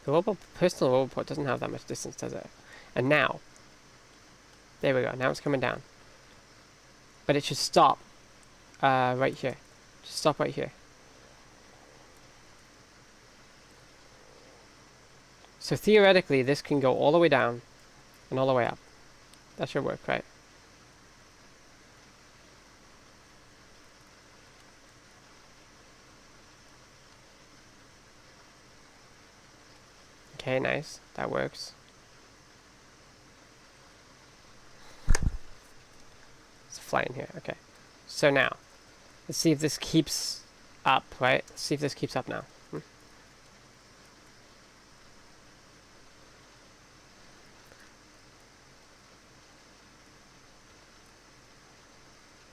The personal roboport doesn't have that much distance, does it? And now, there we go, now it's coming down. But it should stop right here. Just stop right here. So theoretically, this can go all the way down and all the way up. That should work, right? Okay, nice. That works. It's a fly in here. Okay. So now, let's see if this keeps up, right? Let's see if this keeps up now.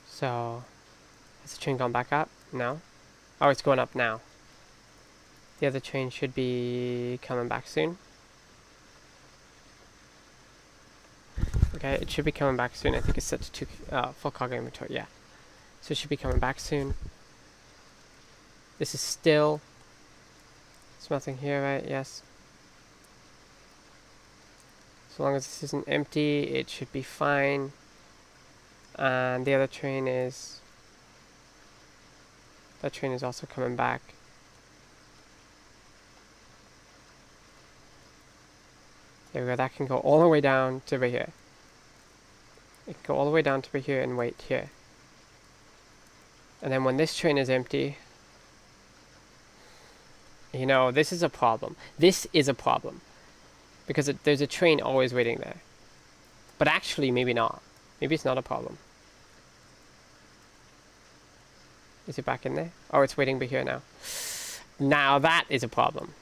So, has the train gone back up? No. Oh, it's going up now. The other train should be coming back soon. Okay, it should be coming back soon. I think it's set to full cargo inventory. Yeah. So it should be coming back soon. This is still smelting here, right? Yes. So long as this isn't empty, it should be fine. And the other train is... that train is also coming back. There we go, that can go all the way down to right here. It can go all the way down to right here and wait here. And then when this train is empty... you know, this is a problem. This is a problem. Because there's a train always waiting there. But actually, maybe not. Maybe it's not a problem. Is it back in there? Oh, it's waiting to be here now. Now that is a problem.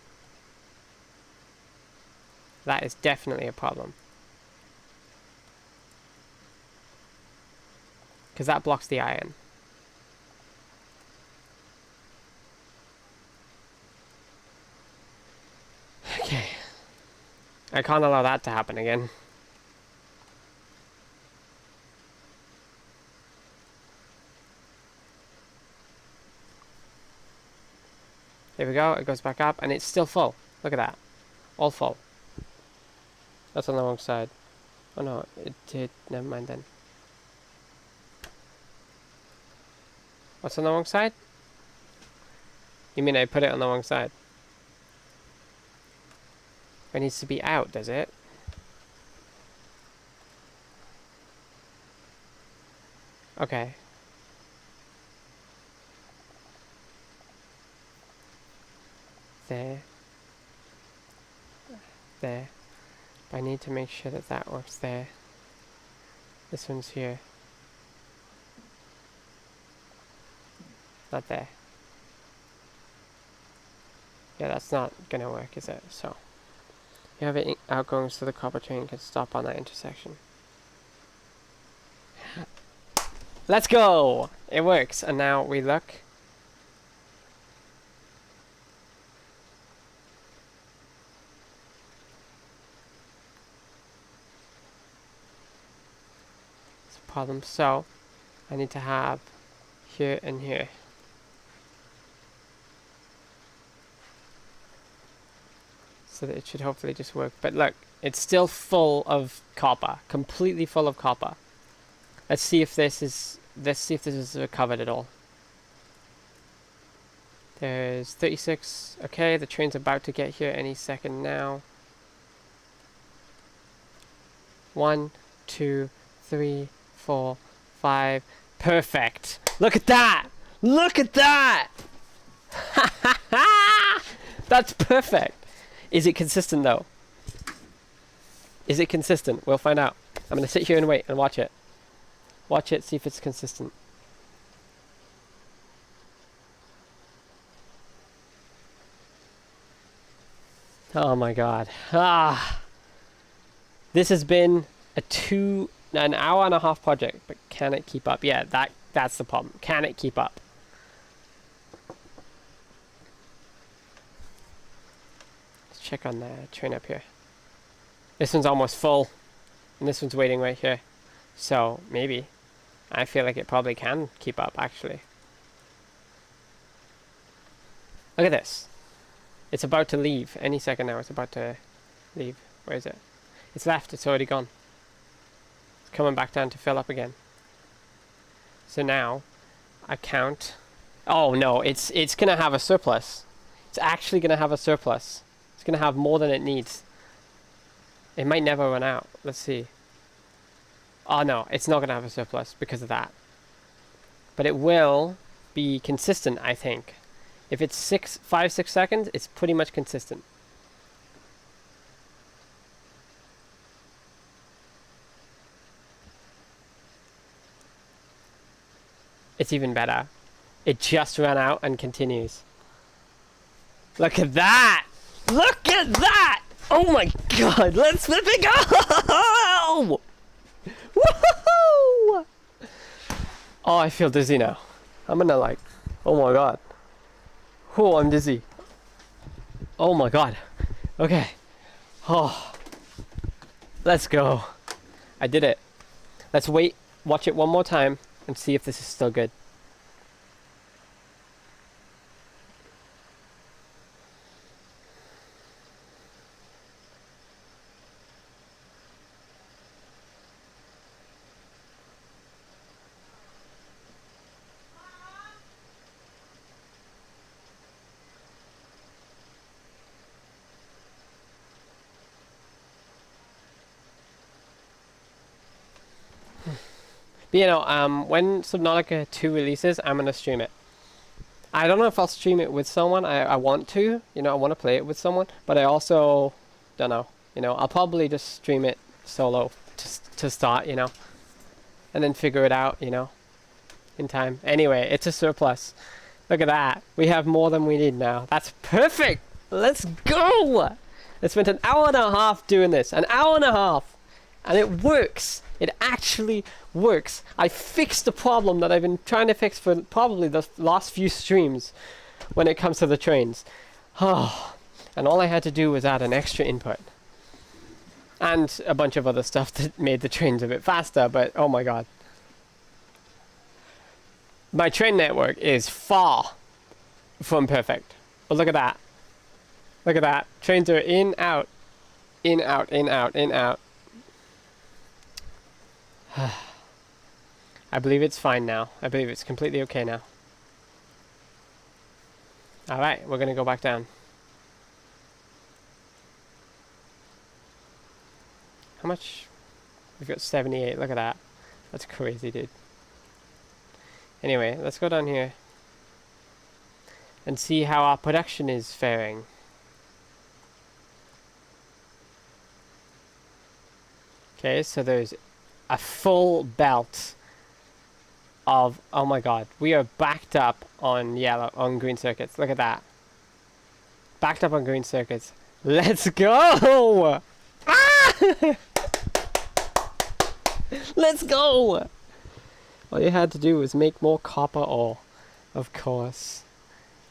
That is definitely a problem. Because that blocks the iron. Okay. I can't allow that to happen again. There we go, it goes back up, and it's still full. Look at that. All full. That's on the wrong side. Oh no, it did. Never mind then. What's on the wrong side? You mean I put it on the wrong side? It needs to be out, does it? Okay. There. There. But I need to make sure that that works there. This one's here. Not there. Yeah, that's not gonna work, is it? So, you have it outgoing so the copper train can stop on that intersection. Let's go! It works, and now we look. It's a problem, so I need to have here and here. So that it should hopefully just work. But look, it's still full of copper. Completely full of copper. Let's see if this is recovered at all. There's 36. Okay, the train's about to get here any second now. 1, 2, 3, 4, 5. Perfect. Look at that. Look at that. That's perfect. Is it consistent though? Is it consistent? We'll find out. I'm going to sit here and wait and watch it. Watch it, see if it's consistent. Oh my god. Ah. This has been an hour and a half project, but can it keep up? Yeah, that's the problem. Can it keep up? Let's check on the train up here. This one's almost full, and this one's waiting right here. So, maybe. I feel like it probably can keep up, actually. Look at this. It's about to leave. Any second now, it's about to leave. Where is it? It's left. It's already gone. It's coming back down to fill up again. So now, I count. Oh, no. It's going to have a surplus. It's actually going to have a surplus. It's going to have more than it needs. It might never run out. Let's see. Oh no, it's not going to have a surplus because of that. But it will be consistent, I think. If it's 5, 6 seconds, it's pretty much consistent. It's even better. It just ran out and continues. Look at that! Look at that! Oh my god, let's flip it go! Woohoo! Oh, I feel dizzy now. I'm gonna like, oh my god. Oh, I'm dizzy. Oh my god. Okay. Oh. Let's go. I did it. Let's wait, watch it one more time, and see if this is still good. But, you know, when Subnautica 2 releases, I'm gonna stream it. I don't know if I'll stream it with someone. I want to, you know, I want to play it with someone, but I also don't know. You know, I'll probably just stream it solo to start, you know, and then figure it out, you know. in time. Anyway, it's a surplus. Look at that. We have more than we need now. That's perfect. Let's go. I spent an hour and a half doing this. An hour and a half. And it works. It actually works. I fixed the problem that I've been trying to fix for probably the last few streams when it comes to the trains. Oh, and all I had to do was add an extra input. And a bunch of other stuff that made the trains a bit faster, but oh my god. My train network is far from perfect. But look at that. Look at that. Trains are in, out. In, out, in, out, in, out. I believe it's fine now. I believe it's completely okay now. Alright, we're going to go back down. How much? We've got 78. Look at that. That's crazy, dude. Anyway, let's go down here and see how our production is faring. Okay, so there's a full belt of, oh my god, we are backed up on green circuits. Look at that. Backed up on green circuits. Let's go! Ah! Let's go! All you had to do was make more copper ore. Of course.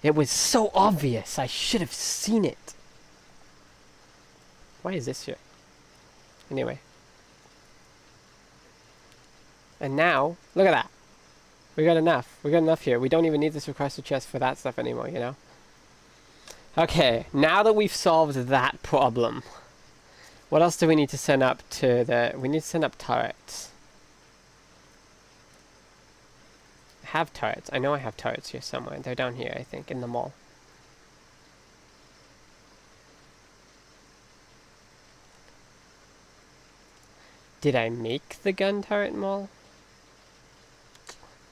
It was so obvious. I should have seen it. Why is this here? Anyway. And now, look at that. We got enough. We got enough here. We don't even need this requester chest for that stuff anymore, you know? Okay, now that we've solved that problem, what else do we need to send up to the... We need to send up turrets. I have turrets. I know I have turrets here somewhere. They're down here, I think, in the mall. Did I make the gun turret mall?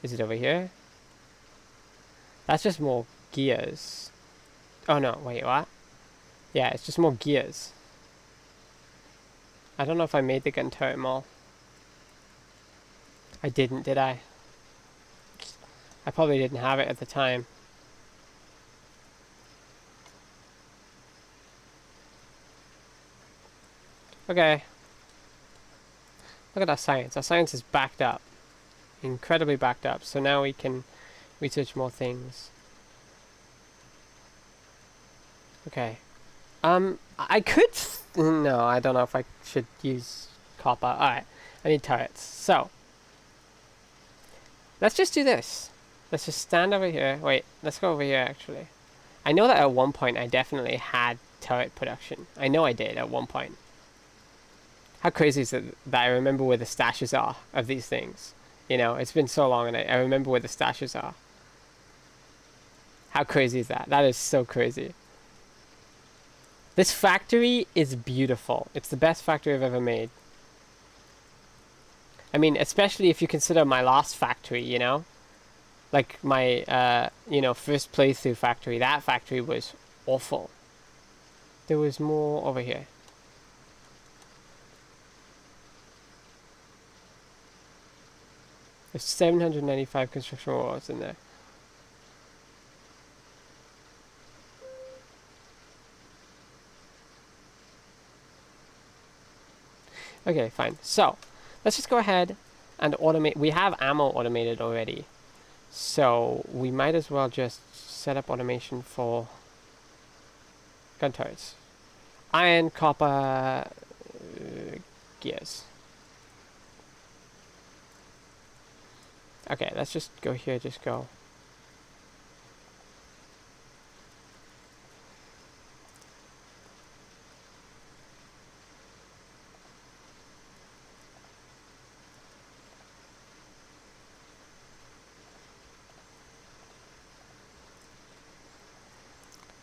Is it over here? That's just more gears. Oh no, wait, what? Yeah, it's just more gears. I don't know if I made the gun turret mall. I didn't, did I? I probably didn't have it at the time. Okay. Look at our science. Our science is backed up. Incredibly backed up. So now we can research more things. Okay. I could... No, I don't know if I should use copper. Alright. I need turrets. So. Let's just do this. Let's just stand over here. Wait, let's go over here actually. I know that at one point I definitely had turret production. I know I did at one point. How crazy is it that I remember where the stashes are of these things? You know, it's been so long and I remember where the stashes are. How crazy is that? That is so crazy. This factory is beautiful. It's the best factory I've ever made. I mean, especially if you consider my last factory, you know? Like my, you know, first playthrough factory. That factory was awful. There was more over here. There's 795 construction walls in there. Okay, fine. So, let's just go ahead and automate. We have ammo automated already. So, we might as well just set up automation for gun turrets. Iron, copper, gears. Okay, let's just go here, just go.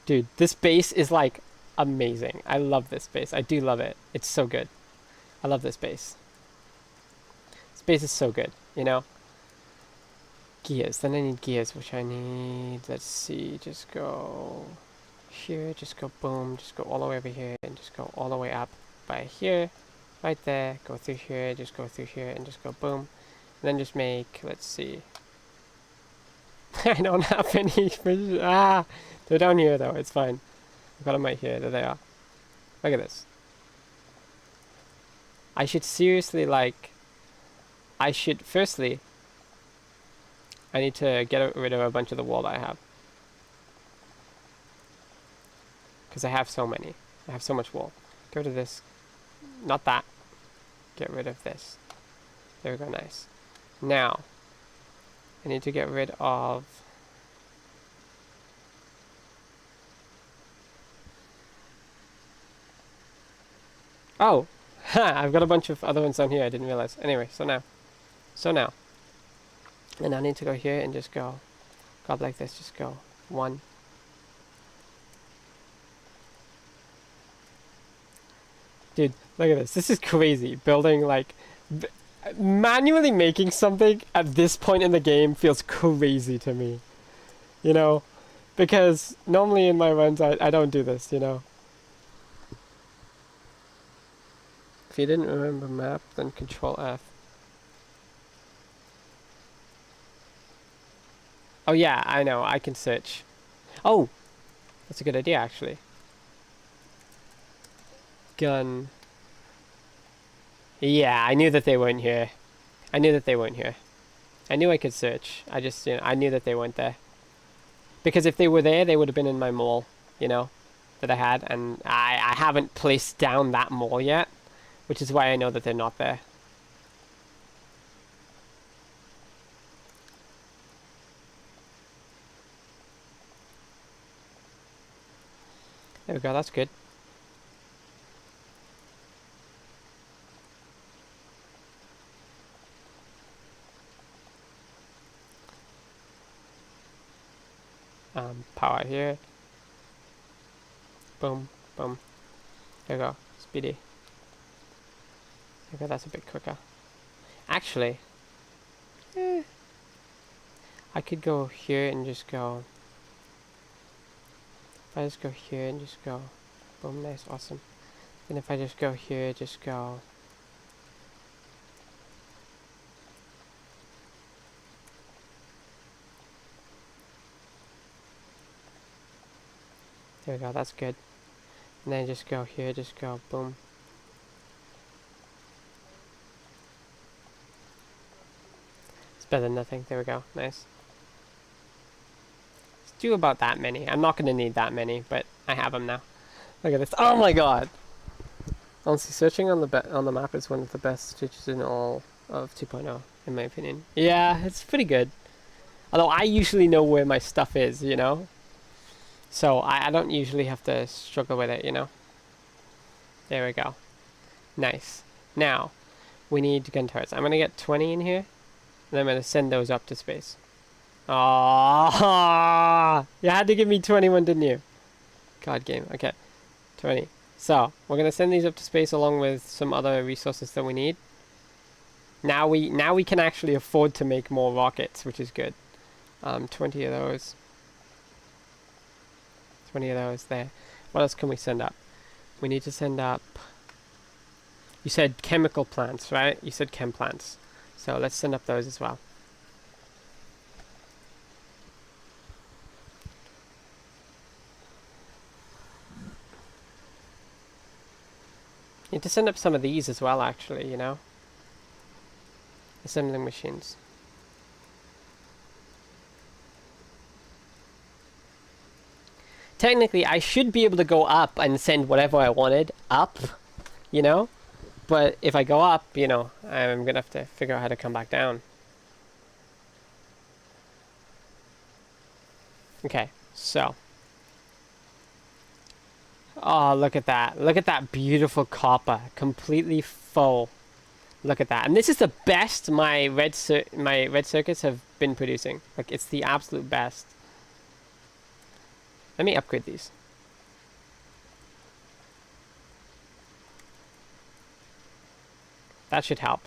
Dude, this base is like amazing. I love this base. I do love it. It's so good. I love this base. This base is so good, you know? Gears. Then I need gears, which I need, let's see, just go here, just go boom, just go all the way over here, and just go all the way up by here, right there, go through here, just go through here, and just go boom. And then just make, let's see, I don't have any fish. Ah, they're down here though. It's fine. I've got them right here. There they are. Look at this. I should seriously firstly, I need to get rid of a bunch of the wool that I have. Because I have so many. I have so much wool. Get rid of this. Not that. Get rid of this. There we go, nice. Now, I need to get rid of... Oh! Ha! I've got a bunch of other ones down here I didn't realize. Anyway, so now. And I need to go here and just go up like this. Just go 1. Dude, look at this. This is crazy. Building, like... manually making something at this point in the game feels crazy to me. You know? Because normally in my runs, I don't do this, you know? If you didn't remember map, then Control F. Oh yeah, I know. I can search. Oh! That's a good idea, actually. Gun. Yeah, I knew that they weren't here. I knew I could search. I just, I knew that they weren't there. Because if they were there, they would have been in my mall, you know, that I had. And I haven't placed down that mall yet, which is why I know that they're not there. There we go, that's good. Power here. Boom, boom. There we go, speedy. There we go, that's a bit quicker. Actually, I could go here and just go. If I just go here and just go, boom, nice, awesome. And if I just go here, just go. There we go, that's good. And then just go here, just go, boom. It's better than nothing, there we go, nice. Let's do about that many. I'm not going to need that many, but I have them now. Look at this, oh my god! Honestly, searching on the map is one of the best features in all of 2.0, in my opinion. Yeah, it's pretty good. Although I usually know where my stuff is, you know? So I don't usually have to struggle with it, you know? There we go. Nice. Now, we need gun turrets. I'm going to get 20 in here, and I'm going to send those up to space. Oh, you had to give me 21, didn't you? God game. Okay, 20. So, we're going to send these up to space along with some other resources that we need. Now we can actually afford to make more rockets, which is good. 20 of those. 20 of those there. What else can we send up? We need to send up... You said chemical plants, right? You said chem plants. So let's send up those as well. Need to send up some of these as well, actually, you know? Assembling machines. Technically, I should be able to go up and send whatever I wanted up, you know? But if I go up, you know, I'm going to have to figure out how to come back down. Okay, so. Oh, look at that. Look at that beautiful copper. Completely full. Look at that. And this is the best my red circuits have been producing. Like, it's the absolute best. Let me upgrade these. That should help.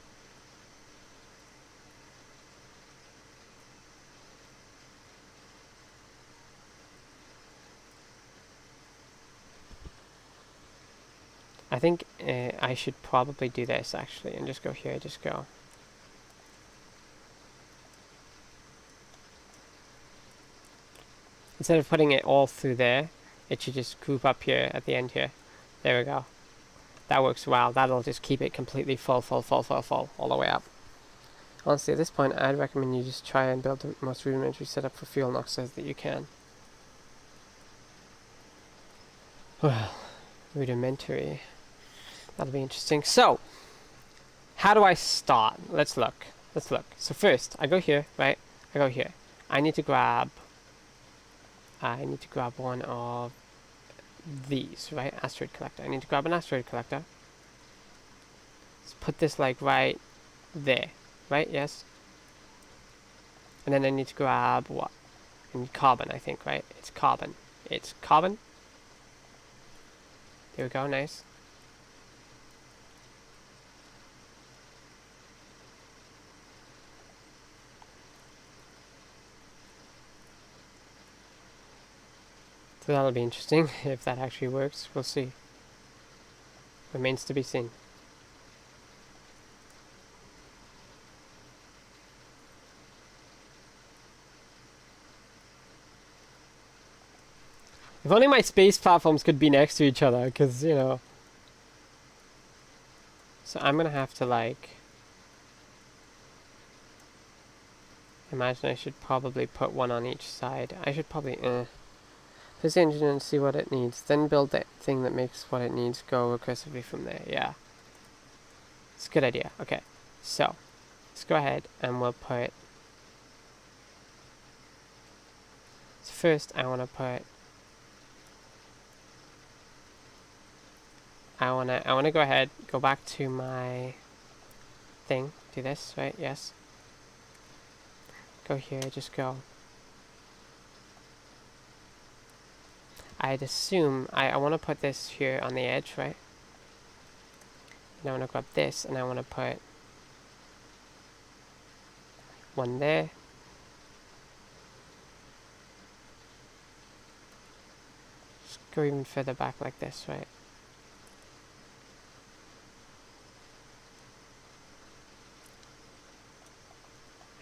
I think I should probably do this actually and just go here, just go. instead of putting it all through there, it should just group up here at the end here. There we go. That works well. That'll just keep it completely full all the way up. Honestly, at this point, I'd recommend you just try and build the most rudimentary setup for fuel and oxides that you can. Well, rudimentary. That'll be interesting. So, how do I start? Let's look. So first, I go here, right? I go here. I need to grab one of these, right? Asteroid collector. I need to grab an asteroid collector. Let's put this like right there, right? Yes. And then I need to grab what? I need carbon, I think, right? It's carbon. There we go, nice. So that'll be interesting if that actually works. We'll see. Remains to be seen. If only my space platforms could be next to each other, because, you know. So I'm going to have to, like... Imagine I should probably put one on each side. I should probably... Fix the engine and see what it needs. Then build that thing that makes what it needs go recursively from there. Yeah. It's a good idea. Okay. So, let's go ahead and we'll put... So first, I want to put... I wanna go ahead, go back to my thing, do this, right? Yes. Go here, just go. I'd assume I want to put this here on the edge, right? And I want to grab this, and I want to put one there. Just go even further back like this, right?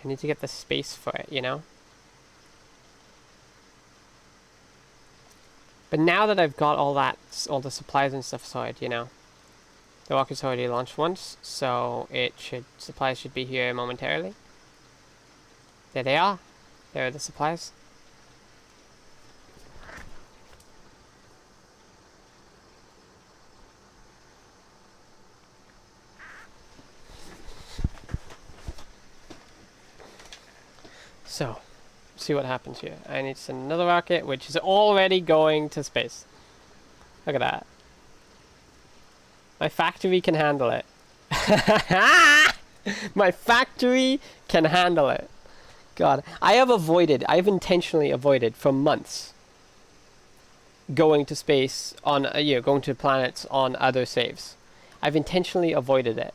I need to get the space for it, you know? But now that I've got all the supplies and stuff sorted, you know, the rocket's already launched once, so supplies should be here momentarily. There they are. There are the supplies. So, see what happens here. I need to send another rocket, which is already going to space. Look at that. My factory can handle it. My factory can handle it. God, I've intentionally avoided for months going to space on, going to planets on other saves. I've intentionally avoided it.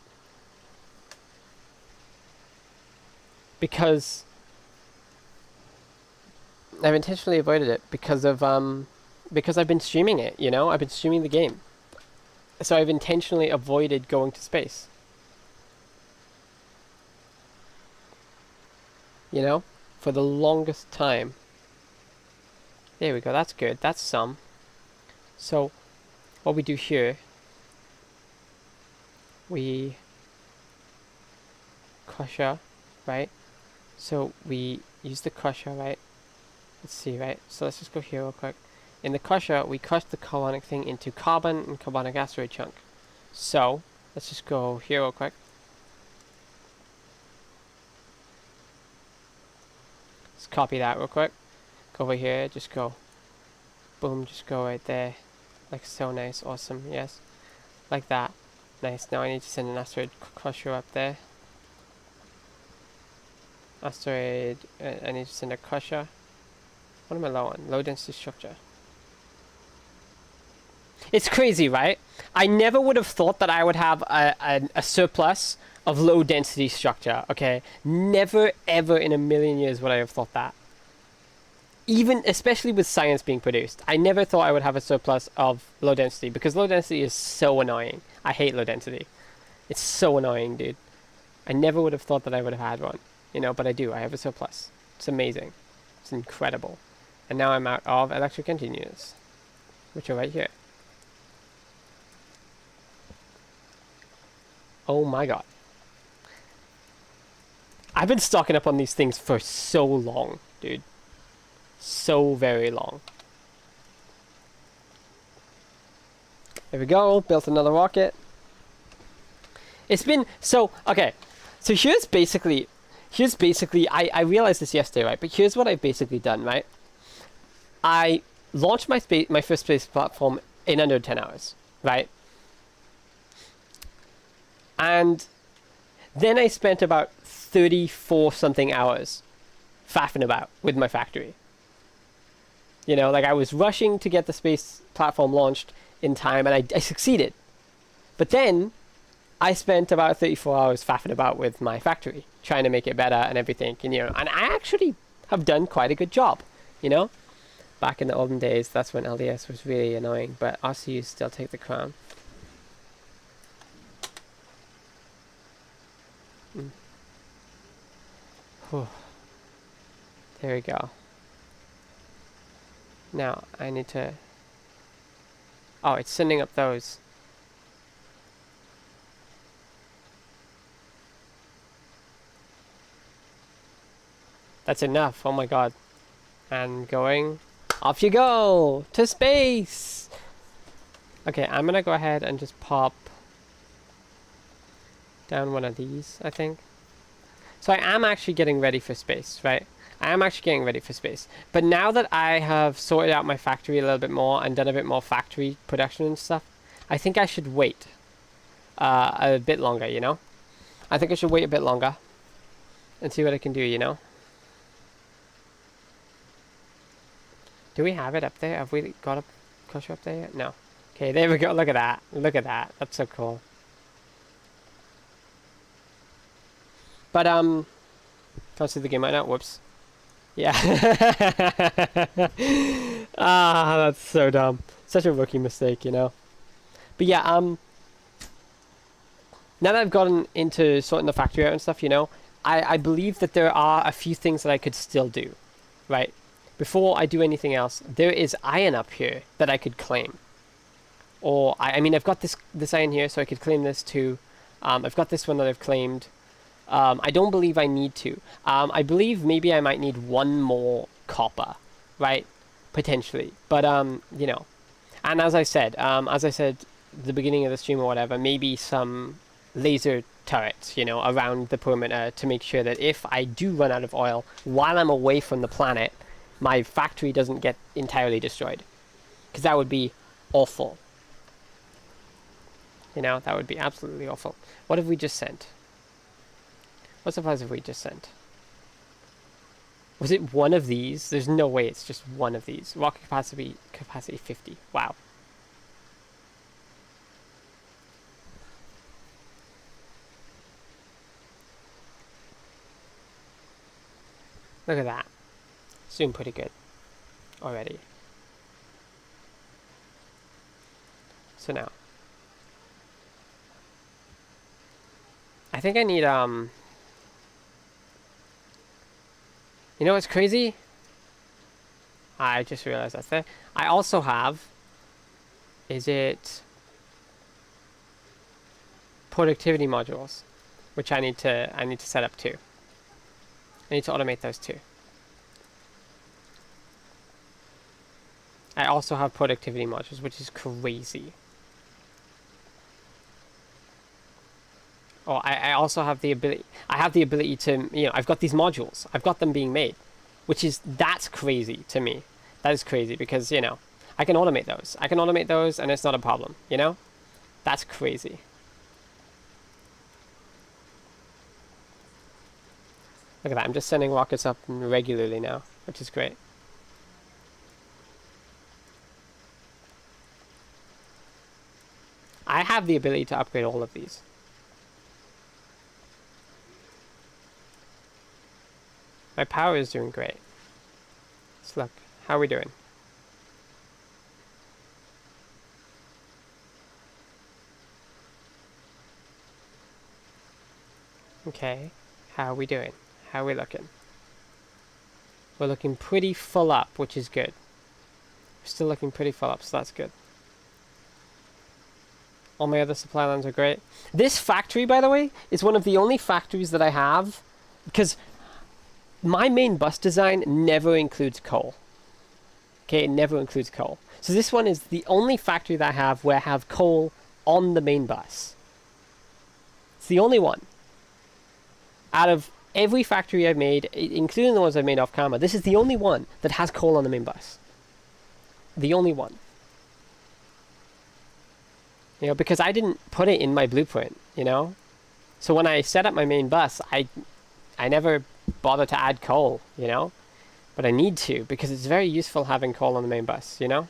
Because I've been streaming it, you know? I've been streaming the game. So I've intentionally avoided going to space. You know? For the longest time. There we go, that's good. That's some. So, what we do here... We... Crusher, right? So, we use the crusher, right? Let's see, right? So let's just go here real quick. In the crusher, we crush the carbonic thing into carbon and carbonic asteroid chunk. So, let's just go here real quick. Let's copy that real quick. Go over here, just go. Boom, just go right there. Like so nice, awesome, yes. Like that. Nice, now I need to send an asteroid crusher up there. Asteroid, I need to send a crusher. What am I low on? Low density structure. It's crazy, right? I never would have thought that I would have a surplus of low density structure, okay? Never, ever in a million years would I have thought that. Even, especially with science being produced, I never thought I would have a surplus of low density, because low density is so annoying. I hate low density. It's so annoying, dude. I never would have thought that I would have had one, you know, but I do. I have a surplus. It's amazing. It's incredible. And now I'm out of electric engine units, which are right here. Oh my god. I've been stocking up on these things for so long, dude. So very long. There we go, built another rocket. It's been, so, okay. So here's basically, I realized this yesterday, right? But here's what I've basically done, right? I launched my first space platform in under 10 hours, right? And then I spent about 34 something hours faffing about with my factory. You know, like I was rushing to get the space platform launched in time, and I succeeded. But then I spent about 34 hours faffing about with my factory, trying to make it better and everything. And, you know, and I actually have done quite a good job, you know? Back in the olden days, that's when LDS was really annoying, but RCUs still take the crown. There we go. Now, I need to... Oh, it's sending up those. That's enough, oh my god. And going... Off you go! To space! Okay, I'm gonna go ahead and just pop down one of these, I think. So I am actually getting ready for space, right? I am actually getting ready for space. But now that I have sorted out my factory a little bit more and done a bit more factory production and stuff, I think I should wait a bit longer, you know? I think I should wait a bit longer and see what I can do, you know? Do we have it up there? Have we got a crusher up there yet? No. Okay, there we go. Look at that. Look at that. That's so cool. But, can't see the game right now. Whoops. Yeah. Ah, that's so dumb. Such a rookie mistake, you know? But yeah, now that I've gotten into sorting the factory out and stuff, you know, I believe that there are a few things that I could still do, right? Before I do anything else, there is iron up here that I could claim. Or, I mean, I've got this iron here, so I could claim this too. I've got this one that I've claimed. I don't believe I need to. I believe maybe I might need one more copper, right? Potentially. But, you know. And as I said at the beginning of the stream or whatever, maybe some laser turrets, you know, around the perimeter to make sure that if I do run out of oil while I'm away from the planet, my factory doesn't get entirely destroyed. Because that would be awful. You know, that would be absolutely awful. What have we just sent? What supplies have we just sent? Was it one of these? There's no way it's just one of these. Rocket capacity 50. Wow. Look at that. It's doing pretty good already. So now, I think I need, you know what's crazy? I just realized that's there. I also have, is it productivity modules, which I need to set up too. I need to automate those too. I also have productivity modules, which is crazy. Oh, I also have the ability. I have the ability to, you know, I've got these modules. I've got them being made, that's crazy to me. That is crazy because, you know, I can automate those. I can automate those and it's not a problem, you know? That's crazy. Look at that. I'm just sending rockets up regularly now, which is great. I have the ability to upgrade all of these. My power is doing great. So look, how are we doing? Okay, how are we doing? How are we looking? We're looking pretty full up, which is good. We're still looking pretty full up, so that's good. All my other supply lines are great. This factory, by the way, is one of the only factories that I have, because my main bus design never includes coal. Okay, it never includes coal. So this one is the only factory that I have where I have coal on the main bus. It's the only one. Out of every factory I've made, including the ones I've made off camera, this is the only one that has coal on the main bus. The only one. You know, because I didn't put it in my blueprint, you know? So when I set up my main bus, I never bother to add coal, you know? But I need to, because it's very useful having coal on the main bus, you know?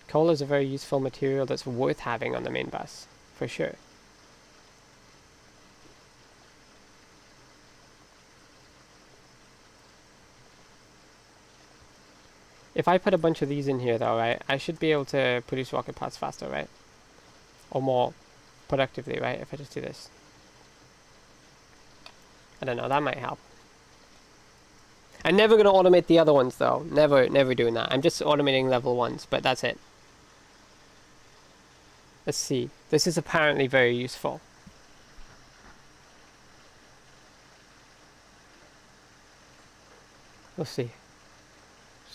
Coal is a very useful material that's worth having on the main bus, for sure. If I put a bunch of these in here though, right, I should be able to produce rocket parts faster, right? Or more productively, right, if I just do this. I don't know, that might help. I'm never going to automate the other ones though. Never doing that. I'm just automating level 1s, but that's it. Let's see. This is apparently very useful. We'll see.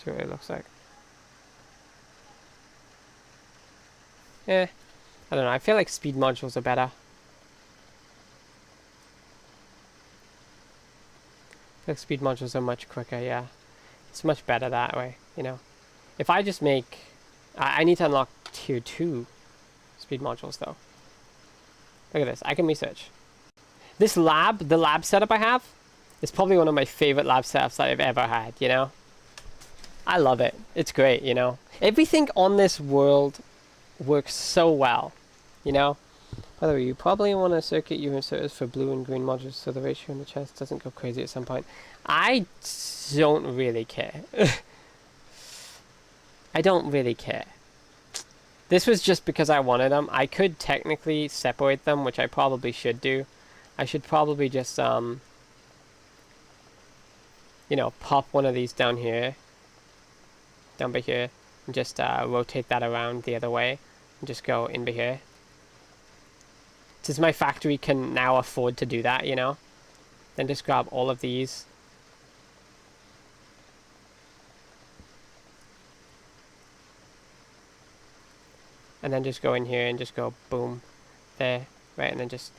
See what it looks like. I don't know. I feel like speed modules are better. I feel like speed modules are much quicker, yeah. It's much better that way, you know. If I just make... I need to unlock tier 2 speed modules, though. Look at this. I can research. This lab, the lab setup I have, is probably one of my favorite lab setups that I've ever had, you know. I love it. It's great, you know. Everything on this world works so well, you know. By the way, you probably want to circuit your inserters for blue and green modules so the ratio in the chest doesn't go crazy at some point. I don't really care. I don't really care. This was just because I wanted them. I could technically separate them, which I probably should do. I should probably just, you know, pop one of these down here. Down by here. And just rotate that around the other way. And just go in by here. Since my factory can now afford to do that, you know. Then just grab all of these. And then just go in here and just go boom. There. Right, and then just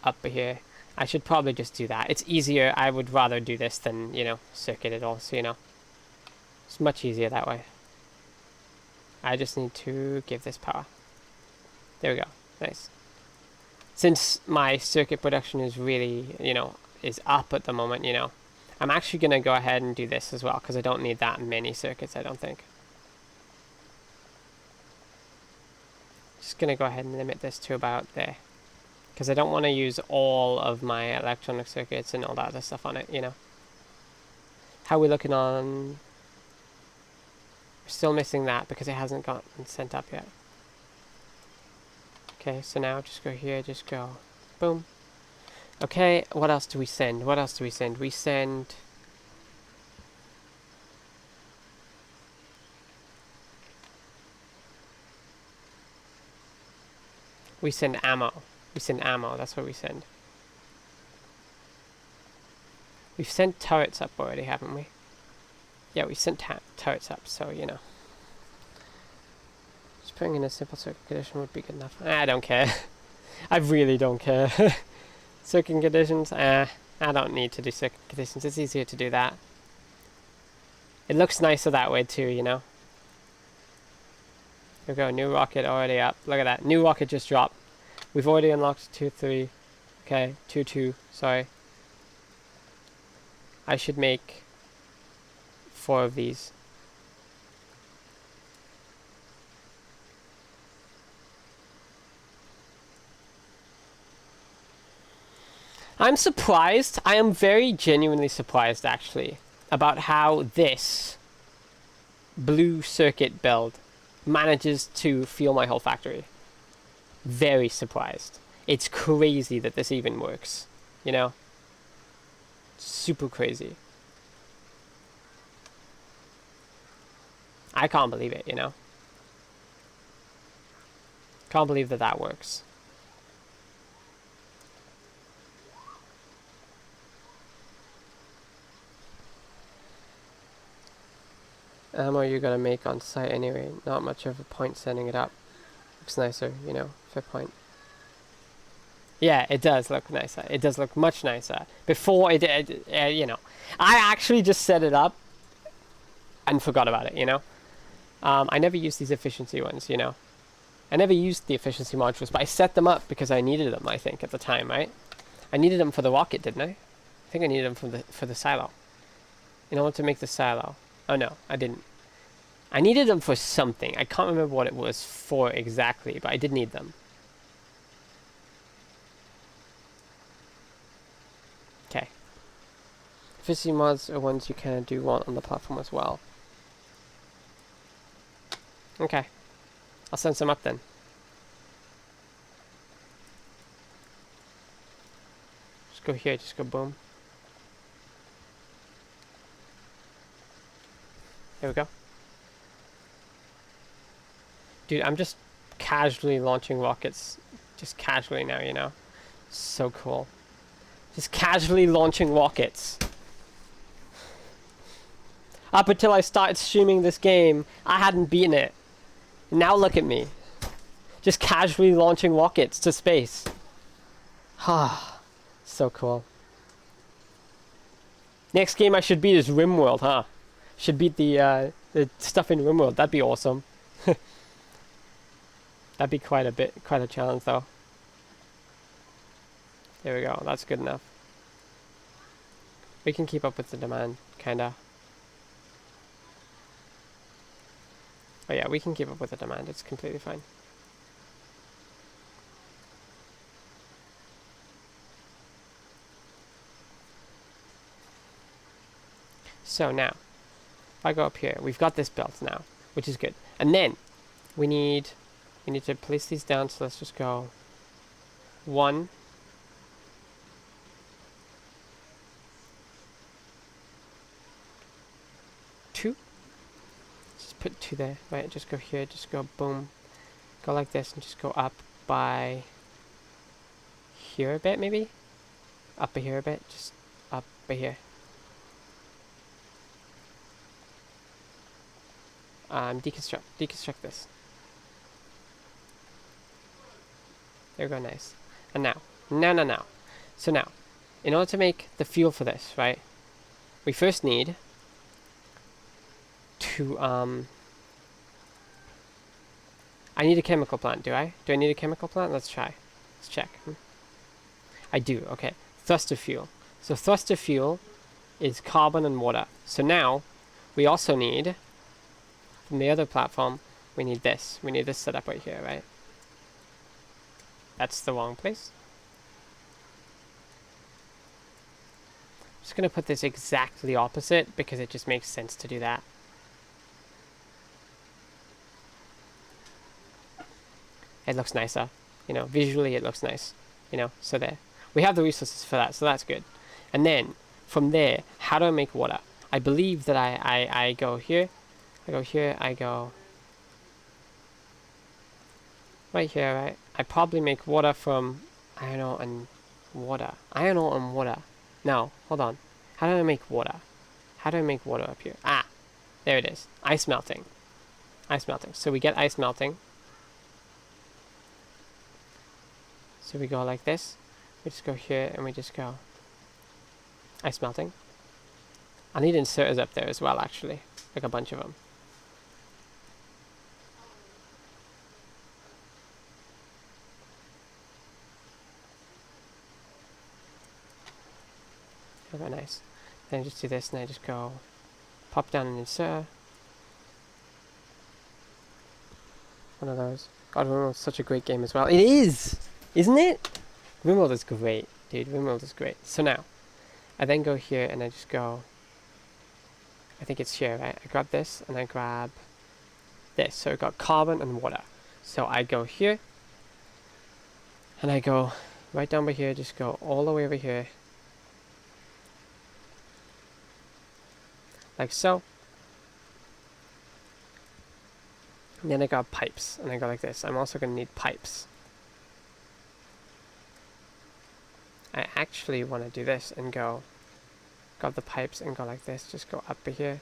up here. I should probably just do that. It's easier. I would rather do this than, you know, circuit it all. So, you know. It's much easier that way. I just need to give this power. There we go. Nice. Since my circuit production is really, you know, is up at the moment, you know, I'm actually going to go ahead and do this as well, because I don't need that many circuits, I don't think. Just going to go ahead and limit this to about there, because I don't want to use all of my electronic circuits and all that other stuff on it, you know. How are we looking on... We're still missing that because it hasn't gotten sent up yet. Okay, so now just go here, just go boom. Okay, what else do we send? What else do we send? We send... We send ammo. We send ammo, that's what we send. We've sent turrets up already, haven't we? Yeah, we sent turrets up, so, you know. Just putting in a simple circuit condition would be good enough. I don't care. I really don't care. Circuit conditions, I don't need to do circuit conditions. It's easier to do that. It looks nicer that way too, you know. Here we go, new rocket already up. Look at that, new rocket just dropped. We've already unlocked 2, 3. Okay, 2, 2, sorry. I should make 4 of these. I'm surprised. I am very genuinely surprised, actually, about how this blue circuit build manages to fuel my whole factory. Very surprised. It's crazy that this even works, you know? Super crazy. I can't believe it, you know? Can't believe that that works. Ammo you're gonna make on site anyway. Not much of a point setting it up. Looks nicer, you know, fair point. Yeah, it does look nicer. It does look much nicer. Before you know, I actually just set it up and forgot about it, you know? I never used these efficiency ones, you know? I never used the efficiency modules, but I set them up because I needed them, I think, at the time, right? I needed them for the rocket, didn't I? I think I needed them for the silo. In order to make the silo. Oh no, I didn't. I needed them for something. I can't remember what it was for exactly, but I did need them. Okay. Efficiency mods are ones you kind of do want on the platform as well. Okay. I'll send some up then. Just go here, just go boom. There we go. Dude, I'm just casually launching rockets. Just casually now, you know? So cool. Just casually launching rockets. Up until I started streaming this game, I hadn't beaten it. Now look at me. Just casually launching rockets to space. Ah, so cool. Next game I should beat is RimWorld, huh? Should beat the stuff in RimWorld. That'd be awesome. That'd be quite a challenge though. There we go, that's good enough. We can keep up with the demand, kinda. Oh yeah, we can keep up with the demand, it's completely fine. So now, if I go up here, we've got this built now, which is good. And then, we need to place these down, so let's just go 1, 2. Just put 2 there, right? Just go here, just go boom. Go like this and just go up by here a bit, maybe? Up by here a bit, just up by here. Deconstruct this. There we go, nice. And now. So now, in order to make the fuel for this, right? We first need to, I need a chemical plant, do I? Do I need a chemical plant? Let's try. Let's check. I do, okay. Thruster fuel. So thruster fuel is carbon and water. So now, we also need, from the other platform, we need this. We need this set up right here, right? That's the wrong place. I'm just going to put this exactly opposite because it just makes sense to do that. It looks nicer. You know, visually it looks nice. You know, so there. We have the resources for that, so that's good. And then, from there, how do I make water? I believe that I go here. I go here, I go right here, right? I probably make water from iron ore and water. Iron ore and water. No, hold on. How do I make water? How do I make water up here? Ah, there it is. Ice melting. Ice melting. So we get ice melting. So we go like this. We just go here and we just go ice melting. I need inserters up there as well, actually. Like a bunch of them. Very nice. Then I just do this and I just go pop down an inserter. One of those. God, RimWorld's such a great game as well. It is! Isn't it? RimWorld is great, dude. RimWorld is great. So now, I then go here and I just go, I think it's here, right? I grab this and I grab this. So I got carbon and water. So I go here and I go right down by here, just go all the way over here. Like so. And then I got pipes, and I go like this. I'm also going to need pipes. I actually want to do this and go, grab the pipes and go like this. Just go up here.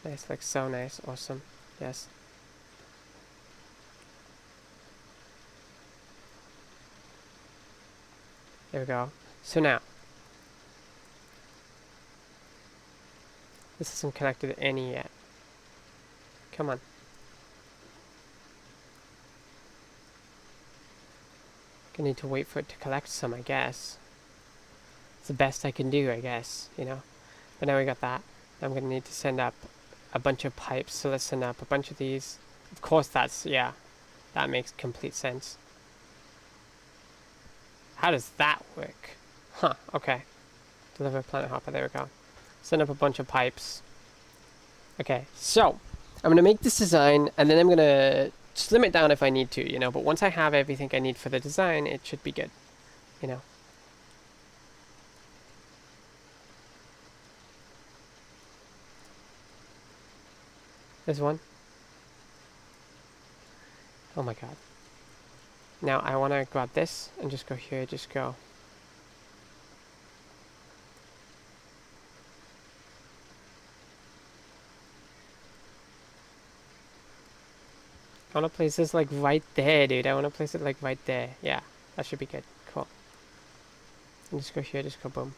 Nice, like so nice, awesome. Yes. There we go. So now, this isn't connected to any yet. Come on. Gonna need to wait for it to collect some, I guess. It's the best I can do, I guess, you know. But now we got that. I'm gonna need to send up a bunch of pipes, so let's send up a bunch of these. Of course that's, yeah, that makes complete sense. How does that work? Huh, okay. Deliver planet hopper, there we go. Send up a bunch of pipes. Okay, so I'm gonna make this design, and then I'm gonna slim it down if I need to, you know, but once I have everything I need for the design, it should be good, you know. There's one. Oh my god. Now I want to grab this and just go here, just go. I want to place this like right there, dude. I want to place it like right there. Yeah, that should be good. Cool. And just go here, just go boom.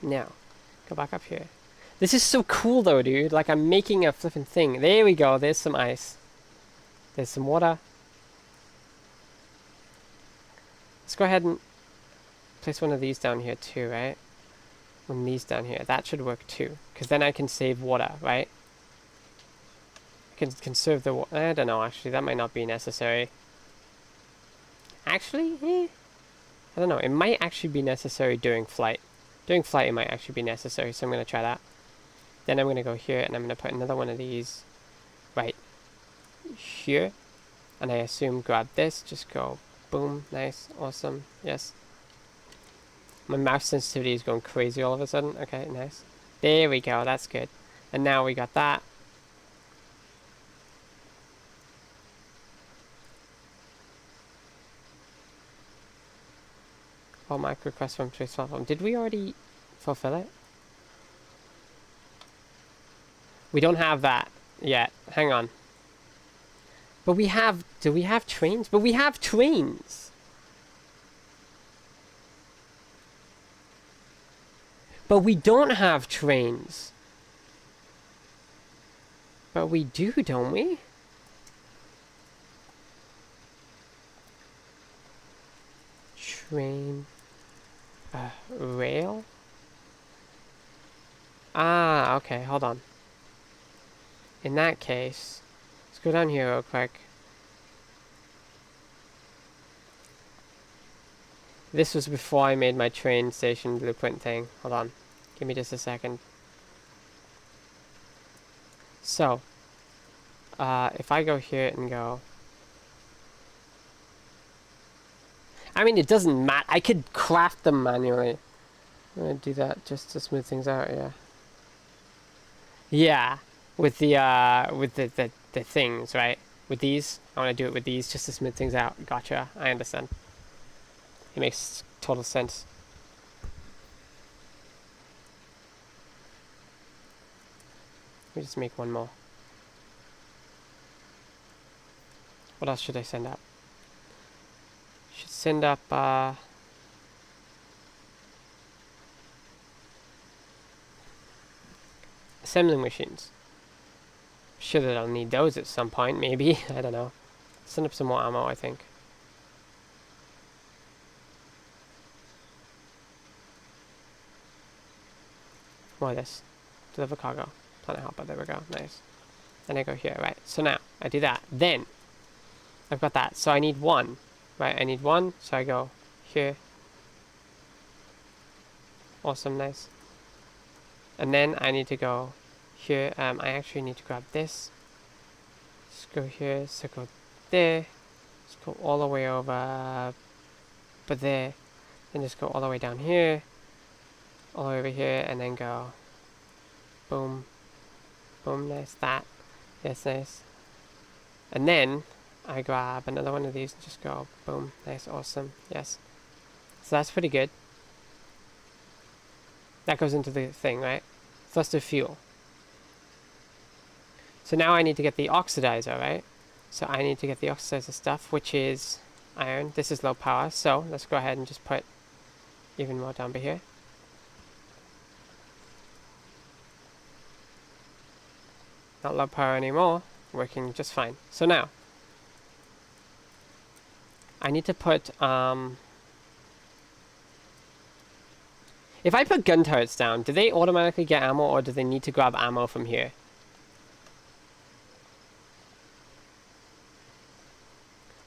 Now, go back up here. This is so cool though, dude. Like I'm making a flipping thing. There we go. There's some ice. There's some water. Let's go ahead and place one of these down here too, right? One of these down here. That should work too. Because then I can save water, right? I can conserve the water. I don't know, actually. That might not be necessary. Actually, I don't know. It might actually be necessary during flight. During flight, it might actually be necessary, so I'm going to try that. Then I'm going to go here, and I'm going to put another one of these right here. And I assume grab this, just go boom, nice, awesome, yes. My mouse sensitivity is going crazy all of a sudden. Okay, nice. There we go, that's good. And now we got that. Oh, my request from Trace Platform. Did we already fulfill it? We don't have that yet. Hang on. But we have... Do we have trains? But we have trains! But we don't have trains. But we do, don't we? Train... rail? Ah, okay, hold on. In that case, let's go down here real quick. This was before I made my train station blueprint thing. Hold on. Give me just a second. So, if I go here and go... I mean, it doesn't matter. I could craft them manually. I'm gonna do that just to smooth things out, yeah. Yeah, with the things, right? With these, I want to do it with these just to smooth things out. Gotcha, I understand. It makes total sense. Let me just make one more. What else should I send up? Should send up, assembling machines. Sure that I'll need those at some point, maybe. I don't know. Send up some more ammo, I think. More of this. Deliver cargo. Planet hopper, there we go. Nice. Then I go here, right. So now, I do that. Then, I've got that. So I need one. Right, I need one. So I go here. Awesome, nice. And then I need to go here. I actually need to grab this. Just go here. So go there. Just go all the way over. But there. Then just go all the way down here. All the way over here. And then go. Boom. Boom, nice. That. Yes, nice. And then I grab another one of these and just go boom, nice, awesome. Yes. So that's pretty good. That goes into the thing, right? Plus the fuel. So now I need to get the oxidizer, right? So I need to get the oxidizer stuff, which is iron. This is low power, so let's go ahead and just put even more down by here. Not low power anymore, working just fine. So now, I need to put, if I put gun turrets down, do they automatically get ammo, or do they need to grab ammo from here?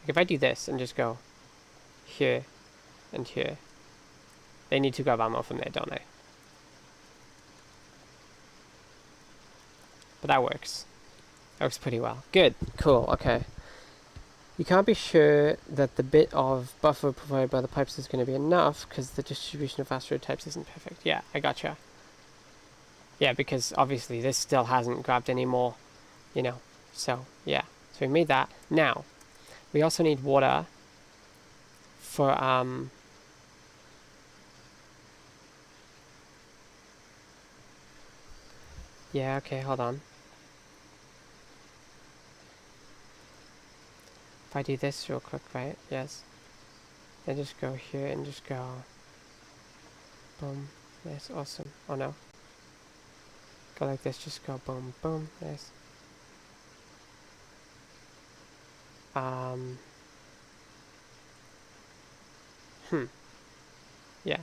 If I do this and just go here and here, they need to grab ammo from there, don't they? But that works. That works pretty well. Good. Cool. Okay. You can't be sure that the bit of buffer provided by the pipes is going to be enough because the distribution of asteroid types isn't perfect. Yeah, I gotcha. Yeah, because obviously this still hasn't grabbed any more, you know. So, yeah. So we made that. Now, we also need water for, yeah, okay, hold on. If I do this real quick, right? Yes. Then just go here and just go. Boom. Nice, awesome. Oh no. Go like this, just go boom, boom. Nice. Yeah.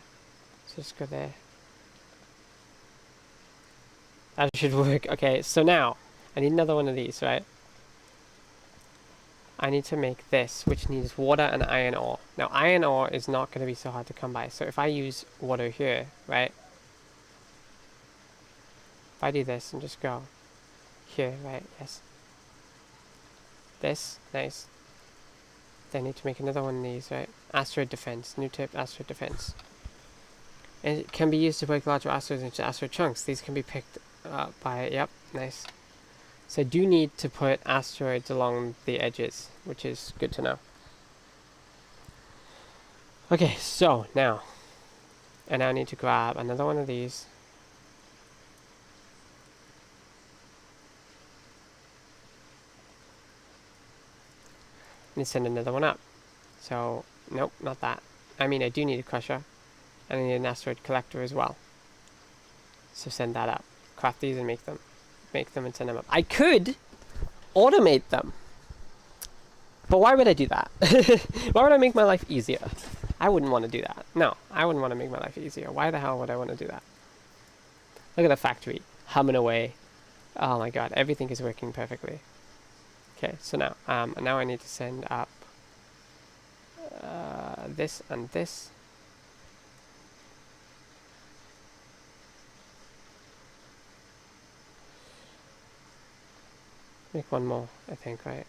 So just go there. That should work. Okay, so now I need another one of these, right? I need to make this, which needs water and iron ore. Now, iron ore is not going to be so hard to come by. So if I use water here, right? If I do this and just go here, right? Yes. This, nice. Then I need to make another one of these, right? Asteroid defense, new tip, asteroid defense. And it can be used to break larger asteroids into asteroid chunks. These can be picked up by, yep, nice. So I do need to put asteroids along the edges, which is good to know. Okay, so now, I now need to grab another one of these. And send another one up. So, nope, not that. I mean, I do need a crusher. And I need an asteroid collector as well. So send that up. Craft these and make them and send them up. I could automate them. But why would I do that? Why would I make my life easier? I wouldn't want to do that. No, I wouldn't want to make my life easier. Why the hell would I want to do that? Look at the factory, humming away. Oh my god, everything is working perfectly. Okay, so now, now I need to send up this and this. Make one more, I think, right?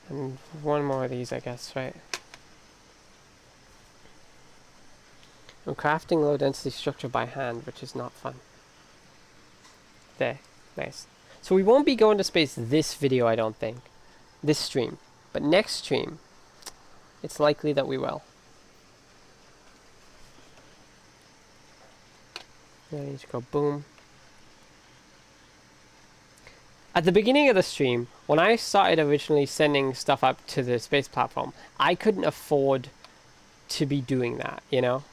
And one more of these, I guess, right? I'm crafting low density structure by hand, which is not fun. There, nice. So we won't be going to space this video, I don't think. This stream. But next stream, it's likely that we will. I need to go boom. At the beginning of the stream, when I started originally sending stuff up to the space platform, I couldn't afford to be doing that, you know?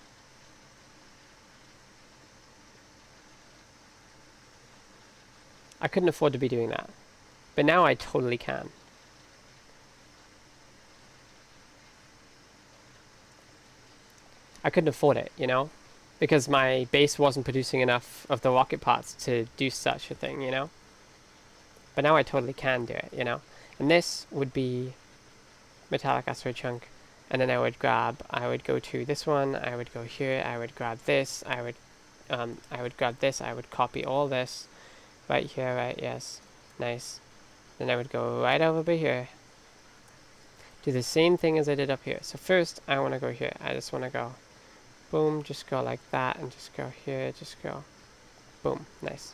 I couldn't afford to be doing that. But now I totally can. I couldn't afford it, you know? Because my base wasn't producing enough of the rocket parts to do such a thing, you know? But now I totally can do it, you know? And this would be metallic asteroid chunk. And then I would go to this one, I would go here, I would grab this, I would grab this, I would copy all this. Right here, right, yes. Nice. Then I would go right over by here. do the same thing as I did up here. So first, I want to go here. I just want to go, boom, just go like that, and just go here, just go, boom, nice.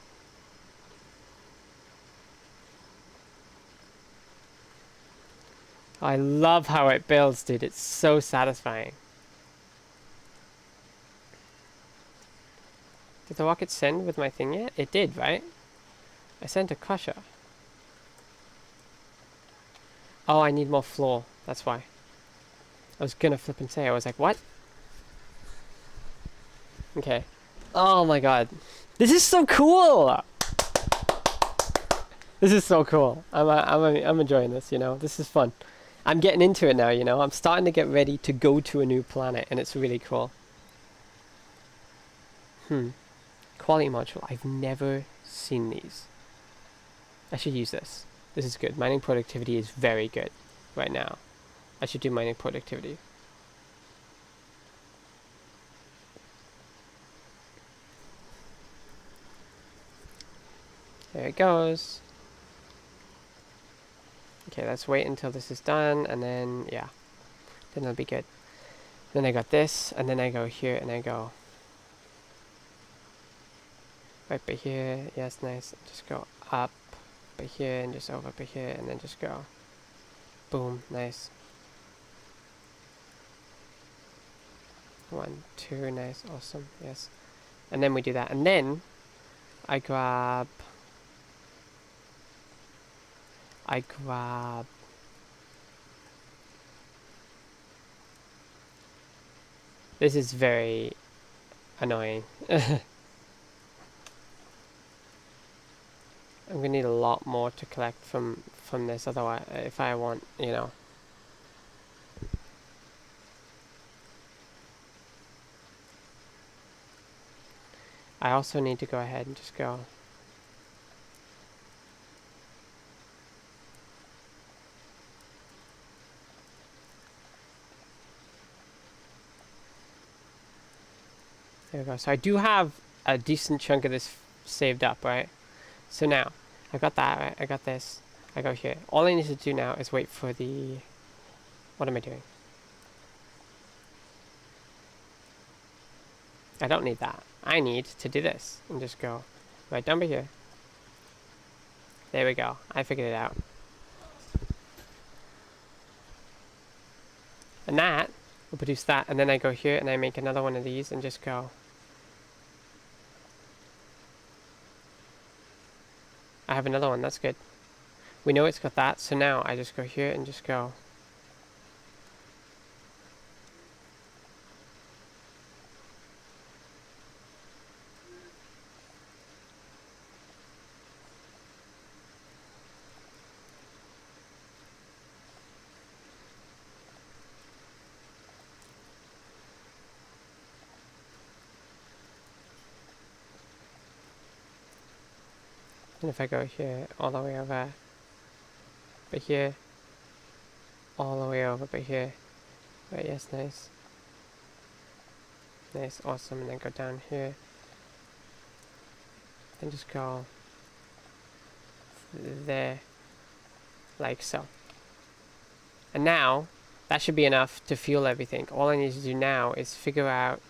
I love how it builds, dude. It's so satisfying. Did the rocket send with my thing yet? It did, right? I sent a crusher. Oh, I need more floor. That's why. I was gonna flip and say, I was like, what? Okay. Oh my god. This is so cool! This is so cool. I'm enjoying this, you know? This is fun. I'm getting into it now, you know? I'm starting to get ready to go to a new planet, and it's really cool. Quality module. I've never seen these. I should use this. This is good. Mining productivity is very good right now. I should do mining productivity. There it goes. Okay, let's wait until this is done, and then, yeah. Then it'll be good. Then I got this, and then I go here, and I go right by here. Yes, nice. Just go up by here, and just over by here, and then just go. Boom, nice. 1, 2, nice, awesome, yes. And then we do that, and then I grab... This is very annoying. I'm gonna need a lot more to collect from this, otherwise, if I want, you know. I also need to go ahead and just go. There we go. So I do have a decent chunk of this saved up, right? So now, I got that, right? I got this. I go here. All I need to do now is wait for the... What am I doing? I don't need that. I need to do this. And just go right down by here. There we go. I figured it out. And that will produce that. And then I go here and I make another one of these and just go. I have another one. That's good. We know it's got that. So now I just go here and just go. And if I go here, all the way over by here, all the way over by here. Right, yes, nice. Nice, awesome. And then go down here. And just go there, like so. And now, that should be enough to fuel everything. All I need to do now is figure out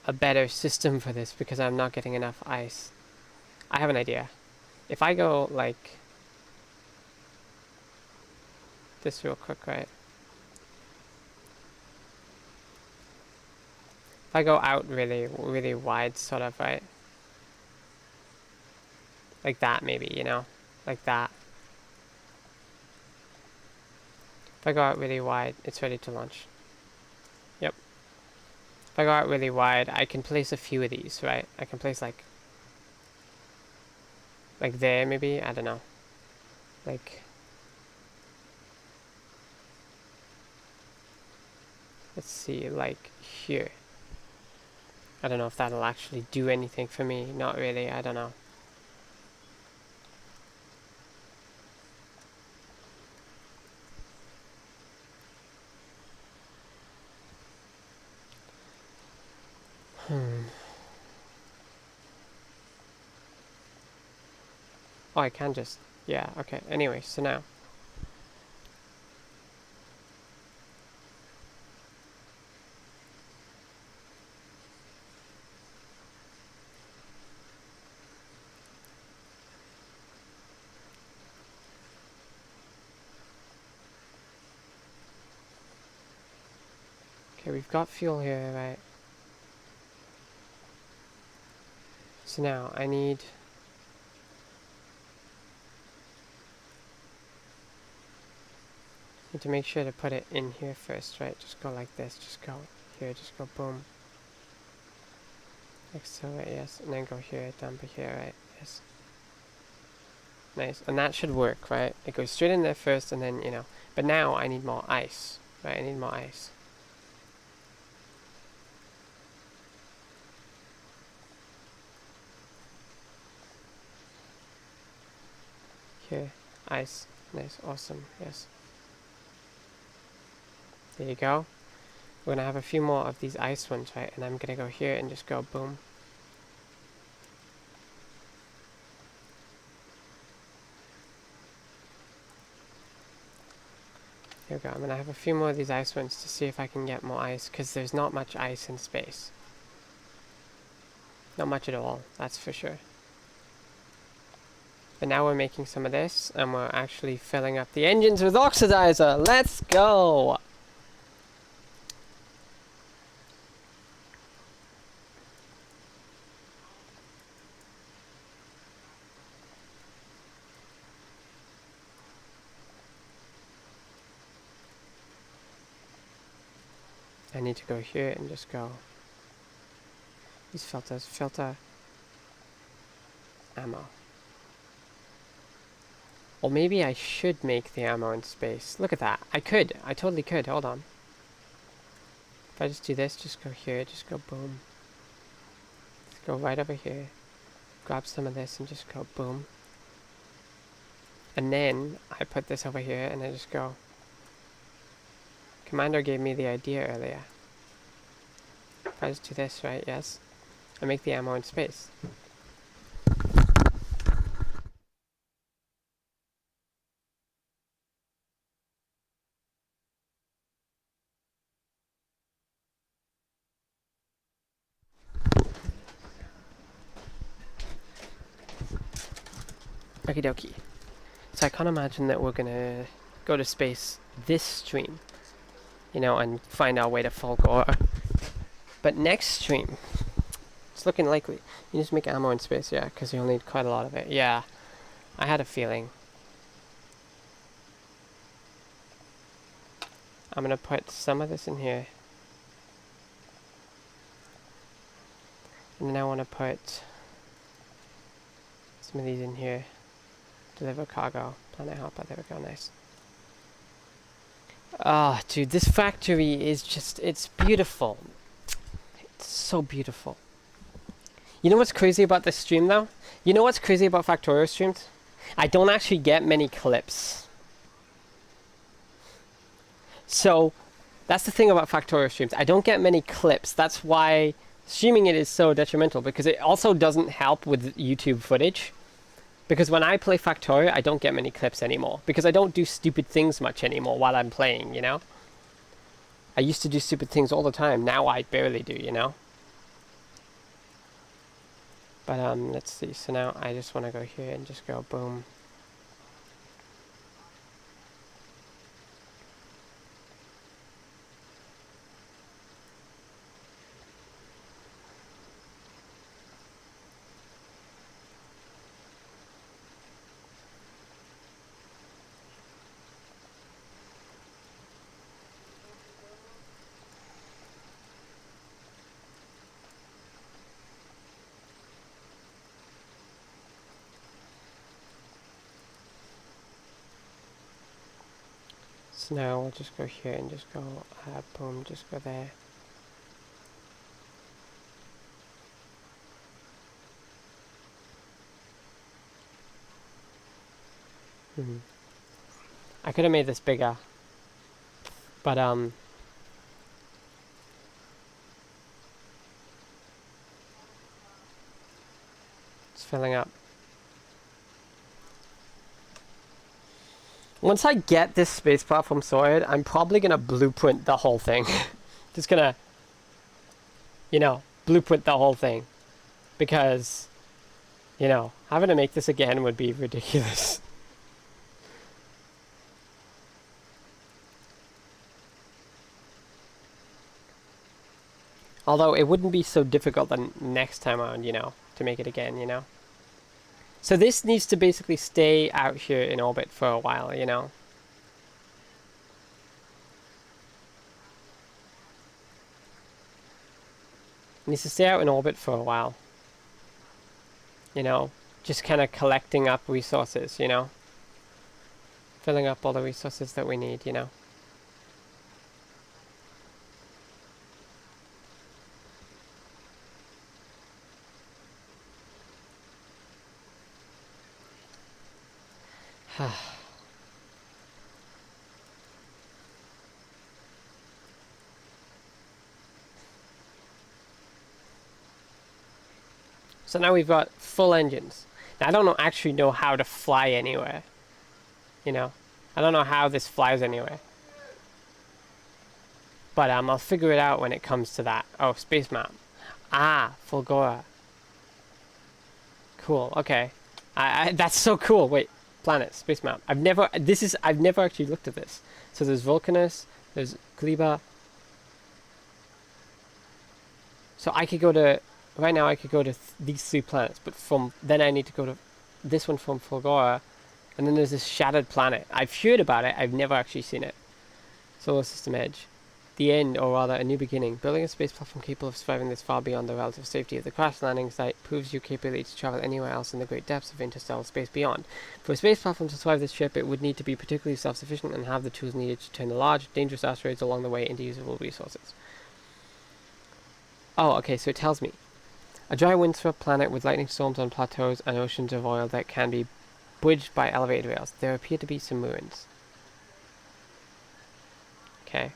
a better system for this because I'm not getting enough ice. I have an idea. If I go like this real quick, right? If I go out really, really wide, sort of, right? Like that, maybe, you know? Like that. If I go out really wide, it's ready to launch. Yep. If I go out really wide, I can place a few of these, right? I can place like there, maybe? I don't know. Like... Let's see, like here. I don't know if that'll actually do anything for me. Not really, I don't know. Oh, I can just Yeah, okay. Anyway, so now. Okay, we've got fuel here, right? So now I need to make sure to put it in here first, right? Just go like this, just go here, just go boom. Next to it, yes, and then go here, dump it here, right? Yes. Nice, and that should work, right? It goes straight in there first, and then, you know. But now I need more ice, right? I need more ice. Here, ice. Nice, awesome, yes. There you go. We're gonna have a few more of these ice ones, right? And I'm gonna go here and just go boom. Here we go. I'm gonna have a few more of these ice ones to see if I can get more ice, because there's not much ice in space. Not much at all, that's for sure. But now we're making some of this, and we're actually filling up the engines with oxidizer. Let's go! I need to go here and just go. These filters, filter, ammo. Or maybe I should make the ammo in space. Look at that. I could. I totally could. Hold on. If I just do this, just go here, just go boom. Just go right over here. Grab some of this and just go boom. And then I put this over here and I just go. Commander gave me the idea earlier. If I just do this, right? Yes. I make the ammo in space. Okie dokie. So I can't imagine that we're gonna go to space this stream, you know, and find our way to Fulgore. But next stream, it's looking likely. You just make ammo in space, yeah, because you'll need quite a lot of it. Yeah, I had a feeling. I'm gonna put some of this in here. And then I want to put some of these in here. Deliver cargo. Planet hopper, there we go, nice. Ah, oh, dude, this factory is just, it's beautiful. It's so beautiful. You know what's crazy about this stream, though? You know what's crazy about Factorio streams? I don't actually get many clips. So, that's the thing about Factorio streams. I don't get many clips. That's why streaming it is so detrimental, because it also doesn't help with YouTube footage. Because when I play Factorio, I don't get many clips anymore. Because I don't do stupid things much anymore while I'm playing, you know? I used to do stupid things all the time. Now I barely do, you know? But, let's see. So now I just want to go here and just go boom. So now we'll just go here and just go, boom, just go there. I could have made this bigger. But, it's filling up. Once I get this space platform sorted, I'm probably gonna blueprint the whole thing. Just gonna, blueprint the whole thing. Because, having to make this again would be ridiculous. Although it wouldn't be so difficult the next time around, to make it again. So this needs to basically stay out here in orbit for a while, It needs to stay out in orbit for a while. Just kind of collecting up resources, Filling up all the resources that we need. So now we've got full engines. Now I don't actually know how to fly anywhere. I don't know how this flies anywhere. But I'll figure it out when it comes to that. Oh, space map. Ah, Fulgora. Cool. Okay. That's so cool. Wait, planet space map. I've never actually looked at this. So there's Vulcanus. There's Gleba. So I could go to right now. I could go to these 3 planets, but then I need to go to this one from Fulgora, and then there's this shattered planet. I've heard about it. I've never actually seen it. Solar System Edge. The end, or rather, a new beginning. Building a space platform capable of surviving this far beyond the relative safety of the crash landing site proves your capability to travel anywhere else in the great depths of interstellar space beyond. For a space platform to survive this trip, it would need to be particularly self-sufficient and have the tools needed to turn the large, dangerous asteroids along the way into usable resources. Oh, okay, so it tells me. A dry windswept planet with lightning storms on plateaus and oceans of oil that can be bridged by elevated rails. There appear to be some ruins. Okay.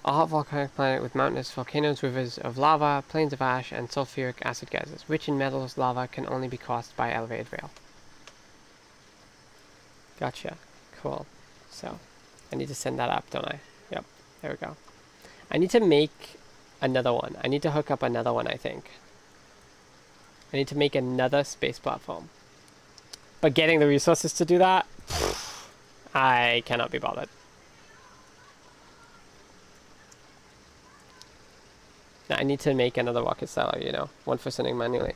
A hot volcanic planet with mountainous volcanoes, rivers of lava, plains of ash, and sulfuric acid gases. Rich in metals, lava can only be crossed by elevated rail. Gotcha. Cool. So, I need to send that up, don't I? Yep. There we go. I need to make another one. I need to hook up another one, I think. I need to make another space platform. But getting the resources to do that, I cannot be bothered. Now, I need to make another rocket seller, one for sending manually.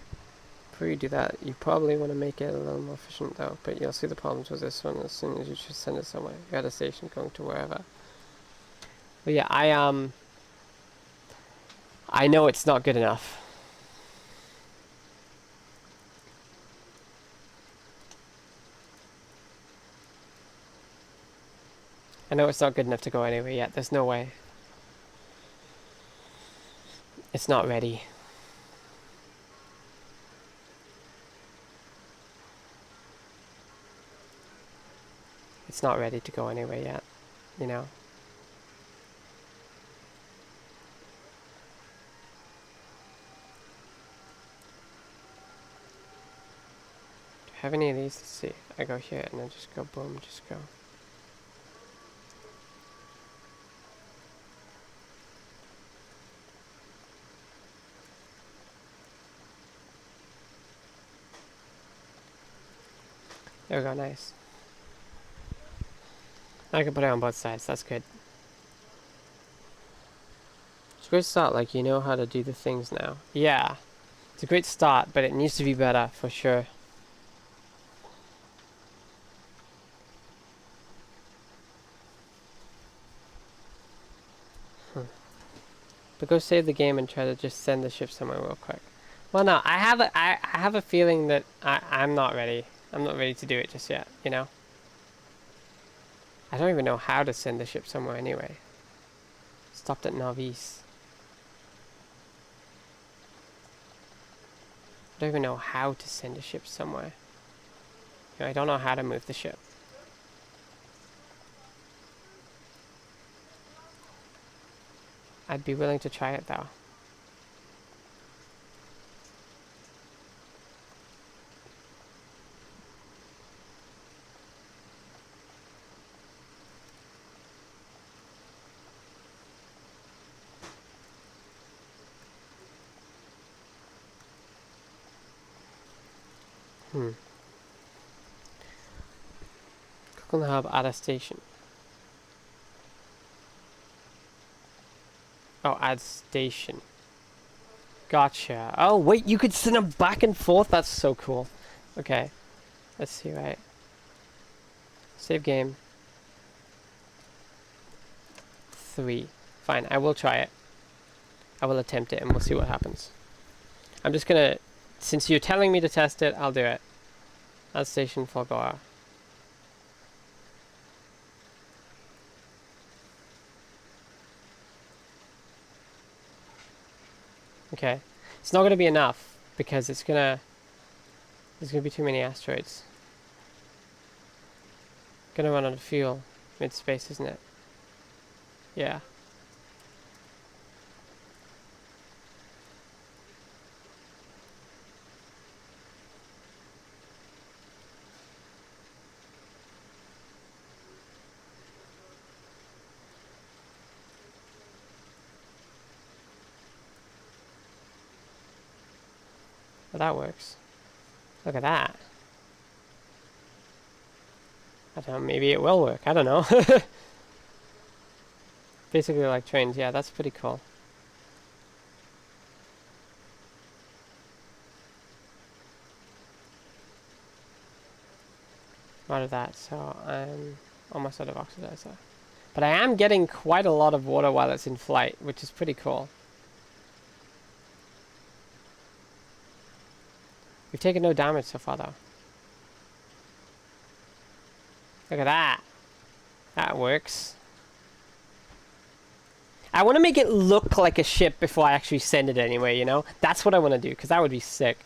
Before you do that, you probably want to make it a little more efficient though, but you'll see the problems with this one as soon as you just send it somewhere. You're at a station going to wherever. But yeah, I know it's not good enough. I know it's not good enough to go anywhere yet. There's no way. It's not ready. It's not ready to go anywhere yet, Do you have any of these? Let's see. I go here and then just go boom, just go. There we go, nice. I can put it on both sides, that's good. It's a great start, like you know how to do the things now. Yeah, it's a great start, but it needs to be better, for sure. But go save the game and try to just send the ship somewhere real quick. Well, no, I have a feeling that I'm not ready. I'm not ready to do it just yet, I don't even know how to send the ship somewhere anyway. Stopped at Navis. I don't even know how to send a ship somewhere. I don't know how to move the ship. I'd be willing to try it though. Click on the hub, add a station. Oh, add station. Gotcha. Oh, wait, you could send them back and forth? That's so cool. Okay. Let's see, right? Save game. 3. Fine, I will try it. I will attempt it and we'll see what happens. I'm just gonna... Since you're telling me to test it, I'll do it. Add station for Gora. Okay. It's not gonna be enough because it's gonna... There's gonna be too many asteroids. Gonna run out of fuel mid-space, isn't it? Yeah. Well, that works. Look at that. I don't know, maybe it will work. I don't know. Basically like trains. Yeah, that's pretty cool. Out of that, so I'm almost out of oxidizer. But I am getting quite a lot of water while it's in flight, which is pretty cool. We've taken no damage so far, though. Look at that. That works. I want to make it look like a ship before I actually send it anyway, you know? That's what I want to do, because that would be sick.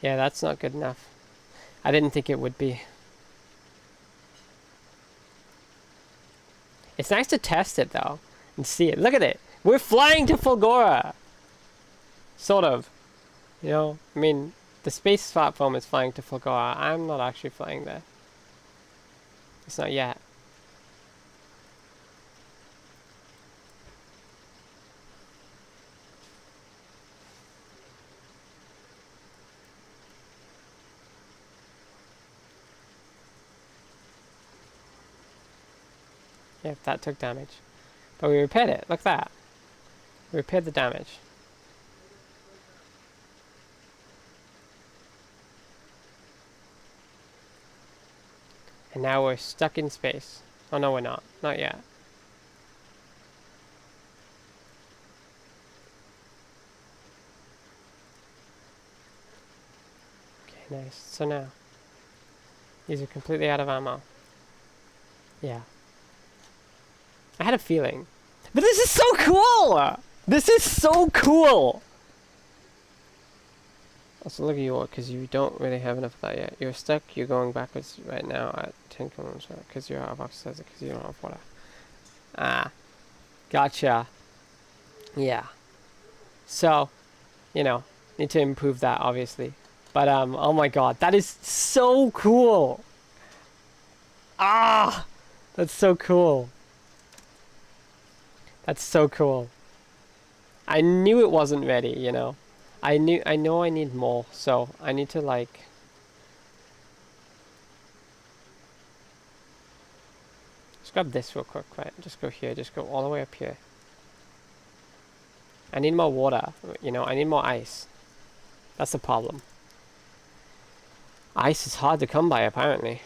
Yeah, that's not good enough. I didn't think it would be. It's nice to test it, though, and see it. Look at it. We're flying to Fulgora. Sort of. You know, I mean, the space platform is flying to Fulgora. I'm not actually flying there. It's not yet. Yeah, that took damage. But we repaired it. Look at that. We repaired the damage. And now we're stuck in space. Oh no, we're not. Not yet. Okay, nice. So now, these are completely out of ammo. Yeah. I had a feeling. But this is so cool! This is so cool! Also, look at you all, because you don't really have enough of that yet. You're stuck, you're going backwards right now at 10 kilometers per hour, because you're out of oxidizer, because you don't have water. Ah. Gotcha. Yeah. So, you know, need to improve that, obviously. But, oh my god, that is so cool! Ah! That's so cool. That's so cool. I knew it wasn't ready, you know. I know I need more, so I need to like... Just grab this real quick, right? Just go here, just go all the way up here. I need more water, you know, I need more ice. That's the problem. Ice is hard to come by, apparently.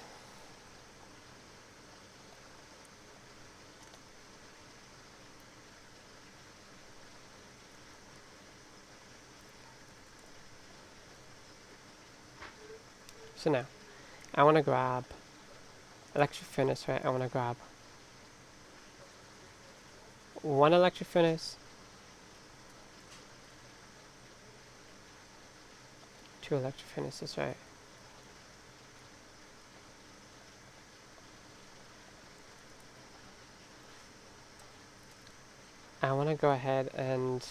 So now, I want to grab electric furnace, right? I want to grab one electric furnace, 2 electric furnaces, right? I want to go ahead and...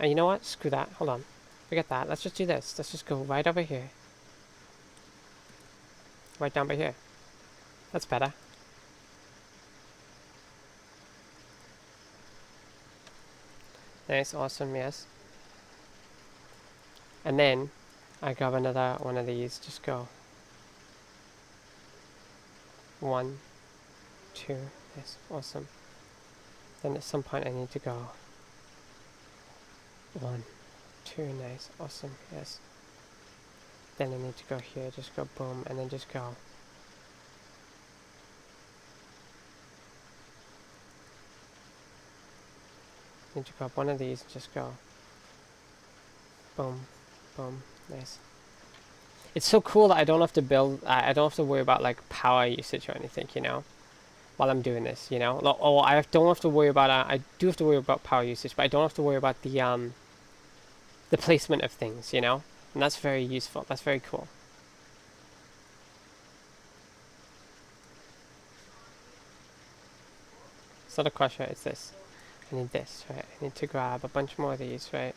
you know what? Screw that. Hold on. Forget that. Let's just do this. Let's just go right over here. Right down by here. That's better. Nice, awesome, yes. And then I grab another one of these. Just go. 1, 2. Nice, awesome. Then at some point I need to go 1, 2. Nice, awesome, yes. Then I need to go here. Just go boom, and then just go. Need to grab one of these. Just go. Boom, boom, nice. It's so cool that I don't have to build, I don't have to worry about like power usage or anything, you know, while I'm doing this, you know. Oh, don't have to worry about, I do have to worry about power usage, but I don't have to worry about the placement of things, you know, and that's very useful. That's very cool. It's not a crusher, it's this. I need this, right? I need to grab a bunch more of these, right?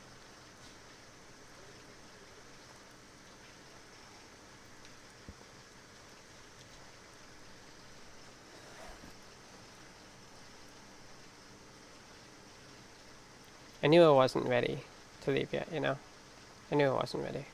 I knew I wasn't ready to leave yet, you know? I knew I wasn't ready.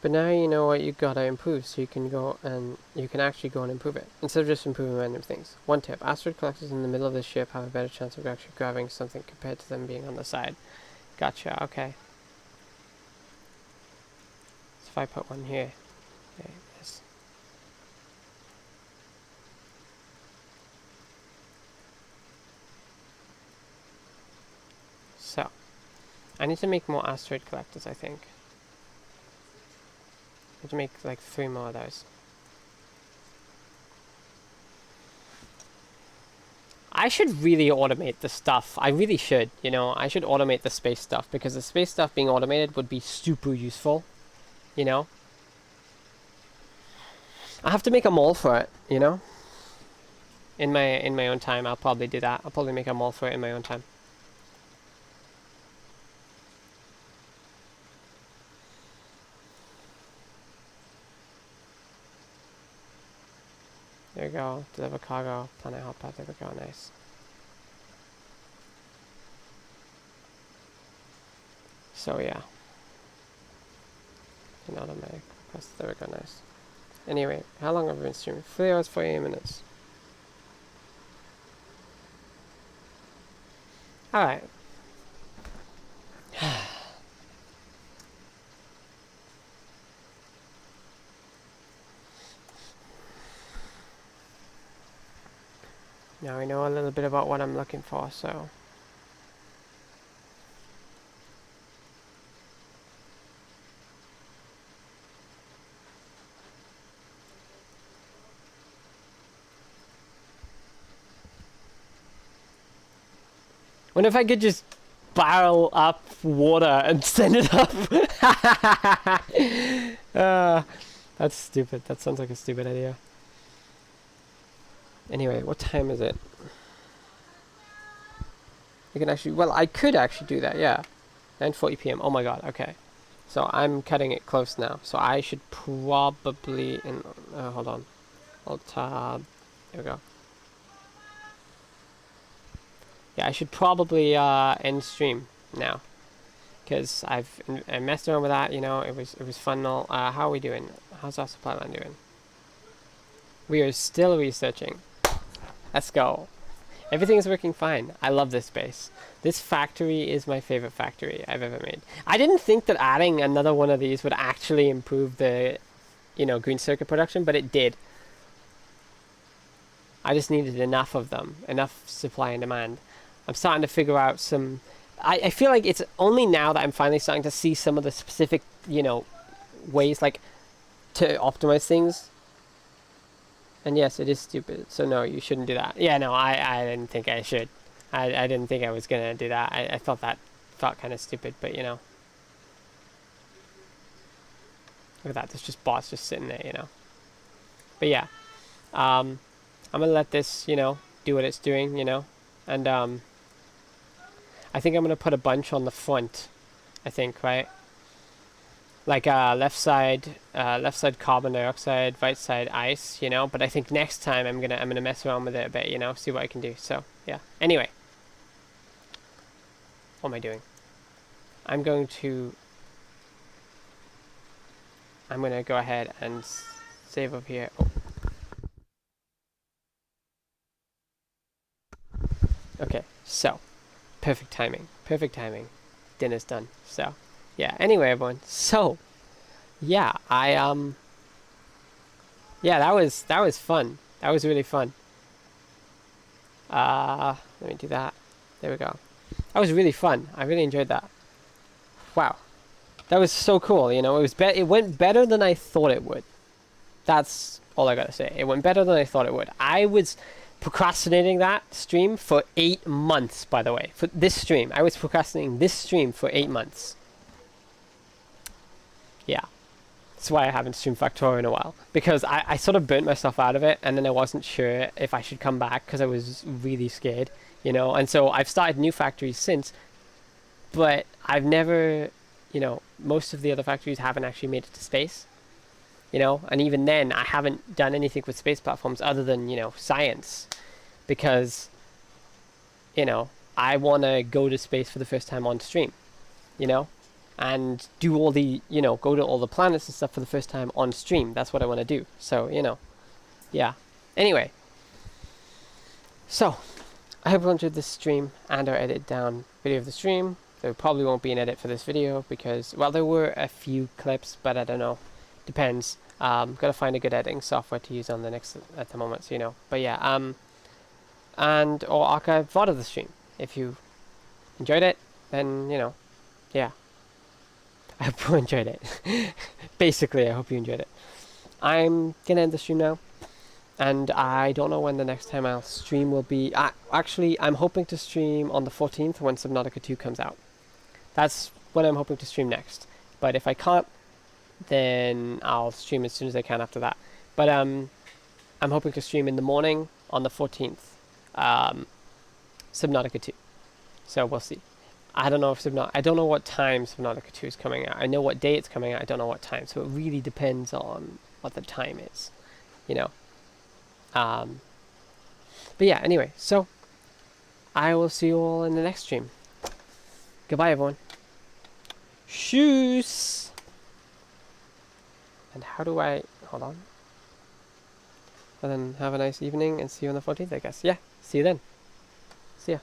But now you know what you gotta improve, so you can go and you can actually go and improve it instead of just improving random things. One tip: asteroid collectors in the middle of the ship have a better chance of actually grabbing something compared to them being on the side. Gotcha. Okay. So if I put one here, okay, yes. So I need to make more asteroid collectors, I think. I need to make like 3 more of those. I should really automate the stuff. I really should, you know. I should automate the space stuff, because the space stuff being automated would be super useful, you know. I have to make a mall for it, you know. In my own time, I'll probably do that. I'll probably make a mall for it in my own time. There we go. Deliver cargo. Planet hotpot. There we go. Nice. So yeah. And automatic request. There we go. Nice. Anyway, how long have we been streaming? 3 hours, 48 minutes. Alright. Now I know a little bit about what I'm looking for, so... Wonder if I could just barrel up water and send it up. That's stupid. That sounds like a stupid idea. Anyway, what time is it? You can actually... Well, I could actually do that, yeah. 9:40 p.m. Oh my god, okay. So I'm cutting it close now. So I should probably... hold on. Alt-tab. There we go. Yeah, I should probably end stream now, because I messed around with that. You know, it was fun and all. How are we doing? How's our supply line doing? We are still researching. Let's go. Everything's working fine. I love this space. This factory is my favorite factory I've ever made. I didn't think that adding another one of these would actually improve the, you know, green circuit production, but it did. I just needed enough of them, enough supply and demand. I'm starting to figure out some... I feel like it's only now that I'm finally starting to see some of the specific, you know, ways, like, to optimize things. And yes, it is stupid. So no, you shouldn't do that. Yeah, no, I didn't think I should. I didn't think I was gonna do that. I thought that felt kind of stupid, but you know. Look at that, there's just bots just sitting there, you know. But yeah. I'm gonna let this, you know, do what it's doing, you know. And I think I'm gonna put a bunch on the front. I think, right? Like left side carbon dioxide, right side ice, you know. But I think next time I'm gonna mess around with it a bit, you know, see what I can do. So yeah. Anyway, what am I doing? I'm gonna go ahead and save up here. Oh. Okay, so perfect timing. Perfect timing. Dinner's done. So yeah. Anyway, everyone. So yeah, yeah, that was fun. That was really fun. Let me do that. There we go. That was really fun. I really enjoyed that. Wow. That was so cool, you know. It went better than I thought it would. That's all I gotta say. It went better than I thought it would. I was procrastinating that stream for 8 months, by the way. For this stream. I was procrastinating this stream for 8 months. Yeah. That's why I haven't streamed Factorio in a while. Because I sort of burnt myself out of it, and then I wasn't sure if I should come back because I was really scared, you know. And so I've started new factories since, but I've never, you know, most of the other factories haven't actually made it to space, you know. And even then, I haven't done anything with space platforms other than, you know, science. Because, you know, I want to go to space for the first time on stream, you know. And do all the, you know, go to all the planets and stuff for the first time on stream. That's what I want to do. So, you know, yeah. Anyway, so I hope you enjoyed this stream and our edit down video of the stream. There probably won't be an edit for this video because, well, there were a few clips, but I don't know. Depends. Gotta find a good editing software to use on the next at the moment, so you know. But yeah, and or archive VOD of the stream. If you enjoyed it, then you know, yeah. I hope you enjoyed it. Basically, I hope you enjoyed it. I'm gonna end the stream now, and I don't know when the next time I'll stream will be. Actually, I'm hoping to stream on the 14th when Subnautica 2 comes out. That's when I'm hoping to stream next. But if I can't, then I'll stream as soon as I can after that. But I'm hoping to stream in the morning on the 14th, Subnautica 2. So we'll see. I don't know if I don't know what time Subnautica 2 is coming out. I know what day it's coming out. I don't know what time. So it really depends on what the time is, you know. But yeah, anyway, so I will see you all in the next stream. Goodbye, everyone. Tschüss. And how do I... Hold on. And then have a nice evening and see you on the 14th, I guess. Yeah, see you then. See ya.